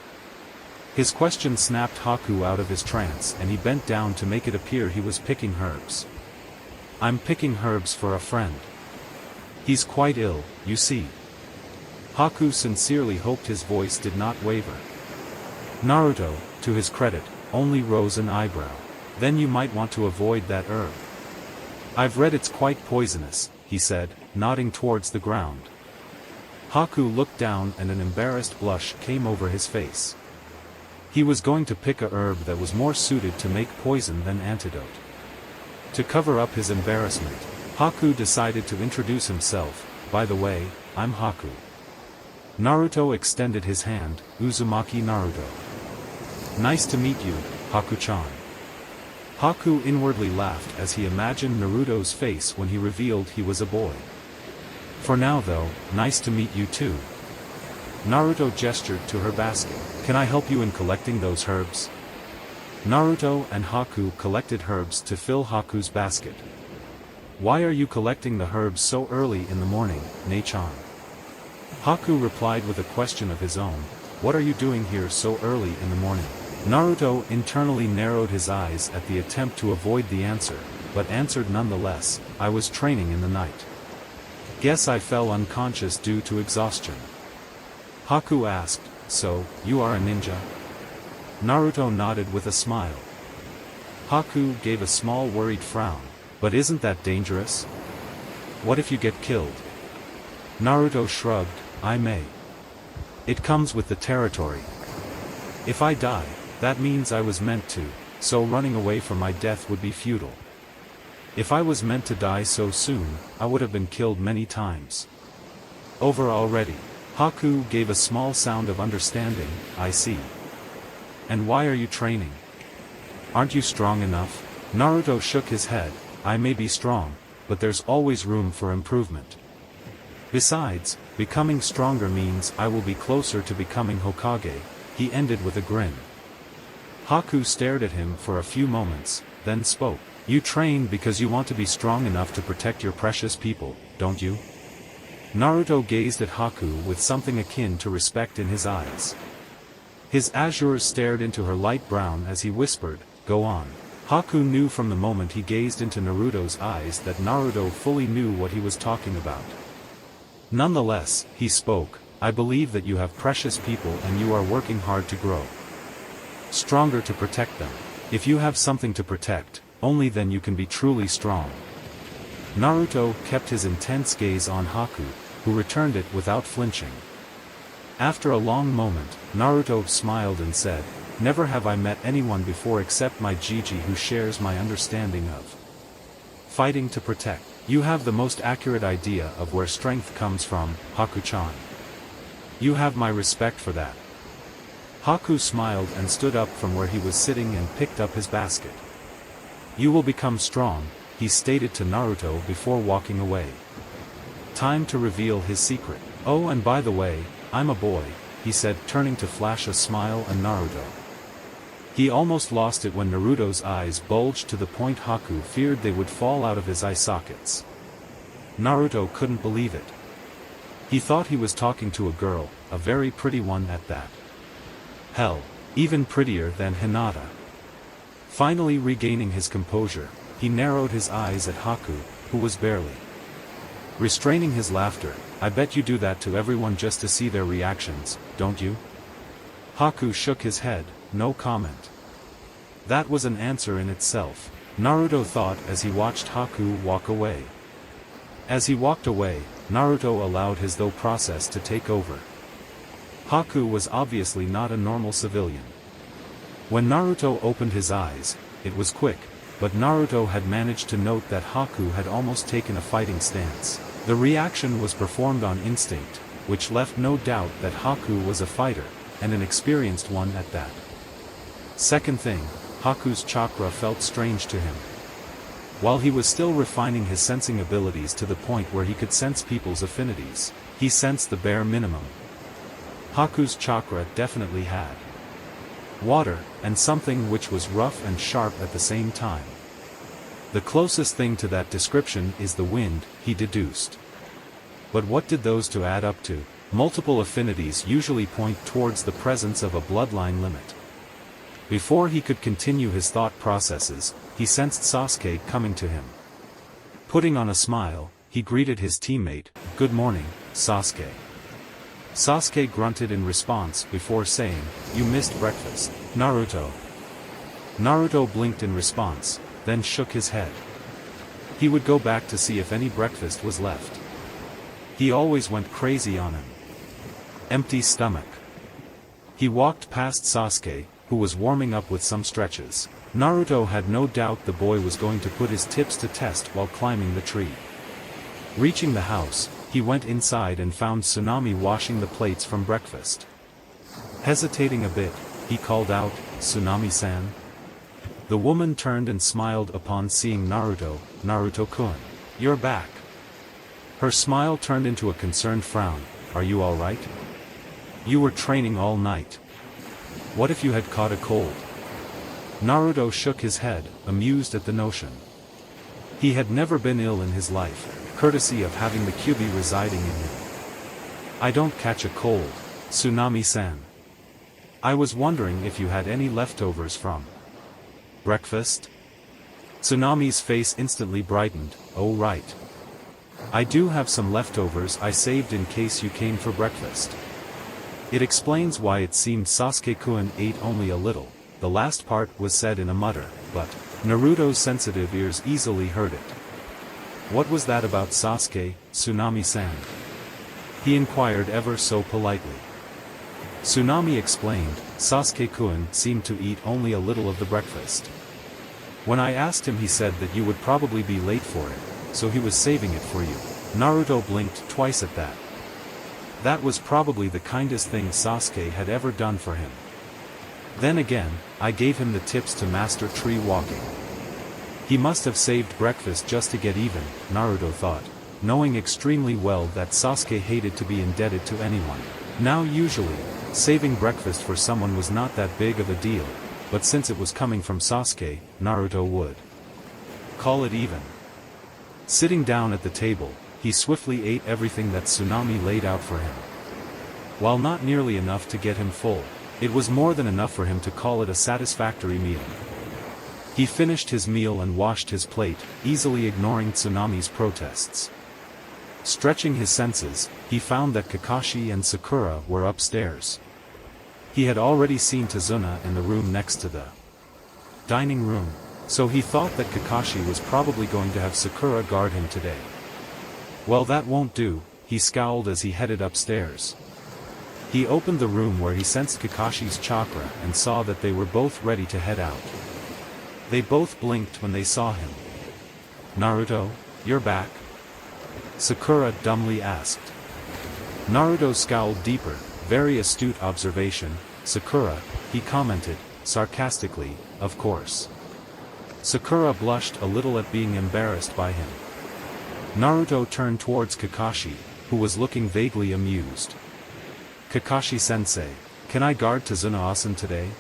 His question snapped Haku out of his trance and he bent down to make it appear he was picking herbs. "I'm picking herbs for a friend. He's quite ill, you see." Haku sincerely hoped his voice did not waver. Naruto, to his credit, only rose an eyebrow. "Then you might want to avoid that herb. I've read it's quite poisonous," he said, nodding towards the ground. Haku looked down and an embarrassed blush came over his face. He was going to pick a herb that was more suited to make poison than antidote. To cover up his embarrassment, Haku decided to introduce himself. "By the way, I'm Haku." Naruto extended his hand. "Uzumaki Naruto. Nice to meet you, Haku-chan." Haku inwardly laughed as he imagined Naruto's face when he revealed he was a boy. "For now though, nice to meet you too." Naruto gestured to her basket. "Can I help you in collecting those herbs?" Naruto and Haku collected herbs to fill Haku's basket. "Why are you collecting the herbs so early in the morning, Ne-chan?" Haku replied with a question of his own. "What are you doing here so early in the morning?" Naruto internally narrowed his eyes at the attempt to avoid the answer, but answered nonetheless. "I was training in the night. Guess I fell unconscious due to exhaustion." Haku asked, "So, you are a ninja?" Naruto nodded with a smile. Haku gave a small worried frown. "But isn't that dangerous? What if you get killed?" Naruto shrugged. "I may. It comes with the territory. If I die, that means I was meant to, so running away from my death would be futile. If I was meant to die so soon, I would have been killed many times. Over already." Haku gave a small sound of understanding. "I see. And why are you training? Aren't you strong enough?" Naruto shook his head. "I may be strong, but there's always room for improvement. Besides, becoming stronger means I will be closer to becoming Hokage," he ended with a grin. Haku stared at him for a few moments, then spoke. "You train because you want to be strong enough to protect your precious people, don't you?" Naruto gazed at Haku with something akin to respect in his eyes. His azures stared into her light brown as he whispered, "Go on." Haku knew from the moment he gazed into Naruto's eyes that Naruto fully knew what he was talking about. Nonetheless, he spoke. "I believe that you have precious people and you are working hard to grow stronger to protect them. If you have something to protect, only then you can be truly strong." Naruto kept his intense gaze on Haku, who returned it without flinching. After a long moment, Naruto smiled and said, "Never have I met anyone before except my Jiji who shares my understanding of fighting to protect. You have the most accurate idea of where strength comes from, Haku-chan. You have my respect for that." Haku smiled and stood up from where he was sitting and picked up his basket. "You will become strong," he stated to Naruto before walking away. Time to reveal his secret. "Oh, and by the way, I'm a boy," he said, turning to flash a smile at Naruto. He almost lost it when Naruto's eyes bulged to the point Haku feared they would fall out of his eye sockets. Naruto couldn't believe it. He thought he was talking to a girl, a very pretty one at that. Hell, even prettier than Hinata. Finally regaining his composure, he narrowed his eyes at Haku, who was barely restraining his laughter. "I bet you do that to everyone just to see their reactions, don't you?" Haku shook his head. No comment. That was an answer in itself, Naruto thought as he watched Haku walk away. As he walked away, Naruto allowed his thought process to take over. Haku was obviously not a normal civilian. When Naruto opened his eyes, it was quick, but Naruto had managed to note that Haku had almost taken a fighting stance. The reaction was performed on instinct, which left no doubt that Haku was a fighter, and an experienced one at that. Second thing, Haku's chakra felt strange to him. While he was still refining his sensing abilities to the point where he could sense people's affinities, he sensed the bare minimum. Haku's chakra definitely had water, and something which was rough and sharp at the same time. The closest thing to that description is the wind, he deduced. But what did those two add up to? Multiple affinities usually point towards the presence of a bloodline limit. Before he could continue his thought processes, he sensed Sasuke coming to him. Putting on a smile, he greeted his teammate, "Good morning, Sasuke." Sasuke grunted in response before saying, "You missed breakfast, Naruto." Naruto blinked in response, then shook his head. He would go back to see if any breakfast was left. He always went crazy on him. Empty stomach. He walked past Sasuke, who was warming up with some stretches. Naruto had no doubt the boy was going to put his tips to test while climbing the tree. Reaching the house, he went inside and found Tsunami washing the plates from breakfast. Hesitating a bit, he called out, "Tsunami-san?" The woman turned and smiled upon seeing Naruto. "Naruto-kun, you're back." Her smile turned into a concerned frown. "Are you alright? You were training all night. What if you had caught a cold?" Naruto shook his head, amused at the notion. He had never been ill in his life, courtesy of having the Kyuubi residing in him. "I don't catch a cold, Tsunami-san. I was wondering if you had any leftovers from breakfast?" Tsunami's face instantly brightened. "Oh right. I do have some leftovers I saved in case you came for breakfast." It explains why it seemed Sasuke-kun ate only a little. The last part was said in a mutter, but Naruto's sensitive ears easily heard it. "What was that about Sasuke, Tsunami-san?" he inquired ever so politely. Tsunami explained, "Sasuke-kun seemed to eat only a little of the breakfast. When I asked him he said that you would probably be late for it, so he was saving it for you." Naruto blinked twice at that. That was probably the kindest thing Sasuke had ever done for him. Then again, I gave him the tips to master tree walking. He must have saved breakfast just to get even, Naruto thought, knowing extremely well that Sasuke hated to be indebted to anyone. Now usually, saving breakfast for someone was not that big of a deal, but since it was coming from Sasuke, Naruto would call it even. Sitting down at the table, he swiftly ate everything that Tsunami laid out for him. While not nearly enough to get him full, it was more than enough for him to call it a satisfactory meal. He finished his meal and washed his plate, easily ignoring Tsunami's protests. Stretching his senses, he found that Kakashi and Sakura were upstairs. He had already seen Tazuna in the room next to the dining room, so he thought that Kakashi was probably going to have Sakura guard him today. Well, that won't do, he scowled as he headed upstairs. He opened the room where he sensed Kakashi's chakra and saw that they were both ready to head out. They both blinked when they saw him. "Naruto, you're back?" Sakura dumbly asked. Naruto scowled deeper. "Very astute observation, Sakura," he commented, sarcastically, "of course." Sakura blushed a little at being embarrassed by him. Naruto turned towards Kakashi, who was looking vaguely amused. "Kakashi-sensei, can I guard Tazuna-san today?"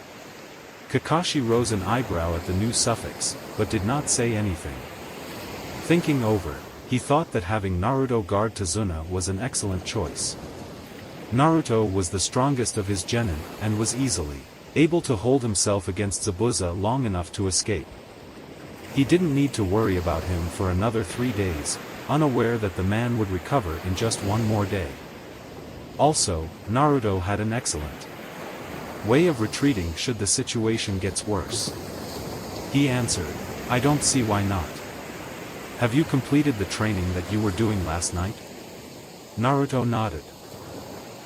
Kakashi rose an eyebrow at the new suffix, but did not say anything. Thinking over, he thought that having Naruto guard Tazuna was an excellent choice. Naruto was the strongest of his genin, and was easily able to hold himself against Zabuza long enough to escape. He didn't need to worry about him for another 3 days, unaware that the man would recover in just one more day. Also, Naruto had an excellent way of retreating should the situation get worse. He answered, "I don't see why not. Have you completed the training that you were doing last night?" Naruto nodded.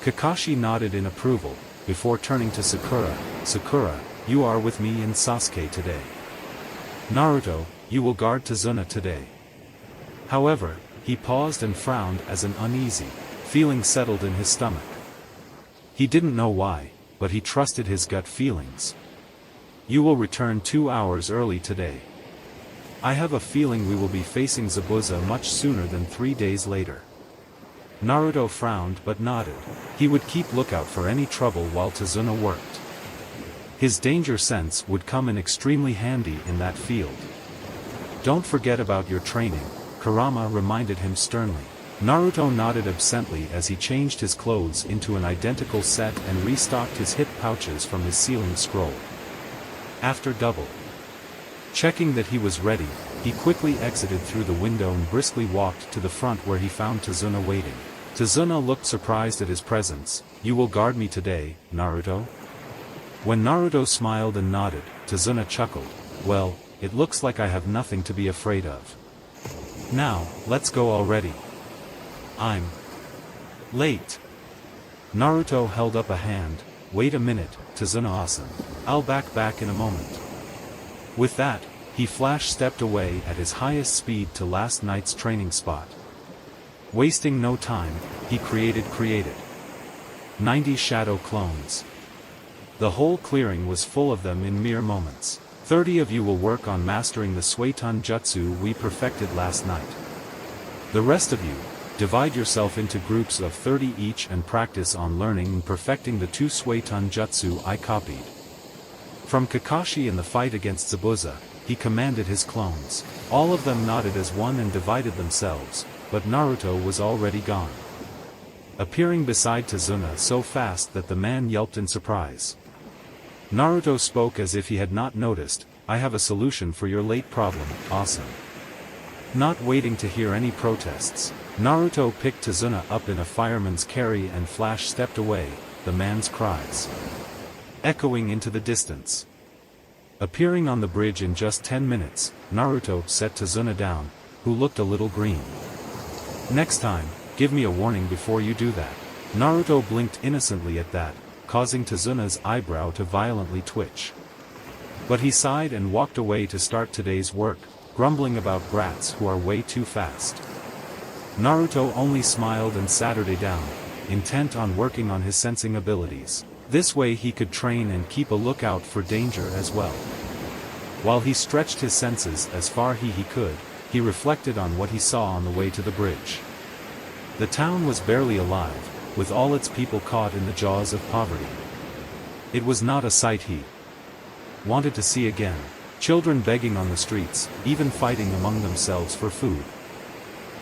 Kakashi nodded in approval, before turning to Sakura. Sakura, you are with me and Sasuke today. Naruto, you will guard Tazuna today. However, he paused and frowned as an uneasy feeling settled in his stomach. He didn't know why, but he trusted his gut feelings. You will return 2 hours early today. I have a feeling we will be facing Zabuza much sooner than 3 days later. Naruto frowned but nodded. He would keep lookout for any trouble while Tazuna worked. His danger sense would come in extremely handy in that field. Don't forget about your training, Kurama reminded him sternly. Naruto nodded absently as he changed his clothes into an identical set and restocked his hip pouches from his sealing scroll. After double checking that he was ready, he quickly exited through the window and briskly walked to the front where he found Tazuna waiting. Tazuna looked surprised at his presence. You will guard me today, Naruto? When Naruto smiled and nodded, Tazuna chuckled. Well, it looks like I have nothing to be afraid of. Now, let's go already. I'm late. Naruto held up a hand. Wait a minute, Tazuna-san. I'll back in a moment. With that, he flash-stepped away at his highest speed to last night's training spot. Wasting no time, he created 90 shadow clones. The whole clearing was full of them in mere moments. 30 of you will work on mastering the Suiton Jutsu we perfected last night. The rest of you, divide yourself into groups of 30 each and practice on learning and perfecting the 2 Suiton Jutsu I copied. From Kakashi in the fight against Zabuza, he commanded his clones. All of them nodded as one and divided themselves, but Naruto was already gone. Appearing beside Tazuna so fast that the man yelped in surprise. Naruto spoke as if he had not noticed. I have a solution for your late problem, awesome. Not waiting to hear any protests, Naruto picked Tazuna up in a fireman's carry and flash-stepped away, the man's cries echoing into the distance. Appearing on the bridge in just 10 minutes, Naruto set Tazuna down, who looked a little green. Next time, give me a warning before you do that. Naruto blinked innocently at that, causing Tazuna's eyebrow to violently twitch. But he sighed and walked away to start today's work, grumbling about brats who are way too fast. Naruto only smiled and Saturday down, intent on working on his sensing abilities. This way he could train and keep a lookout for danger as well. While he stretched his senses as far he could, he reflected on what he saw on the way to the bridge. The town was barely alive, with all its people caught in the jaws of poverty. It was not a sight he wanted to see again. Children begging on the streets, even fighting among themselves for food.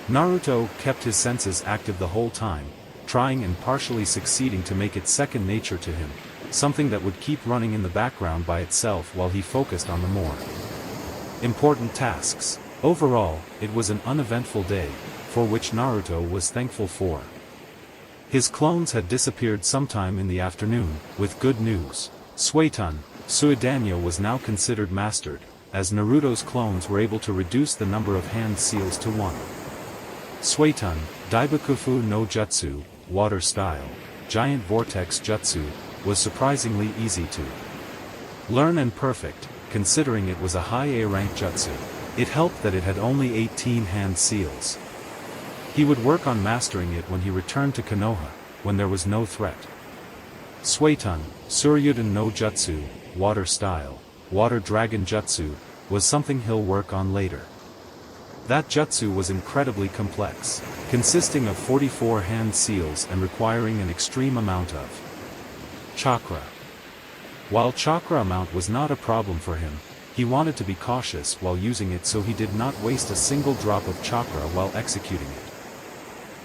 Naruto kept his senses active the whole time, trying and partially succeeding to make it second nature to him, something that would keep running in the background by itself while he focused on the more important tasks. Overall, it was an uneventful day, for which Naruto was thankful for. His clones had disappeared sometime in the afternoon, with good news. Suiton, Suidanyo was now considered mastered, as Naruto's clones were able to reduce the number of hand seals to 1. Suiton, Daibakufu no Jutsu, Water Style, Giant Vortex Jutsu, was surprisingly easy to learn and perfect, considering it was a high A-rank jutsu. It helped that it had only 18 hand seals. He would work on mastering it when he returned to Konoha, when there was no threat. Suiton, Suryuden no Jutsu, Water Style, Water Dragon Jutsu, was something he'll work on later. That jutsu was incredibly complex, consisting of 44 hand seals and requiring an extreme amount of chakra. While chakra amount was not a problem for him, he wanted to be cautious while using it so he did not waste a single drop of chakra while executing it.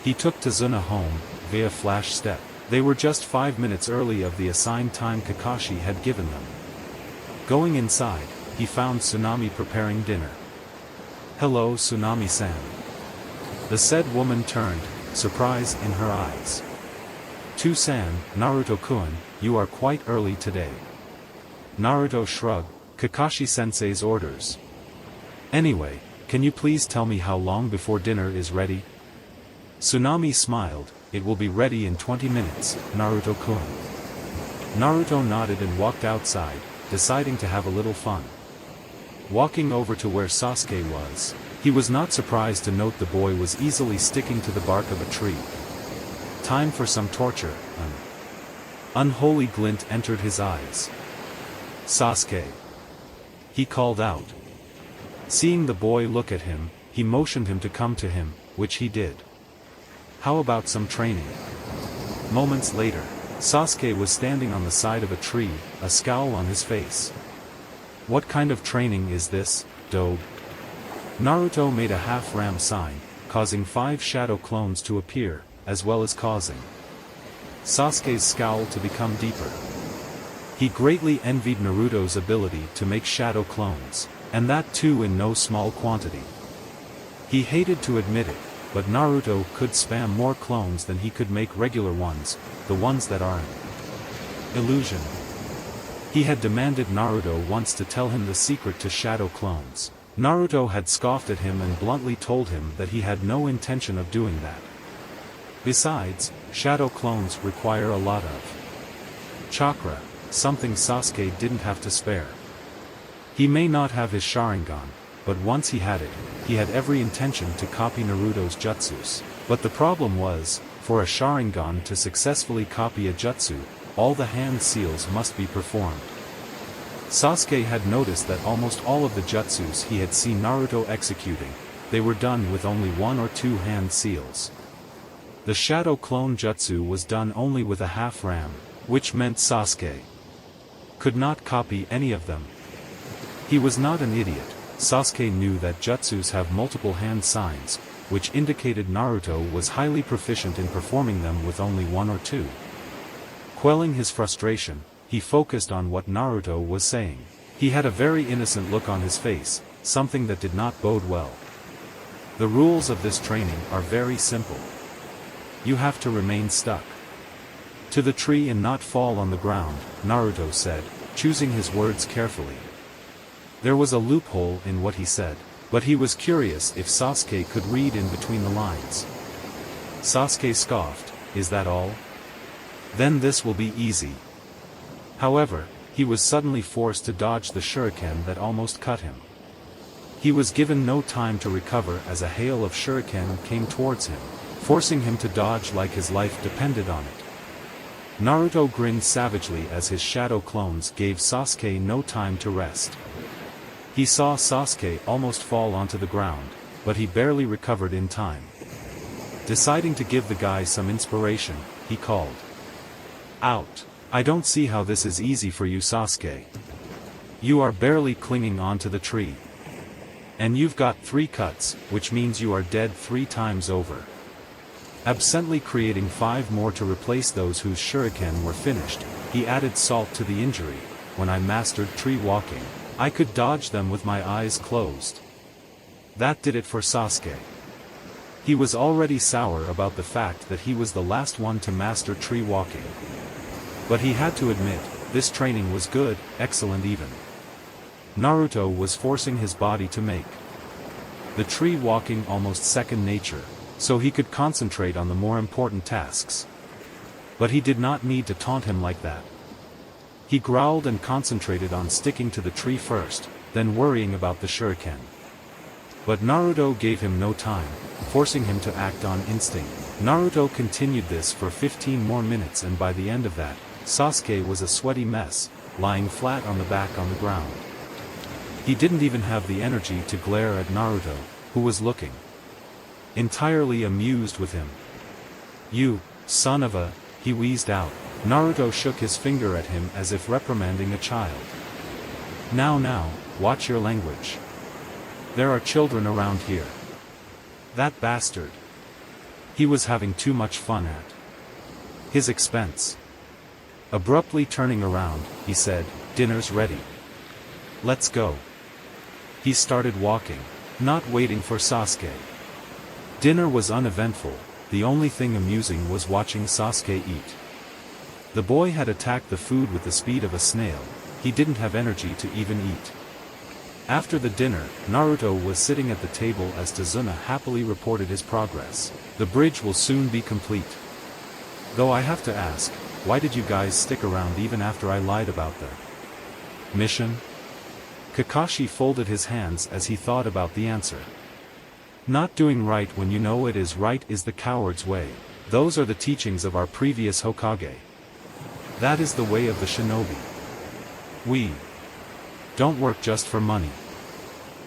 He took Tazuna home, via flash step. They were just 5 minutes early of the assigned time Kakashi had given them. Going inside, he found Tsunami preparing dinner. Hello Tsunami-san. The said woman turned, surprise in her eyes. To-san, Naruto-kun, you are quite early today. Naruto shrugged, Kakashi-sensei's orders. Anyway, can you please tell me how long before dinner is ready? Tsunami smiled, it will be ready in 20 minutes, Naruto-kun. Naruto nodded and walked outside, deciding to have a little fun. Walking over to where Sasuke was, he was not surprised to note the boy was easily sticking to the bark of a tree. Time for some torture. An unholy glint entered his eyes. Sasuke! He called out. Seeing the boy look at him, he motioned him to come to him, which he did. How about some training? Moments later, Sasuke was standing on the side of a tree, a scowl on his face. What kind of training is this, Doge? Naruto made a half-ram sign, causing 5 shadow clones to appear, as well as causing Sasuke's scowl to become deeper. He greatly envied Naruto's ability to make shadow clones, and that too in no small quantity. He hated to admit it, but Naruto could spam more clones than he could make regular ones, the ones that are an illusion. He had demanded Naruto once to tell him the secret to shadow clones. Naruto had scoffed at him and bluntly told him that he had no intention of doing that. Besides, shadow clones require a lot of chakra, something Sasuke didn't have to spare. He may not have his Sharingan, but once he had it, he had every intention to copy Naruto's jutsus. But the problem was, for a Sharingan to successfully copy a jutsu, all the hand seals must be performed. Sasuke had noticed that almost all of the jutsus he had seen Naruto executing, they were done with only 1 or 2 hand seals. The Shadow Clone Jutsu was done only with a half-ram, which meant Sasuke could not copy any of them. He was not an idiot. Sasuke knew that jutsus have multiple hand signs, which indicated Naruto was highly proficient in performing them with only 1 or 2. Quelling his frustration, he focused on what Naruto was saying. He had a very innocent look on his face, something that did not bode well. The rules of this training are very simple. You have to remain stuck to the tree and not fall on the ground, Naruto said, choosing his words carefully. There was a loophole in what he said, but he was curious if Sasuke could read in between the lines. Sasuke scoffed, "Is that all? Then this will be easy." However, he was suddenly forced to dodge the shuriken that almost cut him. He was given no time to recover as a hail of shuriken came towards him, forcing him to dodge like his life depended on it. Naruto grinned savagely as his shadow clones gave Sasuke no time to rest. He saw Sasuke almost fall onto the ground, but he barely recovered in time. Deciding to give the guy some inspiration, he called out, "I don't see how this is easy for you, Sasuke. You are barely clinging onto the tree. And you've got 3 cuts, which means you are dead 3 times over." Absently creating 5 more to replace those whose shuriken were finished, he added salt to the injury. "When I mastered tree walking, I could dodge them with my eyes closed." That did it for Sasuke. He was already sour about the fact that he was the last one to master tree walking. But he had to admit, this training was good, excellent even. Naruto was forcing his body to make the tree walking almost second nature, so he could concentrate on the more important tasks. But he did not need to taunt him like that. He growled and concentrated on sticking to the tree first, then worrying about the shuriken. But Naruto gave him no time, forcing him to act on instinct. Naruto continued this for 15 more minutes, and by the end of that, Sasuke was a sweaty mess, lying flat on the back on the ground. He didn't even have the energy to glare at Naruto, who was looking entirely amused with him. "You, son of a," he wheezed out. Naruto shook his finger at him as if reprimanding a child. Now, watch your language. There are children around here." That bastard. He was having too much fun at his expense. Abruptly turning around, he said, "Dinner's ready. Let's go." He started walking, not waiting for Sasuke. Dinner was uneventful, the only thing amusing was watching Sasuke eat. The boy had attacked the food with the speed of a snail, he didn't have energy to even eat. After the dinner, Naruto was sitting at the table as Tazuna happily reported his progress. "The bridge will soon be complete. Though I have to ask, why did you guys stick around even after I lied about the mission? Kakashi folded his hands as he thought about the answer. Not doing right when you know it is right is the coward's way. Those are the teachings of our previous Hokage. That is the way of the shinobi. We don't work just for money.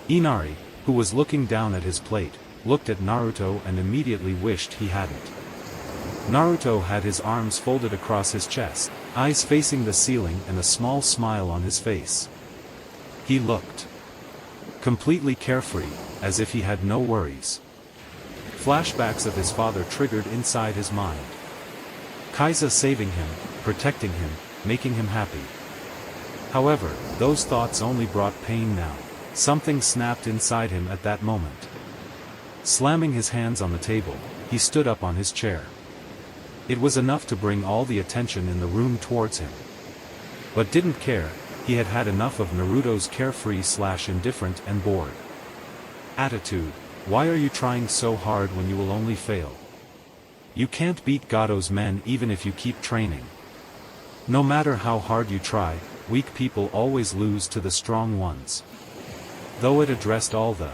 Inari, who was looking down at his plate, looked at Naruto and immediately wished he hadn't. Naruto had his arms folded across his chest, eyes facing the ceiling and a small smile on his face. He looked completely carefree, as if he had no worries. Flashbacks of his father triggered inside his mind. Kaiza saving him, protecting him, making him happy. However, those thoughts only brought pain now. Something snapped inside him at that moment. Slamming his hands on the table, he stood up on his chair. It was enough to bring all the attention in the room towards him. But didn't care, he had had enough of Naruto's carefree/indifferent and bored attitude. Why are you trying so hard when you will only fail? You can't beat Gado's men even if you keep training. No matter how hard you try, weak people always lose to the strong ones. Though it addressed all the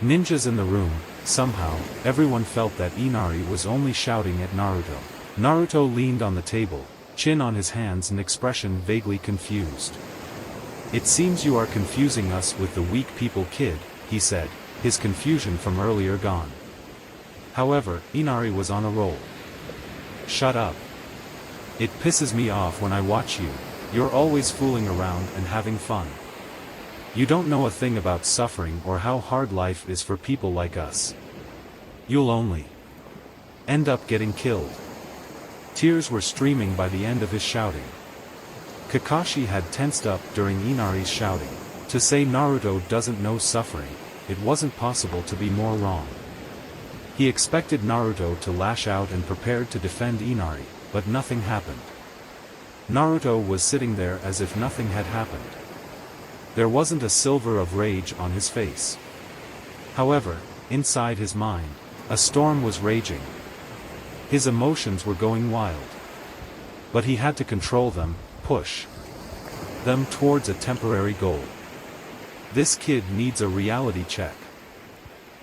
ninjas in the room, somehow, everyone felt that Inari was only shouting at Naruto. Naruto leaned on the table, chin on his hands and expression vaguely confused. It seems you are confusing us with the weak people kid, he said, his confusion from earlier gone. However, Inari was on a roll. Shut up. It pisses me off when I watch you. You're always fooling around and having fun. You don't know a thing about suffering or how hard life is for people like us. You'll only end up getting killed. Tears were streaming by the end of his shouting. Kakashi had tensed up during Inari's shouting. To say Naruto doesn't know suffering, it wasn't possible to be more wrong. He expected Naruto to lash out and prepared to defend Inari, but nothing happened. Naruto was sitting there as if nothing had happened. There wasn't a silver of rage on his face. However, inside his mind, a storm was raging. His emotions were going wild. But he had to control them, push them towards a temporary goal. This kid needs a reality check.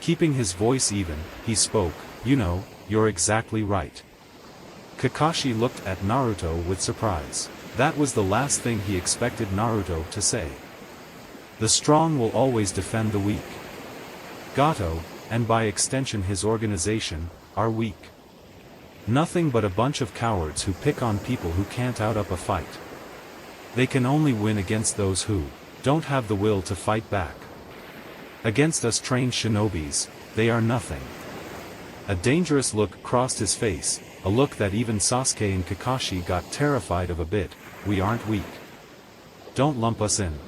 Keeping his voice even, he spoke, "You know, you're exactly right." Kakashi looked at Naruto with surprise. That was the last thing he expected Naruto to say. The strong will always defend the weak. Gato, and by extension his organization, are weak. Nothing but a bunch of cowards who pick on people who can't out up a fight. They can only win against those who don't have the will to fight back. Against us trained shinobis, they are nothing. A dangerous look crossed his face, a look that even Sasuke and Kakashi got terrified of a bit. We aren't weak. Don't lump us in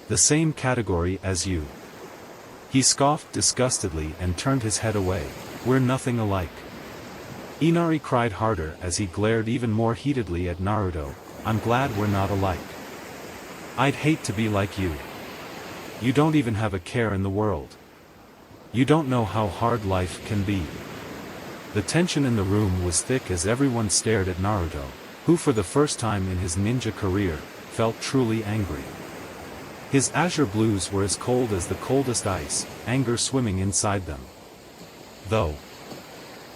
the same category as you. He scoffed disgustedly and turned his head away. We're nothing alike. Inari cried harder as he glared even more heatedly at Naruto. I'm glad we're not alike. I'd hate to be like you. You don't even have a care in the world. You don't know how hard life can be. The tension in the room was thick as everyone stared at Naruto, who for the first time in his ninja career, felt truly angry. His azure blues were as cold as the coldest ice, anger swimming inside them. Though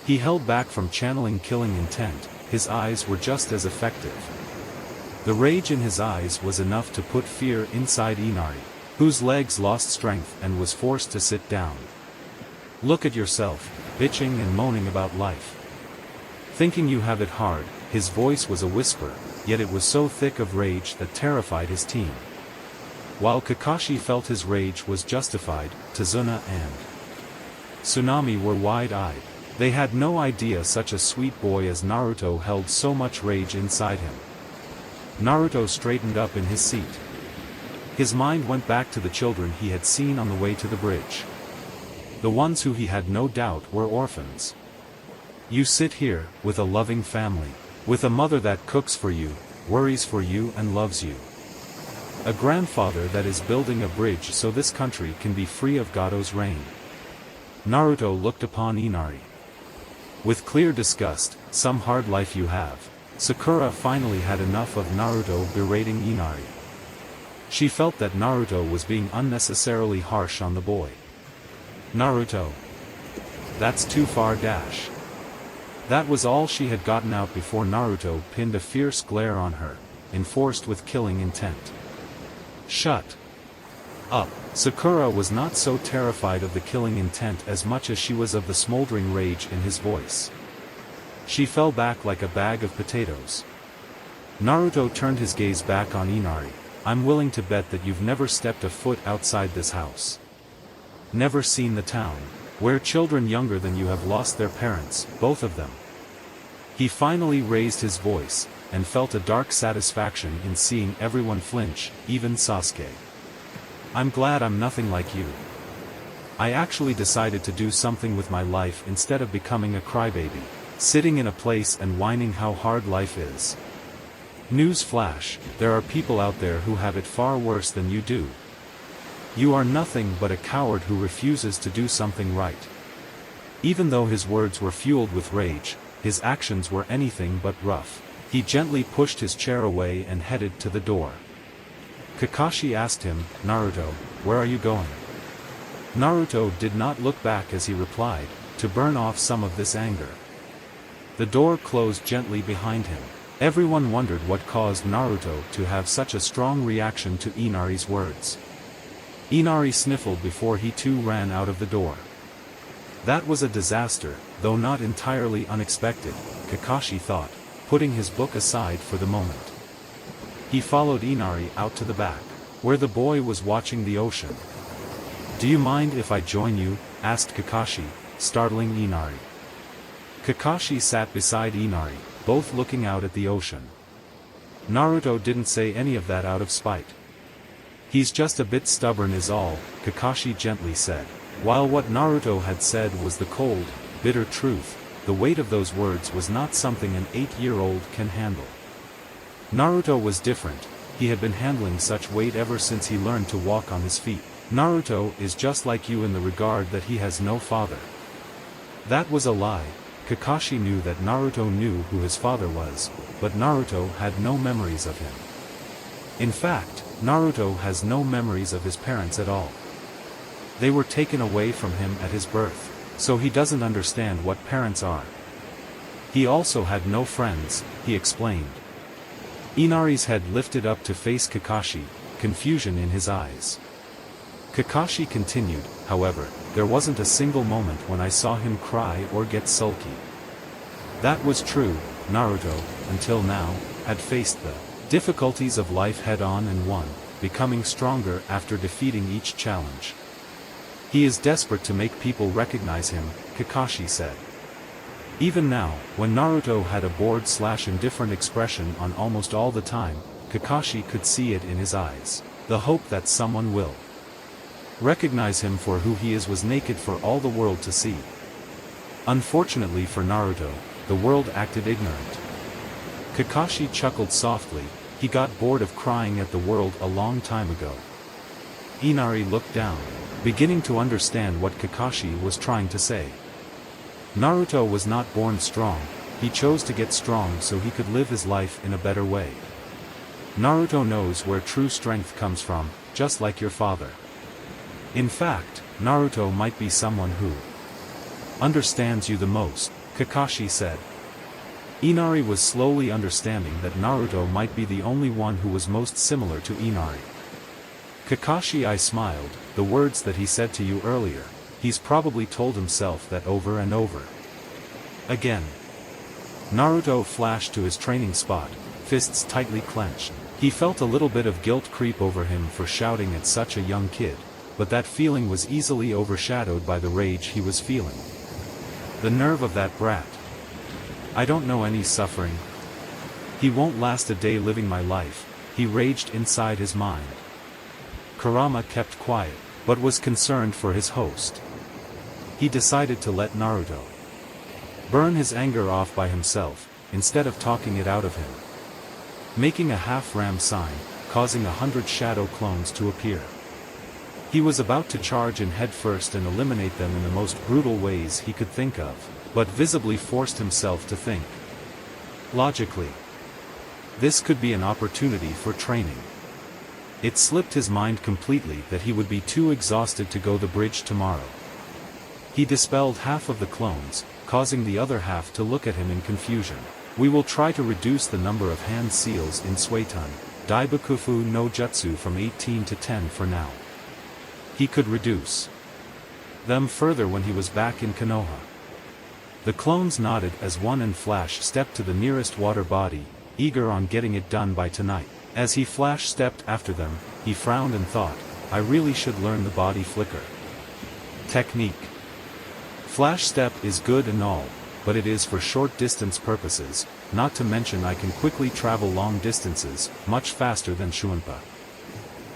he held back from channeling killing intent, his eyes were just as effective. The rage in his eyes was enough to put fear inside Inari, whose legs lost strength and was forced to sit down. Look at yourself, bitching and moaning about life. Thinking you have it hard, his voice was a whisper, yet it was so thick of rage that terrified his team. While Kakashi felt his rage was justified, Tazuna and Tsunami were wide-eyed. They had no idea such a sweet boy as Naruto held so much rage inside him. Naruto straightened up in his seat. His mind went back to the children he had seen on the way to the bridge. The ones who he had no doubt were orphans. You sit here, with a loving family. With a mother that cooks for you, worries for you and loves you. A grandfather that is building a bridge so this country can be free of Gado's reign. Naruto looked upon Inari. With clear disgust, some hard life you have. Sakura finally had enough of Naruto berating Inari. She felt that Naruto was being unnecessarily harsh on the boy. Naruto. That's too far dash. That was all she had gotten out before Naruto pinned a fierce glare on her, enforced with killing intent. Shut up. Sakura was not so terrified of the killing intent as much as she was of the smoldering rage in his voice. She fell back like a bag of potatoes. Naruto turned his gaze back on Inari. I'm willing to bet that you've never stepped a foot outside this house. Never seen the town, where children younger than you have lost their parents, both of them. He finally raised his voice, and felt a dark satisfaction in seeing everyone flinch, even Sasuke. I'm glad I'm nothing like you. I actually decided to do something with my life instead of becoming a crybaby, sitting in a place and whining how hard life is. News flash, there are people out there who have it far worse than you do. You are nothing but a coward who refuses to do something right. Even though his words were fueled with rage, his actions were anything but rough. He gently pushed his chair away and headed to the door. Kakashi asked him, Naruto, where are you going? Naruto did not look back as he replied, to burn off some of this anger. The door closed gently behind him. Everyone wondered what caused Naruto to have such a strong reaction to Inari's words. Inari sniffled before he too ran out of the door. That was a disaster, though not entirely unexpected, Kakashi thought, putting his book aside for the moment. He followed Inari out to the back, where the boy was watching the ocean. Do you mind if I join you? Asked Kakashi, startling Inari. Kakashi sat beside Inari, both looking out at the ocean. Naruto didn't say any of that out of spite. He's just a bit stubborn is all, Kakashi gently said. While what Naruto had said was the cold, bitter truth, the weight of those words was not something an 8-year-old can handle. Naruto was different, he had been handling such weight ever since he learned to walk on his feet. Naruto is just like you in the regard that he has no father. That was a lie. Kakashi knew that Naruto knew who his father was, but Naruto had no memories of him. In fact, Naruto has no memories of his parents at all. They were taken away from him at his birth, so he doesn't understand what parents are. He also had no friends, he explained. Inari's head lifted up to face Kakashi, confusion in his eyes. Kakashi continued, however, there wasn't a single moment when I saw him cry or get sulky. That was true, Naruto, until now, had faced the difficulties of life head-on and won, becoming stronger after defeating each challenge. He is desperate to make people recognize him, Kakashi said. Even now, when Naruto had a bored/indifferent expression on almost all the time, Kakashi could see it in his eyes. The hope that someone will recognize him for who he is was naked for all the world to see. Unfortunately for Naruto, the world acted ignorant. Kakashi chuckled softly, he got bored of crying at the world a long time ago. Inari looked down, beginning to understand what Kakashi was trying to say. Naruto was not born strong, he chose to get strong so he could live his life in a better way. Naruto knows where true strength comes from, just like your father. In fact, Naruto might be someone who understands you the most, Kakashi said. Inari was slowly understanding that Naruto might be the only one who was most similar to Inari. Kakashi, I smiled, the words that he said to you earlier, he's probably told himself that over and over again. Naruto flashed to his training spot, fists tightly clenched. He felt a little bit of guilt creep over him for shouting at such a young kid, but that feeling was easily overshadowed by the rage he was feeling. The nerve of that brat. I don't know any suffering. He won't last a day living my life, he raged inside his mind. Kurama kept quiet, but was concerned for his host. He decided to let Naruto burn his anger off by himself, instead of talking it out of him. Making a half-ram sign, causing 100 shadow clones to appear. He was about to charge in head first and eliminate them in the most brutal ways he could think of, but visibly forced himself to think logically. This could be an opportunity for training. It slipped his mind completely that he would be too exhausted to go the bridge tomorrow. He dispelled half of the clones, causing the other half to look at him in confusion. We will try to reduce the number of hand seals in Suiton, Daibakufu no Jutsu from 18 to 10 for now. He could reduce them further when he was back in Konoha. The clones nodded as one and Flash stepped to the nearest water body, eager on getting it done by tonight. As he Flash stepped after them, he frowned and thought, I really should learn the body flicker technique. Flash step is good and all, but it is for short distance purposes, not to mention I can quickly travel long distances, much faster than Shunpa.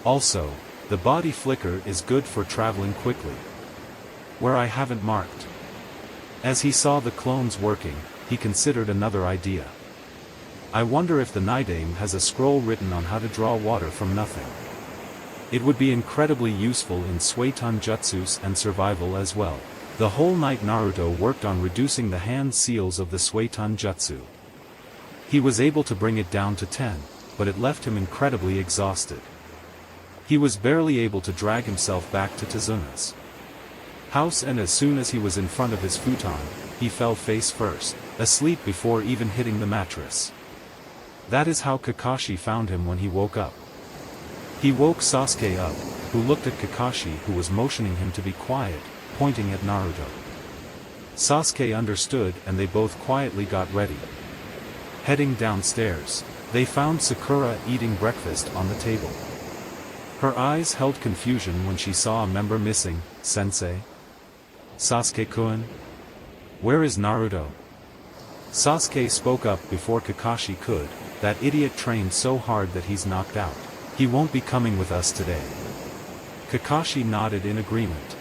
Also, the body flicker is good for traveling quickly where I haven't marked. As he saw the clones working, he considered another idea. I wonder if the Nidame has a scroll written on how to draw water from nothing. It would be incredibly useful in Suiton Jutsus and survival as well. The whole night Naruto worked on reducing the hand seals of the Suiton Jutsu. He was able to bring it down to 10, but it left him incredibly exhausted. He was barely able to drag himself back to Tazuna's house, and as soon as he was in front of his futon, he fell face first, asleep before even hitting the mattress. That is how Kakashi found him when he woke up. He woke Sasuke up, who looked at Kakashi, who was motioning him to be quiet, pointing at Naruto. Sasuke understood and they both quietly got ready. Heading downstairs, they found Sakura eating breakfast on the table. Her eyes held confusion when she saw a member missing. Sensei? Sasuke-kun? Where is Naruto? Sasuke spoke up before Kakashi could. That idiot trained so hard that he's knocked out. He won't be coming with us today. Kakashi nodded in agreement.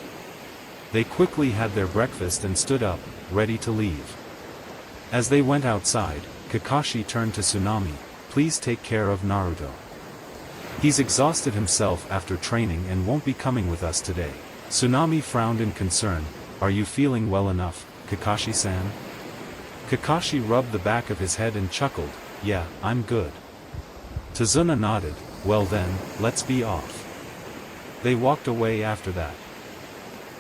They quickly had their breakfast and stood up, ready to leave. As they went outside, Kakashi turned to Tsunami, please take care of Naruto. He's exhausted himself after training and won't be coming with us today. Tsunami frowned in concern, are you feeling well enough, Kakashi-san? Kakashi rubbed the back of his head and chuckled, yeah, I'm good. Tazuna nodded, well then, let's be off. They walked away after that.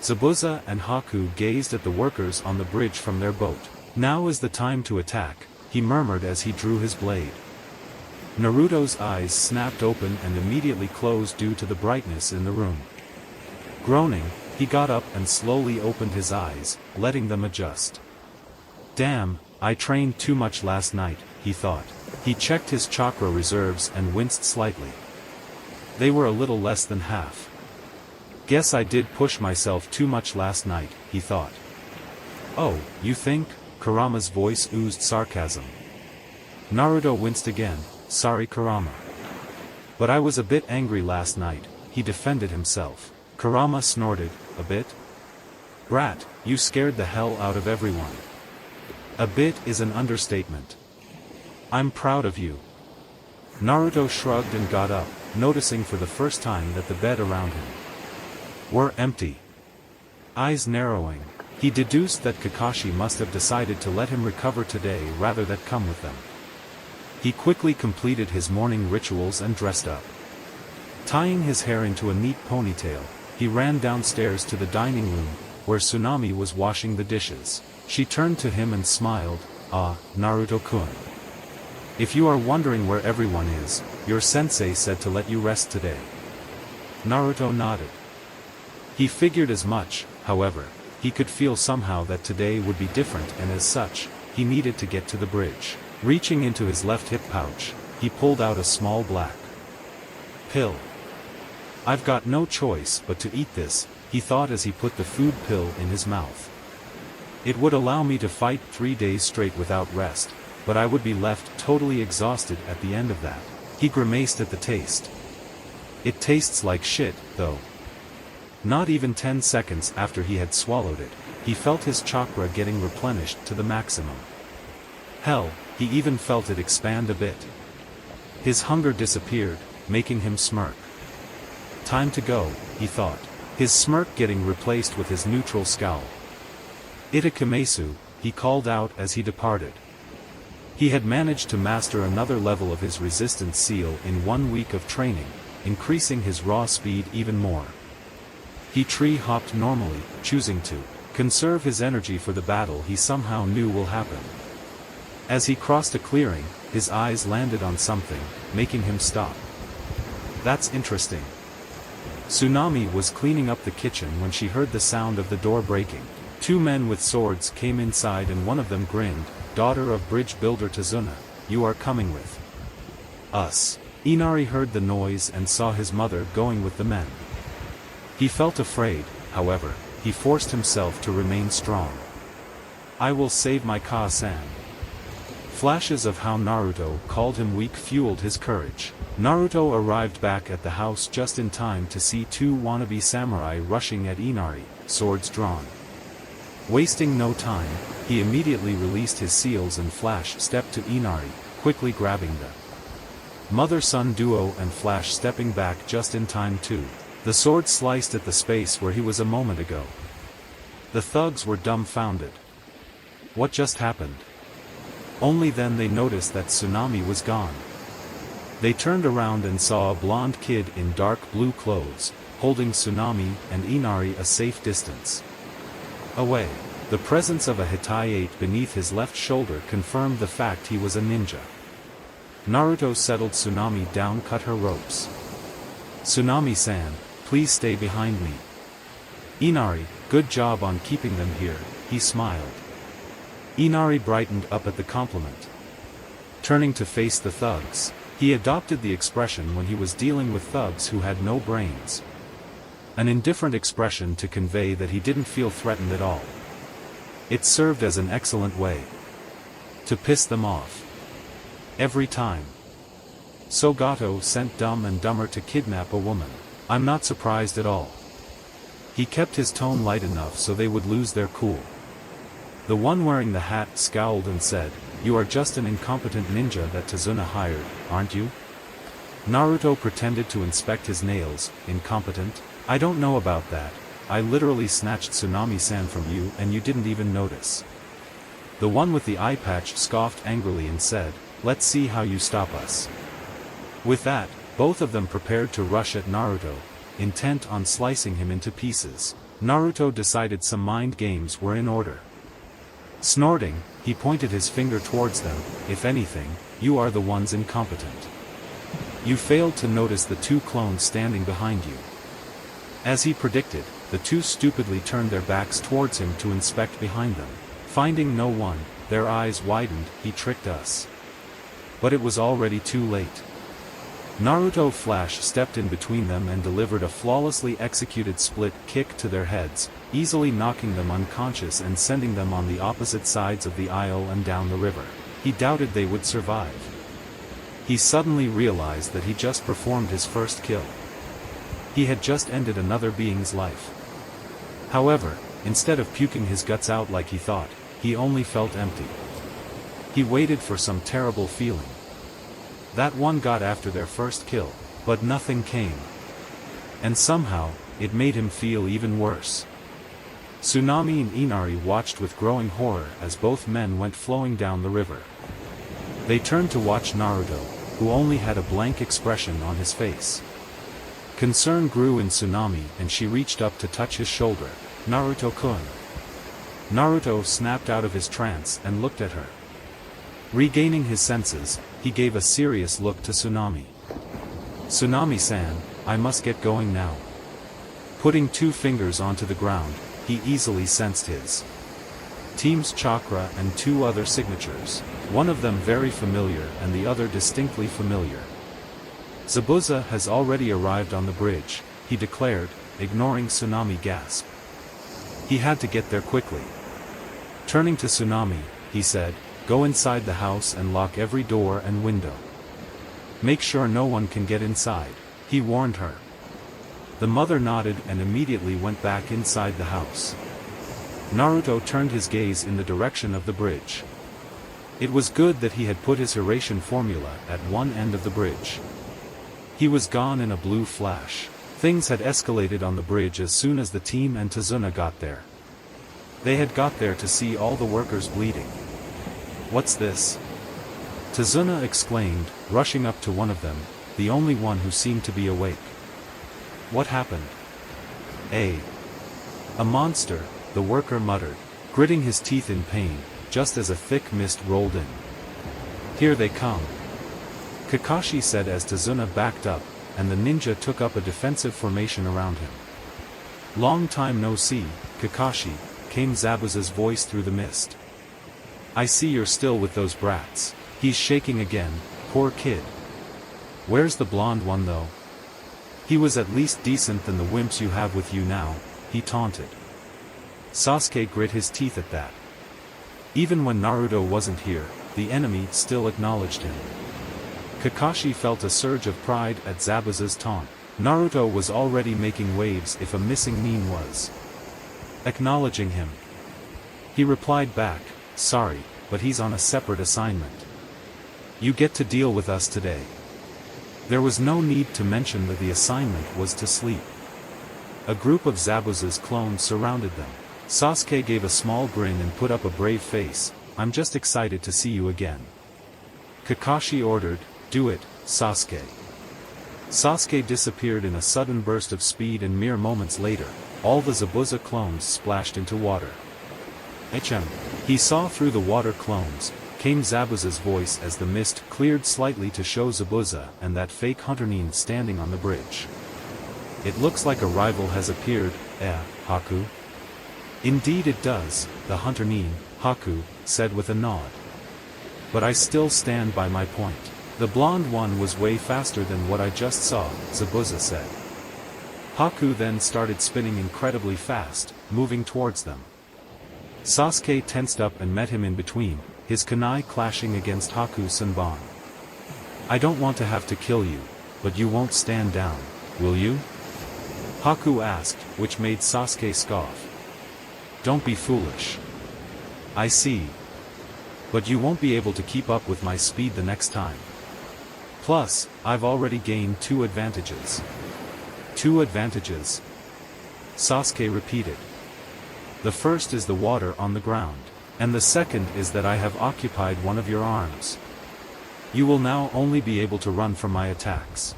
Zabuza and Haku gazed at the workers on the bridge from their boat. Now is the time to attack, he murmured as he drew his blade. Naruto's eyes snapped open and immediately closed due to the brightness in the room. Groaning, he got up and slowly opened his eyes, letting them adjust. Damn, I trained too much last night, he thought. He checked his chakra reserves and winced slightly. They were a little less than half. Guess I did push myself too much last night, he thought. Oh, you think? Kurama's voice oozed sarcasm. Naruto winced again, sorry Kurama. But I was a bit angry last night, he defended himself. Kurama snorted, a bit? Brat, you scared the hell out of everyone. A bit is an understatement. I'm proud of you. Naruto shrugged and got up, noticing for the first time that the bed around him were empty. Eyes narrowing, he deduced that Kakashi must have decided to let him recover today rather than come with them. He quickly completed his morning rituals and dressed up. Tying his hair into a neat ponytail, he ran downstairs to the dining room, where Tsunami was washing the dishes. She turned to him and smiled, ah, Naruto-kun. If you are wondering where everyone is, your sensei said to let you rest today. Naruto nodded. He figured as much, however, he could feel somehow that today would be different and as such, he needed to get to the bridge. Reaching into his left hip pouch, he pulled out a small black pill. I've got no choice but to eat this, he thought as he put the food pill in his mouth. It would allow me to fight 3 days straight without rest, but I would be left totally exhausted at the end of that. He grimaced at the taste. It tastes like shit, though. Not even 10 seconds after he had swallowed it, he felt his chakra getting replenished to the maximum. Hell, he even felt it expand a bit. His hunger disappeared, making him smirk. Time to go, he thought, his smirk getting replaced with his neutral scowl. Itakemesu, he called out as he departed. He had managed to master another level of his resistance seal in 1 week of training, increasing his raw speed even more. He tree-hopped normally, choosing to conserve his energy for the battle he somehow knew will happen. As he crossed a clearing, his eyes landed on something, making him stop. That's interesting. Tsunami was cleaning up the kitchen when she heard the sound of the door breaking. 2 men with swords came inside and one of them grinned. Daughter of bridge builder Tazuna, you are coming with us. Inari heard the noise and saw his mother going with the men. He felt afraid, however, he forced himself to remain strong. I will save my Ka-san. Flashes of how Naruto called him weak fueled his courage. Naruto arrived back at the house just in time to see 2 wannabe samurai rushing at Inari, swords drawn. Wasting no time, he immediately released his seals and Flash stepped to Inari, quickly grabbing the mother-son duo and Flash stepping back just in time too. The sword sliced at the space where he was a moment ago. The thugs were dumbfounded. What just happened? Only then they noticed that Tsunami was gone. They turned around and saw a blonde kid in dark blue clothes, holding Tsunami and Inari a safe distance away. The presence of a Hitayate beneath his left shoulder confirmed the fact he was a ninja. Naruto settled Tsunami down, cut her ropes. Tsunami-san, please stay behind me. Inari, good job on keeping them here, he smiled. Inari brightened up at the compliment. Turning to face the thugs, he adopted the expression when he was dealing with thugs who had no brains. An indifferent expression to convey that he didn't feel threatened at all. It served as an excellent way to piss them off. Every time. Sogato sent Dumb and Dumber to kidnap a woman. I'm not surprised at all. He kept his tone light enough so they would lose their cool. The one wearing the hat scowled and said, you are just an incompetent ninja that Tazuna hired, aren't you? Naruto pretended to inspect his nails. Incompetent? I don't know about that. I literally snatched Tsunami-san from you and you didn't even notice. The one with the eye patch scoffed angrily and said, let's see how you stop us. With that, both of them prepared to rush at Naruto, intent on slicing him into pieces. Naruto decided some mind games were in order. Snorting, he pointed his finger towards them. If anything, you are the ones incompetent. You failed to notice the 2 clones standing behind you. As he predicted, the 2 stupidly turned their backs towards him to inspect behind them. Finding no one, their eyes widened. He tricked us. But it was already too late. Naruto Flash stepped in between them and delivered a flawlessly executed split kick to their heads, easily knocking them unconscious and sending them on the opposite sides of the aisle and down the river. He doubted they would survive. He suddenly realized that he just performed his first kill. He had just ended another being's life. However, instead of puking his guts out like he thought, he only felt empty. He waited for some terrible feeling. That one got after their first kill, but nothing came. And somehow, it made him feel even worse. Tsunami and Inari watched with growing horror as both men went flowing down the river. They turned to watch Naruto, who only had a blank expression on his face. Concern grew in Tsunami and she reached up to touch his shoulder. Naruto-kun. Naruto snapped out of his trance and looked at her. Regaining his senses, he gave a serious look to Tsunami. Tsunami-san, I must get going now. Putting 2 fingers onto the ground, he easily sensed his team's chakra and 2 other signatures, one of them very familiar and the other distinctly familiar. Zabuza has already arrived on the bridge, he declared, ignoring Tsunami gasp. He had to get there quickly. Turning to Tsunami, he said, go inside the house and lock every door and window. Make sure no one can get inside, he warned her. The mother nodded and immediately went back inside the house. Naruto turned his gaze in the direction of the bridge. It was good that he had put his Hiraishin formula at one end of the bridge. He was gone in a blue flash. Things had escalated on the bridge as soon as the team and Tazuna got there. They had got there to see all the workers bleeding. "What's this?" Tazuna exclaimed, rushing up to one of them, the only one who seemed to be awake. "What happened?" A monster," the worker muttered, gritting his teeth in pain, just as a thick mist rolled in. "Here they come," Kakashi said as Tazuna backed up, and the ninja took up a defensive formation around him. "Long time no see, Kakashi," came Zabuza's voice through the mist. "I see you're still with those brats." "He's shaking again, poor kid. Where's the blonde one though? He was at least decent than the wimps you have with you now," he taunted. Sasuke grit his teeth at that. Even when Naruto wasn't here, the enemy still acknowledged him. Kakashi felt a surge of pride at Zabuza's taunt. Naruto was already making waves if a missing nin was acknowledging him. He replied back, "Sorry, but he's on a separate assignment. You get to deal with us today." There was no need to mention that the assignment was to sleep. A group of Zabuza's clones surrounded them. Sasuke gave a small grin and put up a brave face. "I'm just excited to see you again." Kakashi ordered, "Do it, Sasuke." Sasuke disappeared in a sudden burst of speed and mere moments later, all the Zabuza clones splashed into water. "Hm." He saw through the water clones, came Zabuza's voice as the mist cleared slightly to show Zabuza and that fake hunter nin standing on the bridge. "It looks like a rival has appeared, Haku?" "Indeed it does," the hunter nin, Haku, said with a nod. "But I still stand by my point. The blonde one was way faster than what I just saw," Zabuza said. Haku then started spinning incredibly fast, moving towards them. Sasuke tensed up and met him in between, his kunai clashing against Haku's Senbon. "I don't want to have to kill you, but you won't stand down, will you?" Haku asked, which made Sasuke scoff. "Don't be foolish. I see. But you won't be able to keep up with my speed the next time. Plus, I've already gained 2 advantages." "2 advantages?" Sasuke repeated. "The first is the water on the ground. And the second is that I have occupied one of your arms. You will now only be able to run from my attacks."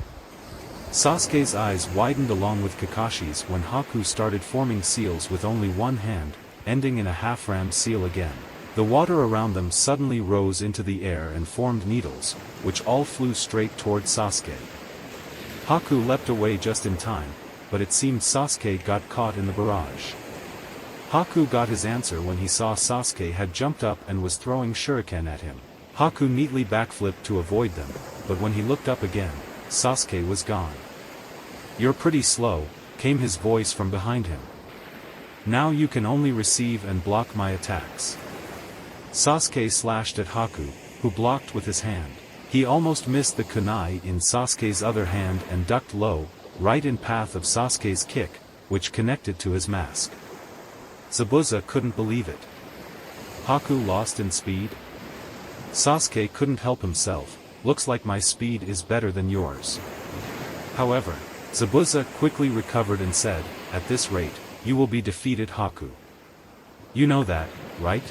Sasuke's eyes widened along with Kakashi's when Haku started forming seals with only one hand, ending in a half-ram seal again. The water around them suddenly rose into the air and formed needles, which all flew straight toward Sasuke. Haku leapt away just in time, but it seemed Sasuke got caught in the barrage. Haku got his answer when he saw Sasuke had jumped up and was throwing shuriken at him. Haku neatly backflipped to avoid them, but when he looked up again, Sasuke was gone. "You're pretty slow," came his voice from behind him. "Now you can only receive and block my attacks." Sasuke slashed at Haku, who blocked with his hand. He almost missed the kunai in Sasuke's other hand and ducked low, right in path of Sasuke's kick, which connected to his mask. Zabuza couldn't believe it. Haku lost in speed? Sasuke couldn't help himself. "Looks like my speed is better than yours." However, Zabuza quickly recovered and said, "At this rate, you will be defeated, Haku. You know that, right?"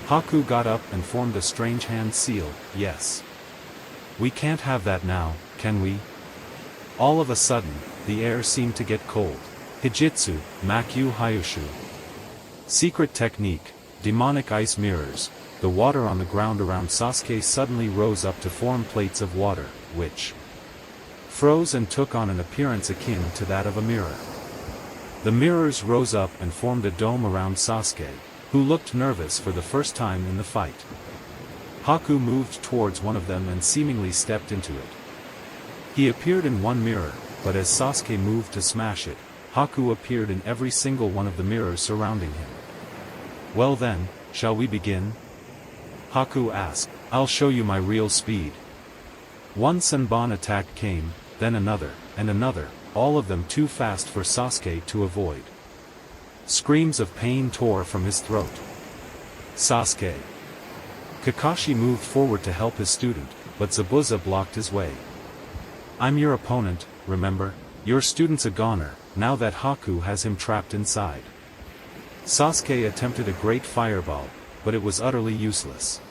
Haku got up and formed a strange hand seal. "Yes. We can't have that now, can we?" All of a sudden, the air seemed to get cold. Hijitsu, Makyu Hayushu. Secret technique, demonic ice mirrors. The water on the ground around Sasuke suddenly rose up to form plates of water, which froze and took on an appearance akin to that of a mirror. The mirrors rose up and formed a dome around Sasuke, who looked nervous for the first time in the fight. Haku moved towards one of them and seemingly stepped into it. He appeared in one mirror, but as Sasuke moved to smash it, Haku appeared in every single one of the mirrors surrounding him. "Well then, shall we begin?" Haku asked. "I'll show you my real speed." One Senbon attack came, then another, and another, all of them too fast for Sasuke to avoid. Screams of pain tore from his throat. "Sasuke!" Kakashi moved forward to help his student, but Zabuza blocked his way. "I'm your opponent, remember? Your student's a goner, now that Haku has him trapped inside." Sasuke attempted a great fireball, but it was utterly useless.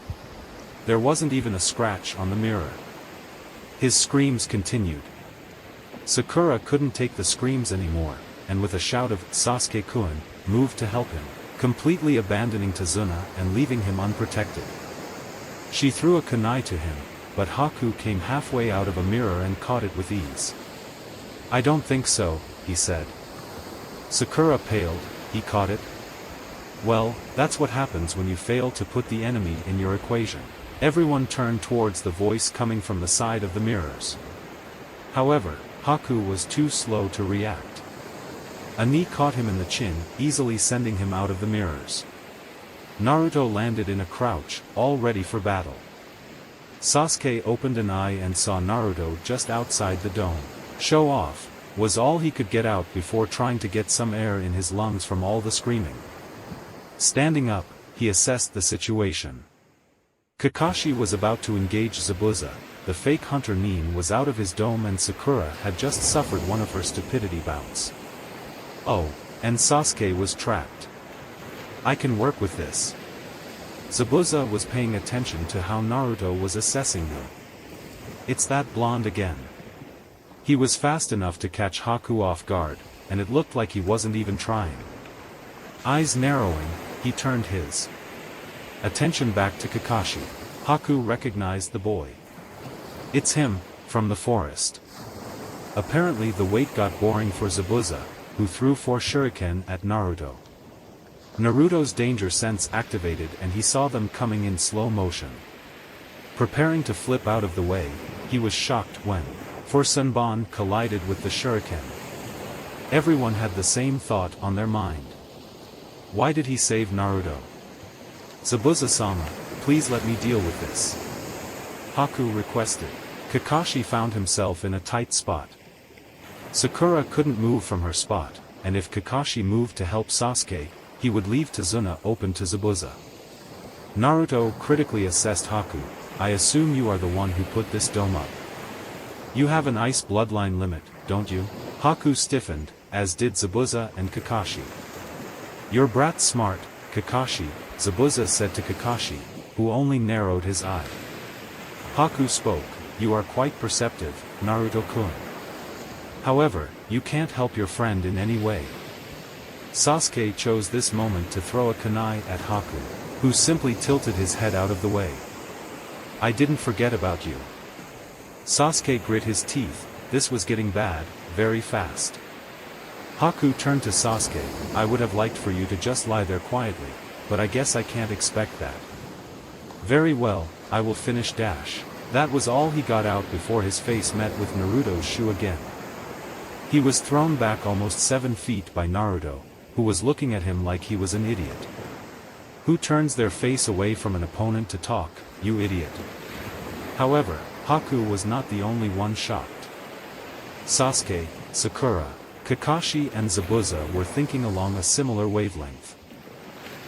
There wasn't even a scratch on the mirror. His screams continued. Sakura couldn't take the screams anymore, and with a shout of "Sasuke-kun," moved to help him, completely abandoning Tazuna and leaving him unprotected. She threw a kunai to him, but Haku came halfway out of a mirror and caught it with ease. "I don't think so," he said. Sakura paled. "He caught it?" "Well, that's what happens when you fail to put the enemy in your equation." Everyone turned towards the voice coming from the side of the mirrors. However, Haku was too slow to react. A knee caught him in the chin, easily sending him out of the mirrors. Naruto landed in a crouch, all ready for battle. Sasuke opened an eye and saw Naruto just outside the dome. "Show off," was all he could get out before trying to get some air in his lungs from all the screaming. Standing up, he assessed the situation. Kakashi was about to engage Zabuza, the fake hunter Nin was out of his dome and Sakura had just suffered one of her stupidity bouts. Oh, and Sasuke was trapped. "I can work with this." Zabuza was paying attention to how Naruto was assessing him. "It's that blonde again." He was fast enough to catch Haku off guard, and it looked like he wasn't even trying. Eyes narrowing, he turned his attention back to Kakashi. Haku recognized the boy. "It's him, from the forest." Apparently the wait got boring for Zabuza, who threw 4 shuriken at Naruto. Naruto's danger sense activated and he saw them coming in slow motion. Preparing to flip out of the way, he was shocked when Senbon collided with the shuriken. Everyone had the same thought on their mind. Why did he save Naruto? "Zabuza-sama, please let me deal with this," Haku requested. Kakashi found himself in a tight spot. Sakura couldn't move from her spot, and if Kakashi moved to help Sasuke, he would leave Tazuna open to Zabuza. Naruto critically assessed Haku. "I assume you are the one who put this dome up. You have an ice bloodline limit, don't you?" Haku stiffened, as did Zabuza and Kakashi. "Your brat's smart, Kakashi," Zabuza said to Kakashi, who only narrowed his eye. Haku spoke. "You are quite perceptive, Naruto-kun. However, you can't help your friend in any way." Sasuke chose this moment to throw a kunai at Haku, who simply tilted his head out of the way. "I didn't forget about you." Sasuke grit his teeth. This was getting bad, very fast. Haku turned to Sasuke. "I would have liked for you to just lie there quietly, but I guess I can't expect that." "Very well, I will finish dash." That was all he got out before his face met with Naruto's shoe again. He was thrown back almost 7 feet by Naruto, who was looking at him like he was an idiot. Who turns their face away from an opponent to talk, you idiot? However, Haku was not the only one shocked. Sasuke, Sakura, Kakashi and Zabuza were thinking along a similar wavelength.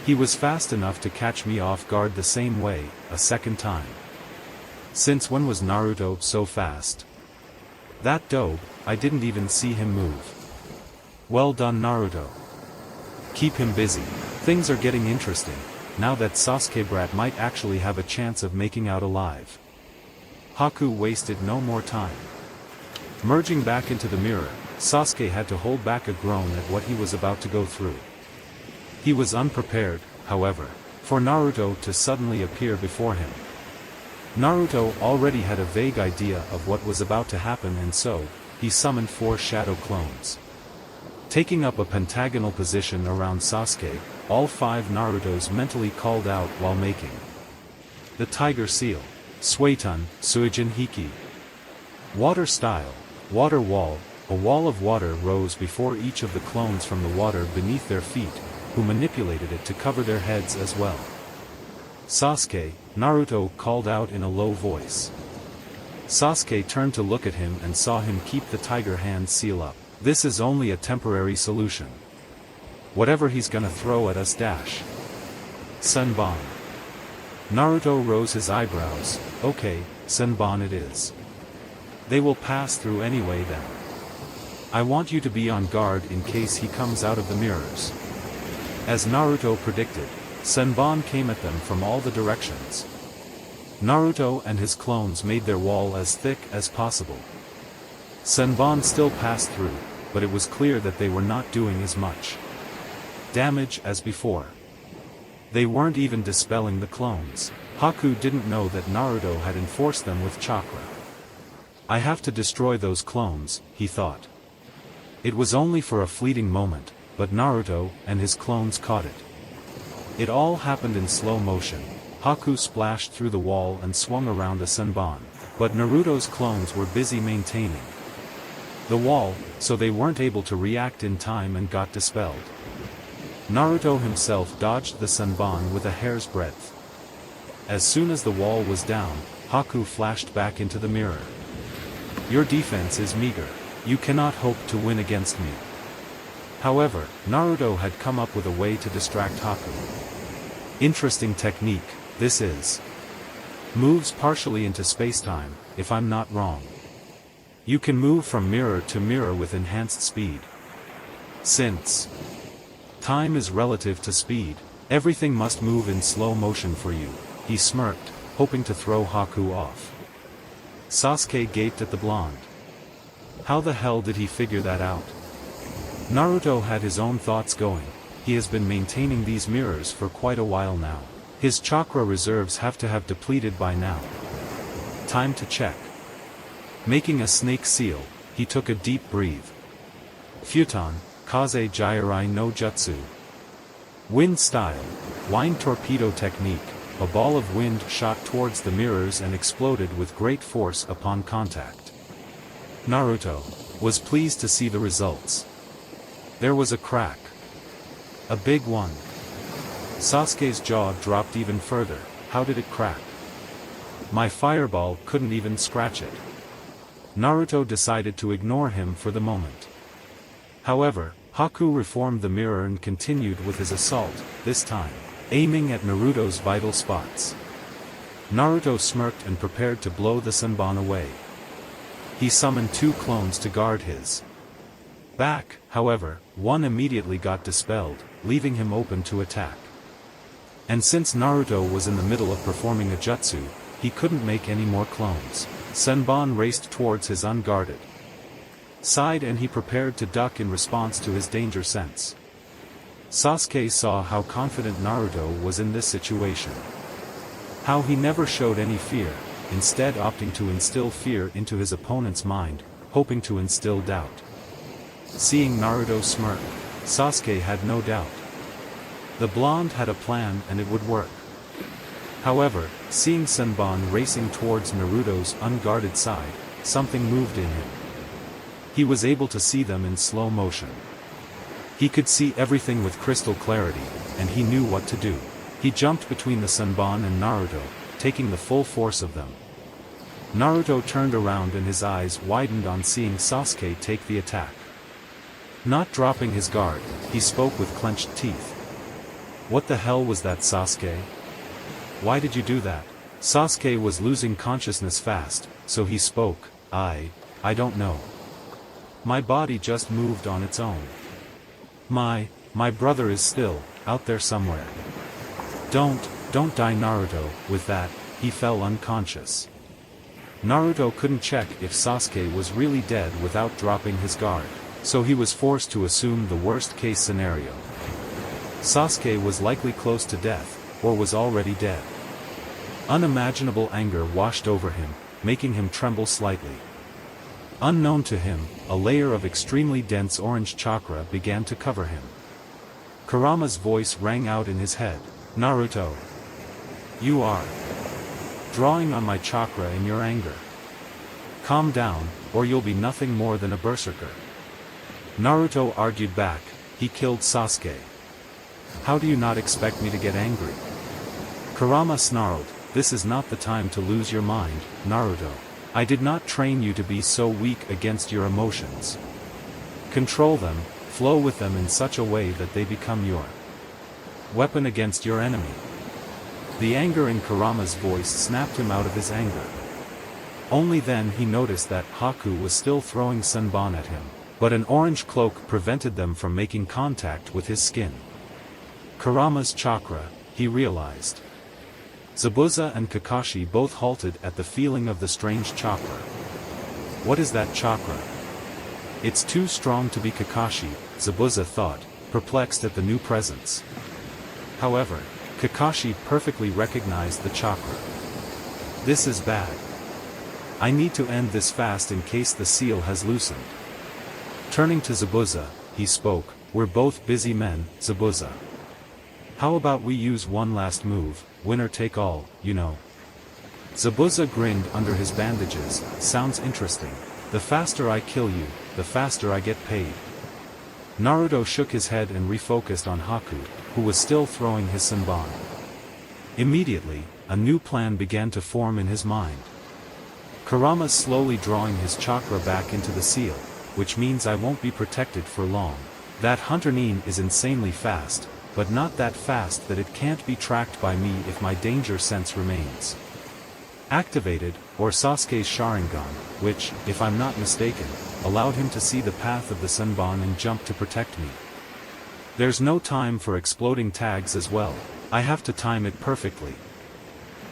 He was fast enough to catch me off guard the same way, a second time. Since when was Naruto so fast? That dope, I didn't even see him move. Well done Naruto. Keep him busy. Things are getting interesting, now that Sasuke brat might actually have a chance of making out alive. Haku wasted no more time. Merging back into the mirror, Sasuke had to hold back a groan at what he was about to go through. He was unprepared, however, for Naruto to suddenly appear before him. Naruto already had a vague idea of what was about to happen and so, he summoned 4 shadow clones. Taking up a pentagonal position around Sasuke, all 5 Narutos mentally called out while making the Tiger Seal, Suiton, Suijin Hiki. Water Style, Water Wall. A wall of water rose before each of the clones from the water beneath their feet, who manipulated it to cover their heads as well. Sasuke, Naruto called out in a low voice. Sasuke turned to look at him and saw him keep the tiger hand seal up. This is only a temporary solution. Whatever he's gonna throw at us dash. Senbon. Naruto rose his eyebrows. Okay, Senbon it is. They will pass through anyway then. I want you to be on guard in case he comes out of the mirrors. As Naruto predicted, Senbon came at them from all the directions. Naruto and his clones made their wall as thick as possible. Senbon still passed through, but it was clear that they were not doing as much damage as before. They weren't even dispelling the clones. Haku didn't know that Naruto had enforced them with chakra. I have to destroy those clones, he thought. It was only for a fleeting moment, but Naruto and his clones caught it. It all happened in slow motion. Haku splashed through the wall and swung around a Senbon, but Naruto's clones were busy maintaining the wall, so they weren't able to react in time and got dispelled. Naruto himself dodged the Senbon with a hair's breadth. As soon as the wall was down, Haku flashed back into the mirror. Your defense is meager. You cannot hope to win against me. However, Naruto had come up with a way to distract Haku. Interesting technique, this is. Moves partially into spacetime, if I'm not wrong. You can move from mirror to mirror with enhanced speed. Since time is relative to speed, everything must move in slow motion for you, he smirked, hoping to throw Haku off. Sasuke gaped at the blonde. How the hell did he figure that out? Naruto had his own thoughts going. He has been maintaining these mirrors for quite a while now. His chakra reserves have to have depleted by now. Time to check. Making a snake seal, he took a deep breath. Futon, Kaze Jirai no Jutsu. Wind style, wind torpedo technique. A ball of wind shot towards the mirrors and exploded with great force upon contact. Naruto was pleased to see the results. There was a crack. A big one. Sasuke's jaw dropped even further. How did it crack? My fireball couldn't even scratch it. Naruto decided to ignore him for the moment. However, Haku reformed the mirror and continued with his assault, this time aiming at Naruto's vital spots. Naruto smirked and prepared to blow the Senbon away. He summoned 2 clones to guard his back, however, one immediately got dispelled, leaving him open to attack. And since Naruto was in the middle of performing a jutsu, he couldn't make any more clones. Senbon raced towards his unguarded side and he prepared to duck in response to his danger sense. Sasuke saw how confident Naruto was in this situation. How he never showed any fear, instead opting to instill fear into his opponent's mind, hoping to instill doubt. Seeing Naruto smirk, Sasuke had no doubt. The blonde had a plan and it would work. However, seeing Senbon racing towards Naruto's unguarded side, something moved in him. He was able to see them in slow motion. He could see everything with crystal clarity, and he knew what to do. He jumped between the Senbon and Naruto, taking the full force of them. Naruto turned around and his eyes widened on seeing Sasuke take the attack. Not dropping his guard, he spoke with clenched teeth. What the hell was that, Sasuke? Why did you do that? Sasuke was losing consciousness fast, so he spoke, I don't know. My body just moved on its own. My brother is still out there somewhere. Don't die, Naruto. With that, he fell unconscious. Naruto couldn't check if Sasuke was really dead without dropping his guard, so he was forced to assume the worst-case scenario. Sasuke was likely close to death, or was already dead. Unimaginable anger washed over him, making him tremble slightly. Unknown to him, a layer of extremely dense orange chakra began to cover him. Kurama's voice rang out in his head. Naruto. You are drawing on my chakra in your anger. Calm down, or you'll be nothing more than a berserker. Naruto argued back, he killed Sasuke. How do you not expect me to get angry? Kurama snarled, this is not the time to lose your mind, Naruto. I did not train you to be so weak against your emotions. Control them, flow with them in such a way that they become your weapon against your enemy. The anger in Kurama's voice snapped him out of his anger. Only then he noticed that Haku was still throwing Senbon at him, but an orange cloak prevented them from making contact with his skin. Kurama's chakra, he realized. Zabuza and Kakashi both halted at the feeling of the strange chakra. What is that chakra? It's too strong to be Kakashi, Zabuza thought, perplexed at the new presence. However, Kakashi perfectly recognized the chakra. This is bad. I need to end this fast in case the seal has loosened. Turning to Zabuza, he spoke, we're both busy men, Zabuza. How about we use one last move, winner take all, you know. Zabuza grinned under his bandages, sounds interesting. The faster I kill you, the faster I get paid. Naruto shook his head and refocused on Haku, who was still throwing his Senbon. Immediately, a new plan began to form in his mind. Kurama's slowly drawing his chakra back into the seal, which means I won't be protected for long. That Hunter Nin is insanely fast, but not that fast that it can't be tracked by me if my danger sense remains activated, or Sasuke's Sharingan, which, if I'm not mistaken, allowed him to see the path of the Senbon and jump to protect me. There's no time for exploding tags as well, I have to time it perfectly.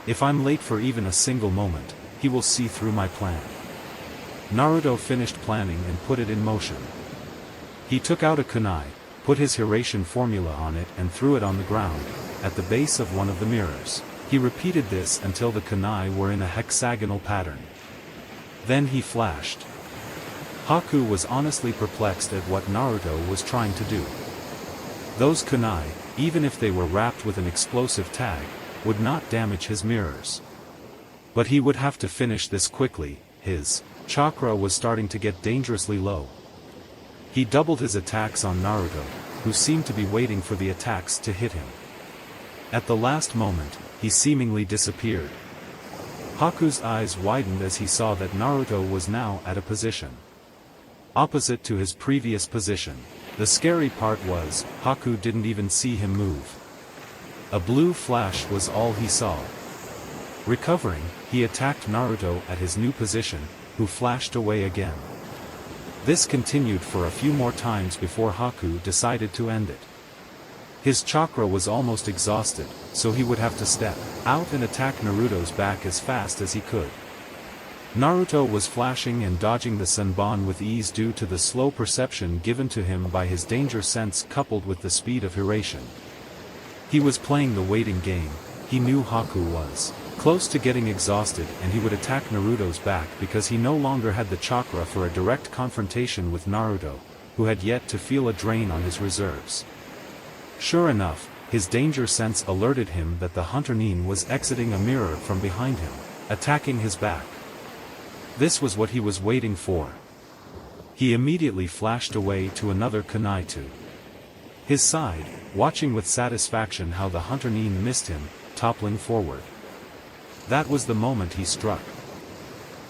If I'm late for even a single moment, he will see through my plan. Naruto finished planning and put it in motion. He took out a kunai, put his Hiraishin formula on it and threw it on the ground, at the base of one of the mirrors. He repeated this until the kunai were in a hexagonal pattern. Then he flashed. Haku was honestly perplexed at what Naruto was trying to do. Those kunai, even if they were wrapped with an explosive tag, would not damage his mirrors. But he would have to finish this quickly, his chakra was starting to get dangerously low. He doubled his attacks on Naruto, who seemed to be waiting for the attacks to hit him. At the last moment, he seemingly disappeared. Haku's eyes widened as he saw that Naruto was now at a position opposite to his previous position. The scary part was, Haku didn't even see him move. A blue flash was all he saw. Recovering, he attacked Naruto at his new position, who flashed away again. This continued for a few more times before Haku decided to end it. His chakra was almost exhausted, so he would have to step out and attack Naruto's back as fast as he could. Naruto was flashing and dodging the Senbon with ease due to the slow perception given to him by his danger sense coupled with the speed of Hiraishin. He was playing the waiting game. He knew Haku was close to getting exhausted and he would attack Naruto's back because he no longer had the chakra for a direct confrontation with Naruto, who had yet to feel a drain on his reserves. Sure enough, his danger sense alerted him that the Hunter Nin was exiting a mirror from behind him, attacking his back. This was what he was waiting for. He immediately flashed away to another kunai to his side, watching with satisfaction how the Hunter Nin missed him, toppling forward. That was the moment he struck.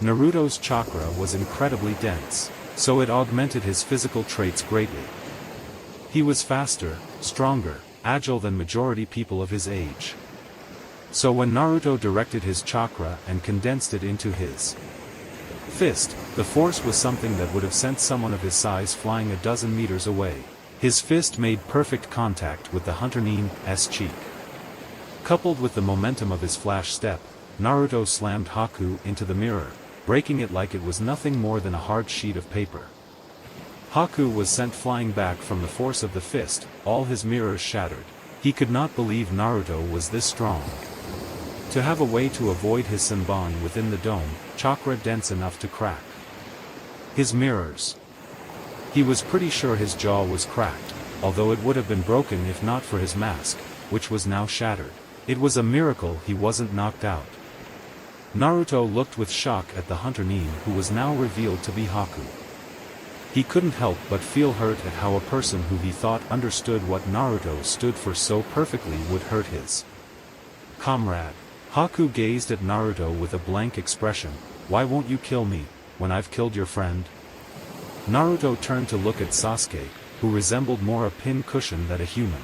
Naruto's chakra was incredibly dense, so it augmented his physical traits greatly. He was faster, stronger, agile than majority people of his age. So when Naruto directed his chakra and condensed it into his fist, the force was something that would have sent someone of his size flying a dozen meters away. His fist made perfect contact with the Hunter Nin's cheek. Coupled with the momentum of his flash step, Naruto slammed Haku into the mirror, breaking it like it was nothing more than a hard sheet of paper. Haku was sent flying back from the force of the fist, all his mirrors shattered. He could not believe Naruto was this strong. To have a way to avoid his Senbon within the dome, chakra dense enough to crack his mirrors. He was pretty sure his jaw was cracked, although it would have been broken if not for his mask, which was now shattered. It was a miracle he wasn't knocked out. Naruto looked with shock at the Hunter Nin who was now revealed to be Haku. He couldn't help but feel hurt at how a person who he thought understood what Naruto stood for so perfectly would hurt his comrade. Haku gazed at Naruto with a blank expression. Why won't you kill me, when I've killed your friend? Naruto turned to look at Sasuke, who resembled more a pin cushion than a human.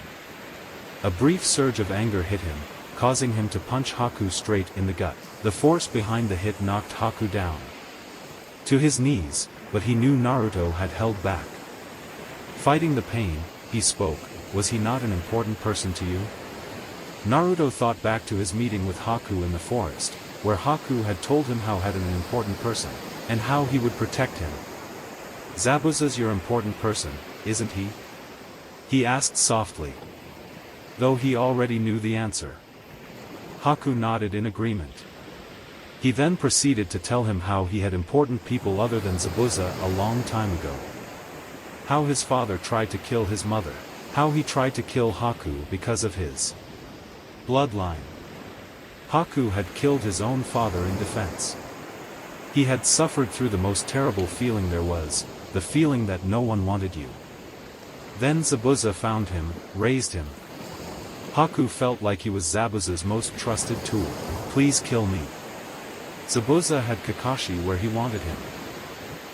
A brief surge of anger hit him, causing him to punch Haku straight in the gut. The force behind the hit knocked Haku down to his knees, but he knew Naruto had held back. Fighting the pain, he spoke, was he not an important person to you? Naruto thought back to his meeting with Haku in the forest, where Haku had told him how had an important person, and how he would protect him. Zabuza's your important person, isn't he? He asked softly. Though he already knew the answer. Haku nodded in agreement. He then proceeded to tell him how he had important people other than Zabuza a long time ago. How his father tried to kill his mother. How he tried to kill Haku because of his bloodline. Haku had killed his own father in defense. He had suffered through the most terrible feeling there was, the feeling that no one wanted you. Then Zabuza found him, raised him. Haku felt like he was Zabuza's most trusted tool. Please kill me. Zabuza had Kakashi where he wanted him.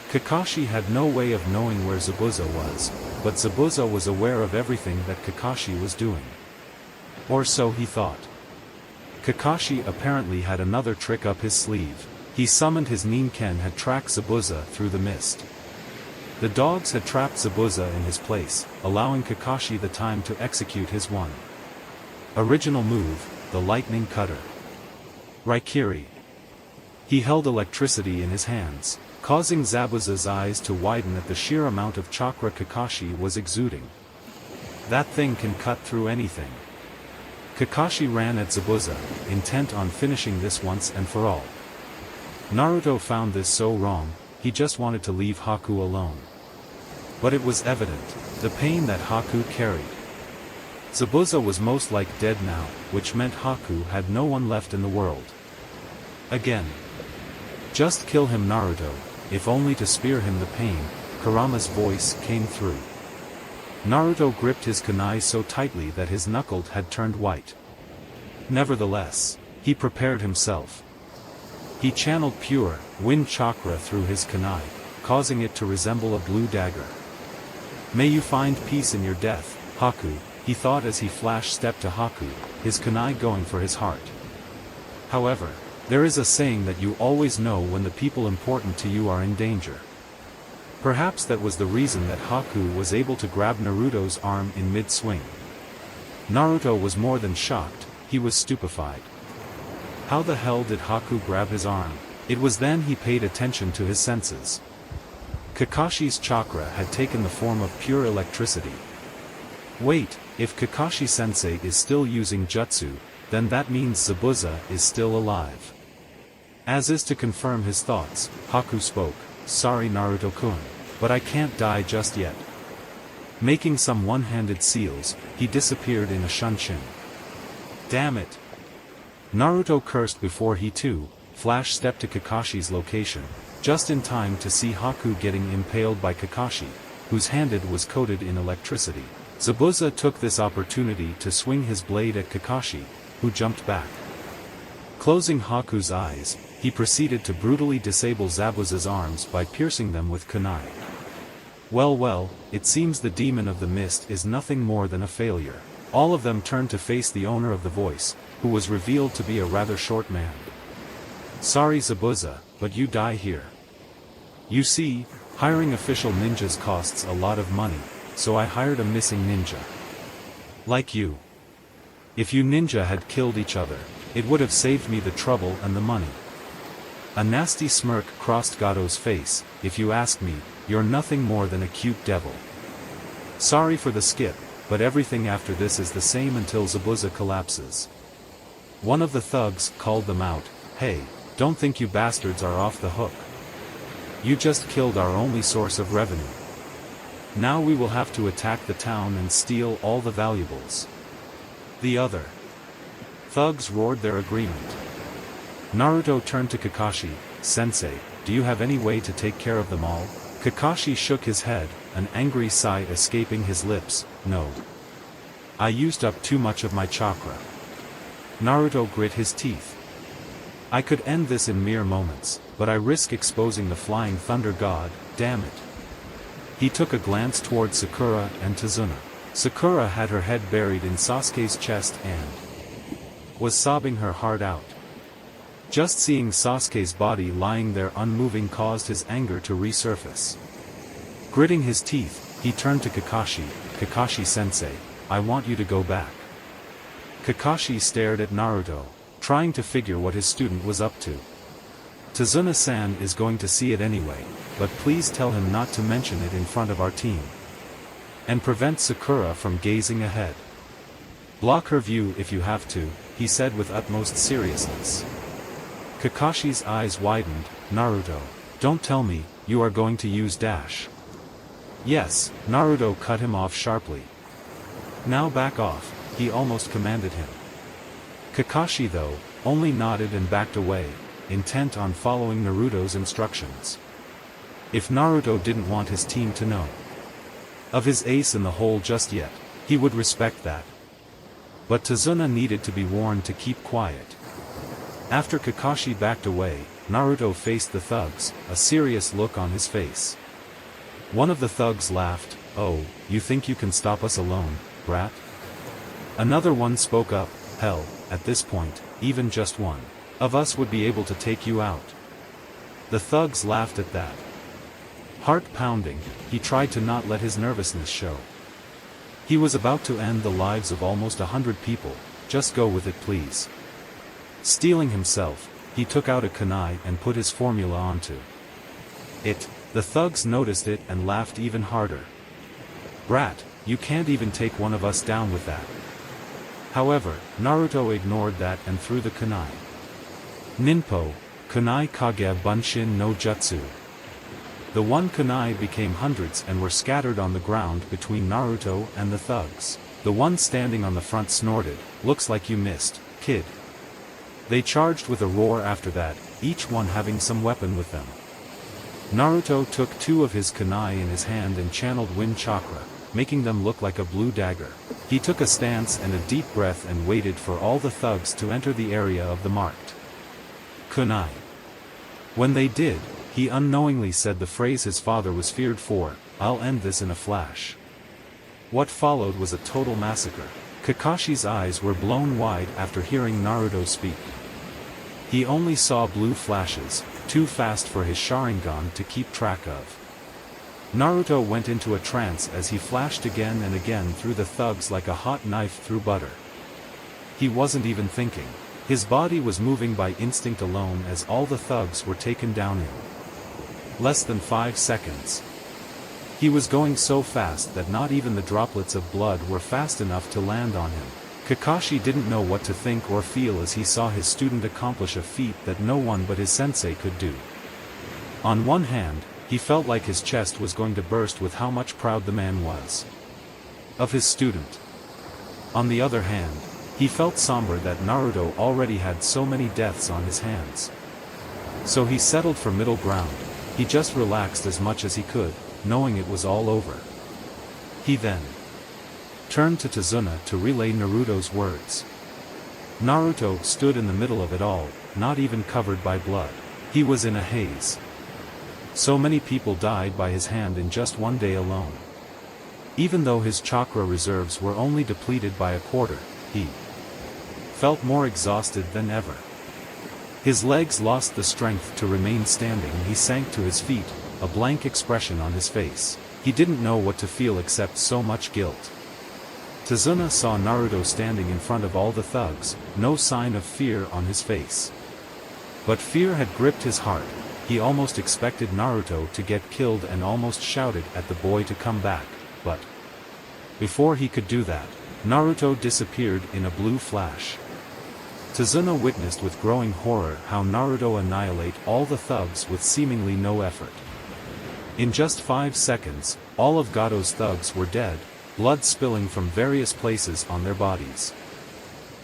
Kakashi had no way of knowing where Zabuza was, but Zabuza was aware of everything that Kakashi was doing. Or so he thought. Kakashi apparently had another trick up his sleeve. He summoned his Ninken had tracked Zabuza through the mist. The dogs had trapped Zabuza in his place, allowing Kakashi the time to execute his original move, the lightning cutter. Raikiri. He held electricity in his hands, causing Zabuza's eyes to widen at the sheer amount of chakra Kakashi was exuding. That thing can cut through anything. Kakashi ran at Zabuza, intent on finishing this once and for all. Naruto found this so wrong, he just wanted to leave Haku alone. But it was evident, the pain that Haku carried. Zabuza was most like dead now, which meant Haku had no one left in the world. Again. Just kill him, Naruto, if only to spare him the pain, Kurama's voice came through. Naruto gripped his kunai so tightly that his knuckle had turned white. Nevertheless, he prepared himself. He channeled pure, wind chakra through his kunai, causing it to resemble a blue dagger. May you find peace in your death, Haku, he thought as he flash-stepped to Haku, his kunai going for his heart. However, there is a saying that you always know when the people important to you are in danger. Perhaps that was the reason that Haku was able to grab Naruto's arm in mid-swing. Naruto was more than shocked, he was stupefied. How the hell did Haku grab his arm? It was then he paid attention to his senses. Kakashi's chakra had taken the form of pure electricity. Wait, if Kakashi-sensei is still using jutsu, then that means Zabuza is still alive. As is to confirm his thoughts, Haku spoke, sorry Naruto-kun, but I can't die just yet. Making some one-handed seals, he disappeared in a shunshin. Damn it! Naruto cursed before he too, flash-stepped to Kakashi's location, just in time to see Haku getting impaled by Kakashi, whose handed was coated in electricity. Zabuza took this opportunity to swing his blade at Kakashi, who jumped back. Closing Haku's eyes, he proceeded to brutally disable Zabuza's arms by piercing them with kunai. Well, it seems the demon of the mist is nothing more than a failure. All of them turned to face the owner of the voice, who was revealed to be a rather short man. Sorry Zabuza, but you die here. You see, hiring official ninjas costs a lot of money, so I hired a missing ninja. Like you. If you ninja had killed each other, it would have saved me the trouble and the money. A nasty smirk crossed Gato's face. If you ask me, you're nothing more than a cute devil. Sorry for the skip, but everything after this is the same until Zabuza collapses. One of the thugs called them out, hey, don't think you bastards are off the hook. You just killed our only source of revenue. Now we will have to attack the town and steal all the valuables. The other thugs roared their agreement. Naruto turned to Kakashi, Sensei, do you have any way to take care of them all? Kakashi shook his head, an angry sigh escaping his lips, no. I used up too much of my chakra. Naruto grit his teeth. I could end this in mere moments, but I risk exposing the flying thunder god, damn it. He took a glance toward Sakura and Tazuna. Sakura had her head buried in Sasuke's chest and was sobbing her heart out. Just seeing Sasuke's body lying there unmoving caused his anger to resurface. Gritting his teeth, he turned to Kakashi, Kakashi-sensei, I want you to go back. Kakashi stared at Naruto, trying to figure what his student was up to. Tazuna-san is going to see it anyway, but please tell him not to mention it in front of our team. And prevent Sakura from gazing ahead. Block her view if you have to, he said with utmost seriousness. Kakashi's eyes widened. Naruto, don't tell me, you are going to use dash. Yes, Naruto cut him off sharply. Now back off, he almost commanded him. Kakashi though, only nodded and backed away, intent on following Naruto's instructions. If Naruto didn't want his team to know of his ace in the hole just yet, he would respect that. But Tazuna needed to be warned to keep quiet. After Kakashi backed away, Naruto faced the thugs, a serious look on his face. One of the thugs laughed, "Oh, you think you can stop us alone, brat?" Another one spoke up, "Hell, at this point, even just one of us would be able to take you out." The thugs laughed at that. Heart pounding, he tried to not let his nervousness show. He was about to end the lives of almost 100 people, just go with it please. Steeling himself, he took out a kunai and put his formula onto it. The thugs noticed it and laughed even harder. "Brat, you can't even take one of us down with that." However, Naruto ignored that and threw the kunai. Ninpo, kunai kage bunshin no jutsu. The one kunai became hundreds and were scattered on the ground between Naruto and the thugs. The one standing on the front snorted, "Looks like you missed, kid." They charged with a roar after that, each one having some weapon with them. Naruto took two of his kunai in his hand and channeled wind chakra, making them look like a blue dagger. He took a stance and a deep breath and waited for all the thugs to enter the area of the marked kunai. When they did, he unknowingly said the phrase his father was feared for, "I'll end this in a flash." What followed was a total massacre. Kakashi's eyes were blown wide after hearing Naruto speak. He only saw blue flashes, too fast for his Sharingan to keep track of. Naruto went into a trance as he flashed again and again through the thugs like a hot knife through butter. He wasn't even thinking. His body was moving by instinct alone as all the thugs were taken down in less than 5 seconds. He was going so fast that not even the droplets of blood were fast enough to land on him. Kakashi didn't know what to think or feel as he saw his student accomplish a feat that no one but his sensei could do. On one hand, he felt like his chest was going to burst with how much proud the man was of his student. On the other hand, he felt somber that Naruto already had so many deaths on his hands. So he settled for middle ground. He just relaxed as much as he could, knowing it was all over. He then turned to Tazuna to relay Naruto's words. Naruto stood in the middle of it all, not even covered by blood. He was in a haze. So many people died by his hand in just one day alone. Even though his chakra reserves were only depleted by a quarter, he felt more exhausted than ever. His legs lost the strength to remain standing and he sank to his feet, a blank expression on his face. He didn't know what to feel except so much guilt. Tazuna saw Naruto standing in front of all the thugs, no sign of fear on his face. But fear had gripped his heart. He almost expected Naruto to get killed and almost shouted at the boy to come back, but before he could do that, Naruto disappeared in a blue flash. Tazuna witnessed with growing horror how Naruto annihilate all the thugs with seemingly no effort. In just 5 seconds, all of Gado's thugs were dead, blood spilling from various places on their bodies.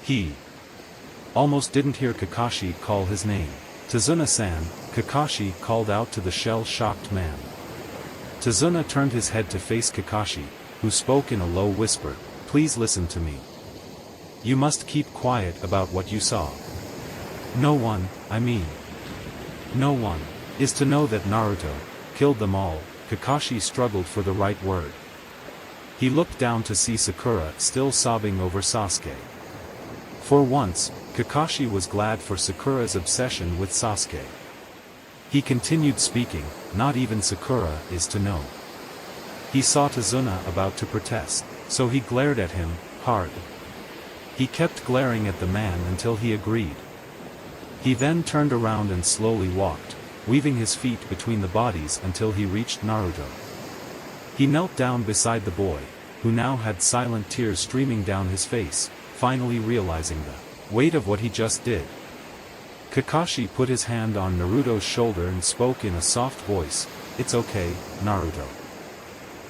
He almost didn't hear Kakashi call his name. "Tazuna-san," Kakashi called out to the shell-shocked man. Tazuna turned his head to face Kakashi, who spoke in a low whisper, "Please listen to me. You must keep quiet about what you saw. No one is to know that Naruto killed them all." Kakashi struggled for the right word. He looked down to see Sakura still sobbing over Sasuke. For once, Kakashi was glad for Sakura's obsession with Sasuke. He continued speaking, "Not even Sakura is to know." He saw Tazuna about to protest. So he glared at him, hard. He kept glaring at the man until he agreed. He then turned around and slowly walked, weaving his feet between the bodies until he reached Naruto. He knelt down beside the boy, who now had silent tears streaming down his face, finally realizing the weight of what he just did. Kakashi put his hand on Naruto's shoulder and spoke in a soft voice, "It's okay, Naruto.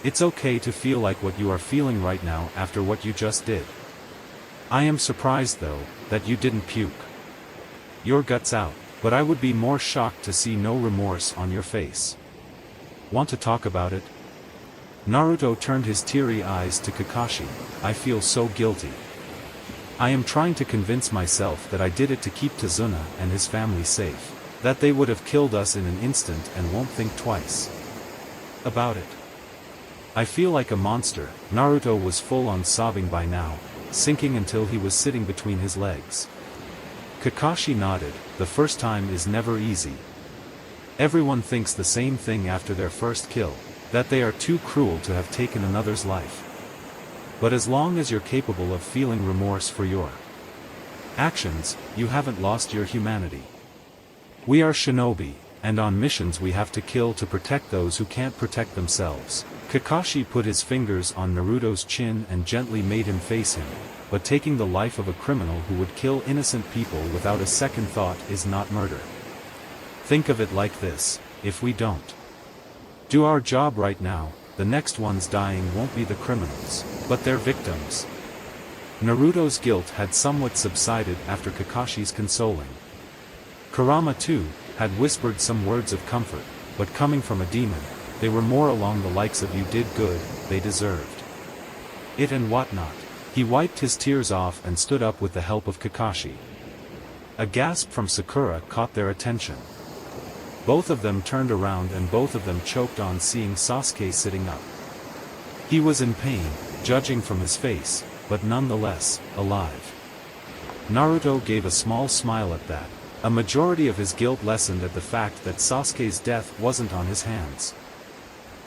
It's okay to feel like what you are feeling right now after what you just did. I am surprised though, that you didn't puke your guts out, but I would be more shocked to see no remorse on your face. Want to talk about it?" Naruto turned his teary eyes to Kakashi. "I feel so guilty. I am trying to convince myself that I did it to keep Tazuna and his family safe, that they would have killed us in an instant and won't think twice about it. I feel like a monster." Naruto was full on sobbing by now, sinking until he was sitting between his legs. Kakashi nodded. The first time is never easy. Everyone thinks the same thing after their first kill, that they are too cruel to have taken another's life. But as long as you're capable of feeling remorse for your actions, you haven't lost your humanity. We are shinobi, and on missions we have to kill to protect those who can't protect themselves. Kakashi put his fingers on Naruto's chin and gently made him face him, but taking the life of a criminal who would kill innocent people without a second thought is not murder. Think of it like this: if we don't do our job right now, the next ones dying won't be the criminals, but their victims. Naruto's guilt had somewhat subsided after Kakashi's consoling. Kurama too had whispered some words of comfort, but coming from a demon, they were more along the likes of "you did good, they deserved it" and whatnot. He wiped his tears off and stood up with the help of Kakashi. A gasp from Sakura caught their attention. Both of them turned around and both of them choked on seeing Sasuke sitting up. He was in pain, judging from his face, but nonetheless, alive. Naruto gave a small smile at that. A majority of his guilt lessened at the fact that Sasuke's death wasn't on his hands.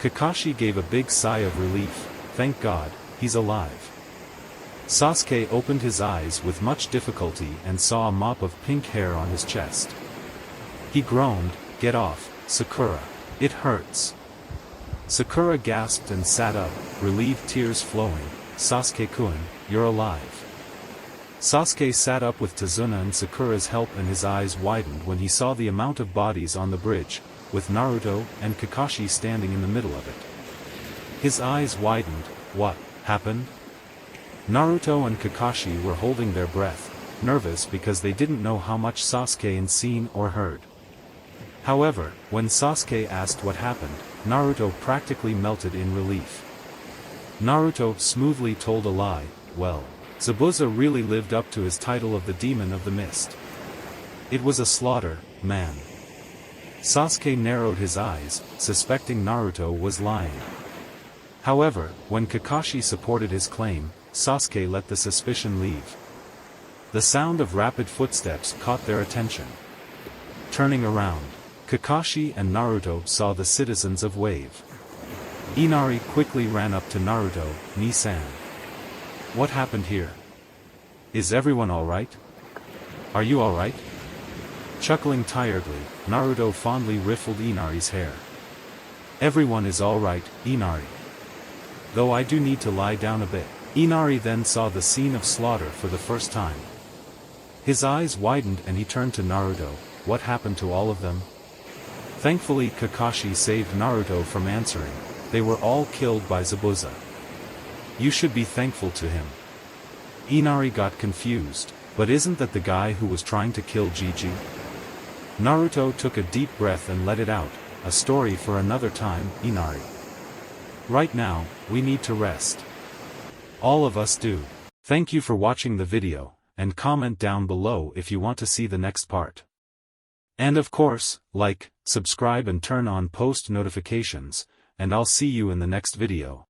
Kakashi gave a big sigh of relief. Thank God, he's alive. Sasuke opened his eyes with much difficulty and saw a mop of pink hair on his chest. He groaned, "Get off, Sakura. It hurts." Sakura gasped and sat up, relieved, tears flowing. "Sasuke-kun, you're alive." Sasuke sat up with Tazuna and Sakura's help and his eyes widened when he saw the amount of bodies on the bridge, with Naruto and Kakashi standing in the middle of it. His eyes widened. What happened? Naruto and Kakashi were holding their breath, nervous because they didn't know how much Sasuke had seen or heard. However, when Sasuke asked what happened, Naruto practically melted in relief. Naruto smoothly told a lie. Well, Zabuza really lived up to his title of the Demon of the Mist. It was a slaughter, man. Sasuke narrowed his eyes, suspecting Naruto was lying. However, when Kakashi supported his claim, Sasuke let the suspicion leave. The sound of rapid footsteps caught their attention. Turning around, Kakashi and Naruto saw the citizens of Wave. Inari quickly ran up to Naruto. "Ni-san. What happened here? Is everyone alright? Are you alright?" Chuckling tiredly, Naruto fondly riffled Inari's hair. "Everyone is alright, Inari. Though I do need to lie down a bit." Inari then saw the scene of slaughter for the first time. His eyes widened and he turned to Naruto. What happened to all of them? Thankfully Kakashi saved Naruto from answering. They were all killed by Zabuza. You should be thankful to him. Inari got confused. But isn't that the guy who was trying to kill Gigi? Naruto took a deep breath and let it out. A story for another time, Inari. Right now, we need to rest. All of us do. Thank you for watching the video, and comment down below if you want to see the next part. And of course, like, subscribe and turn on post notifications, and I'll see you in the next video.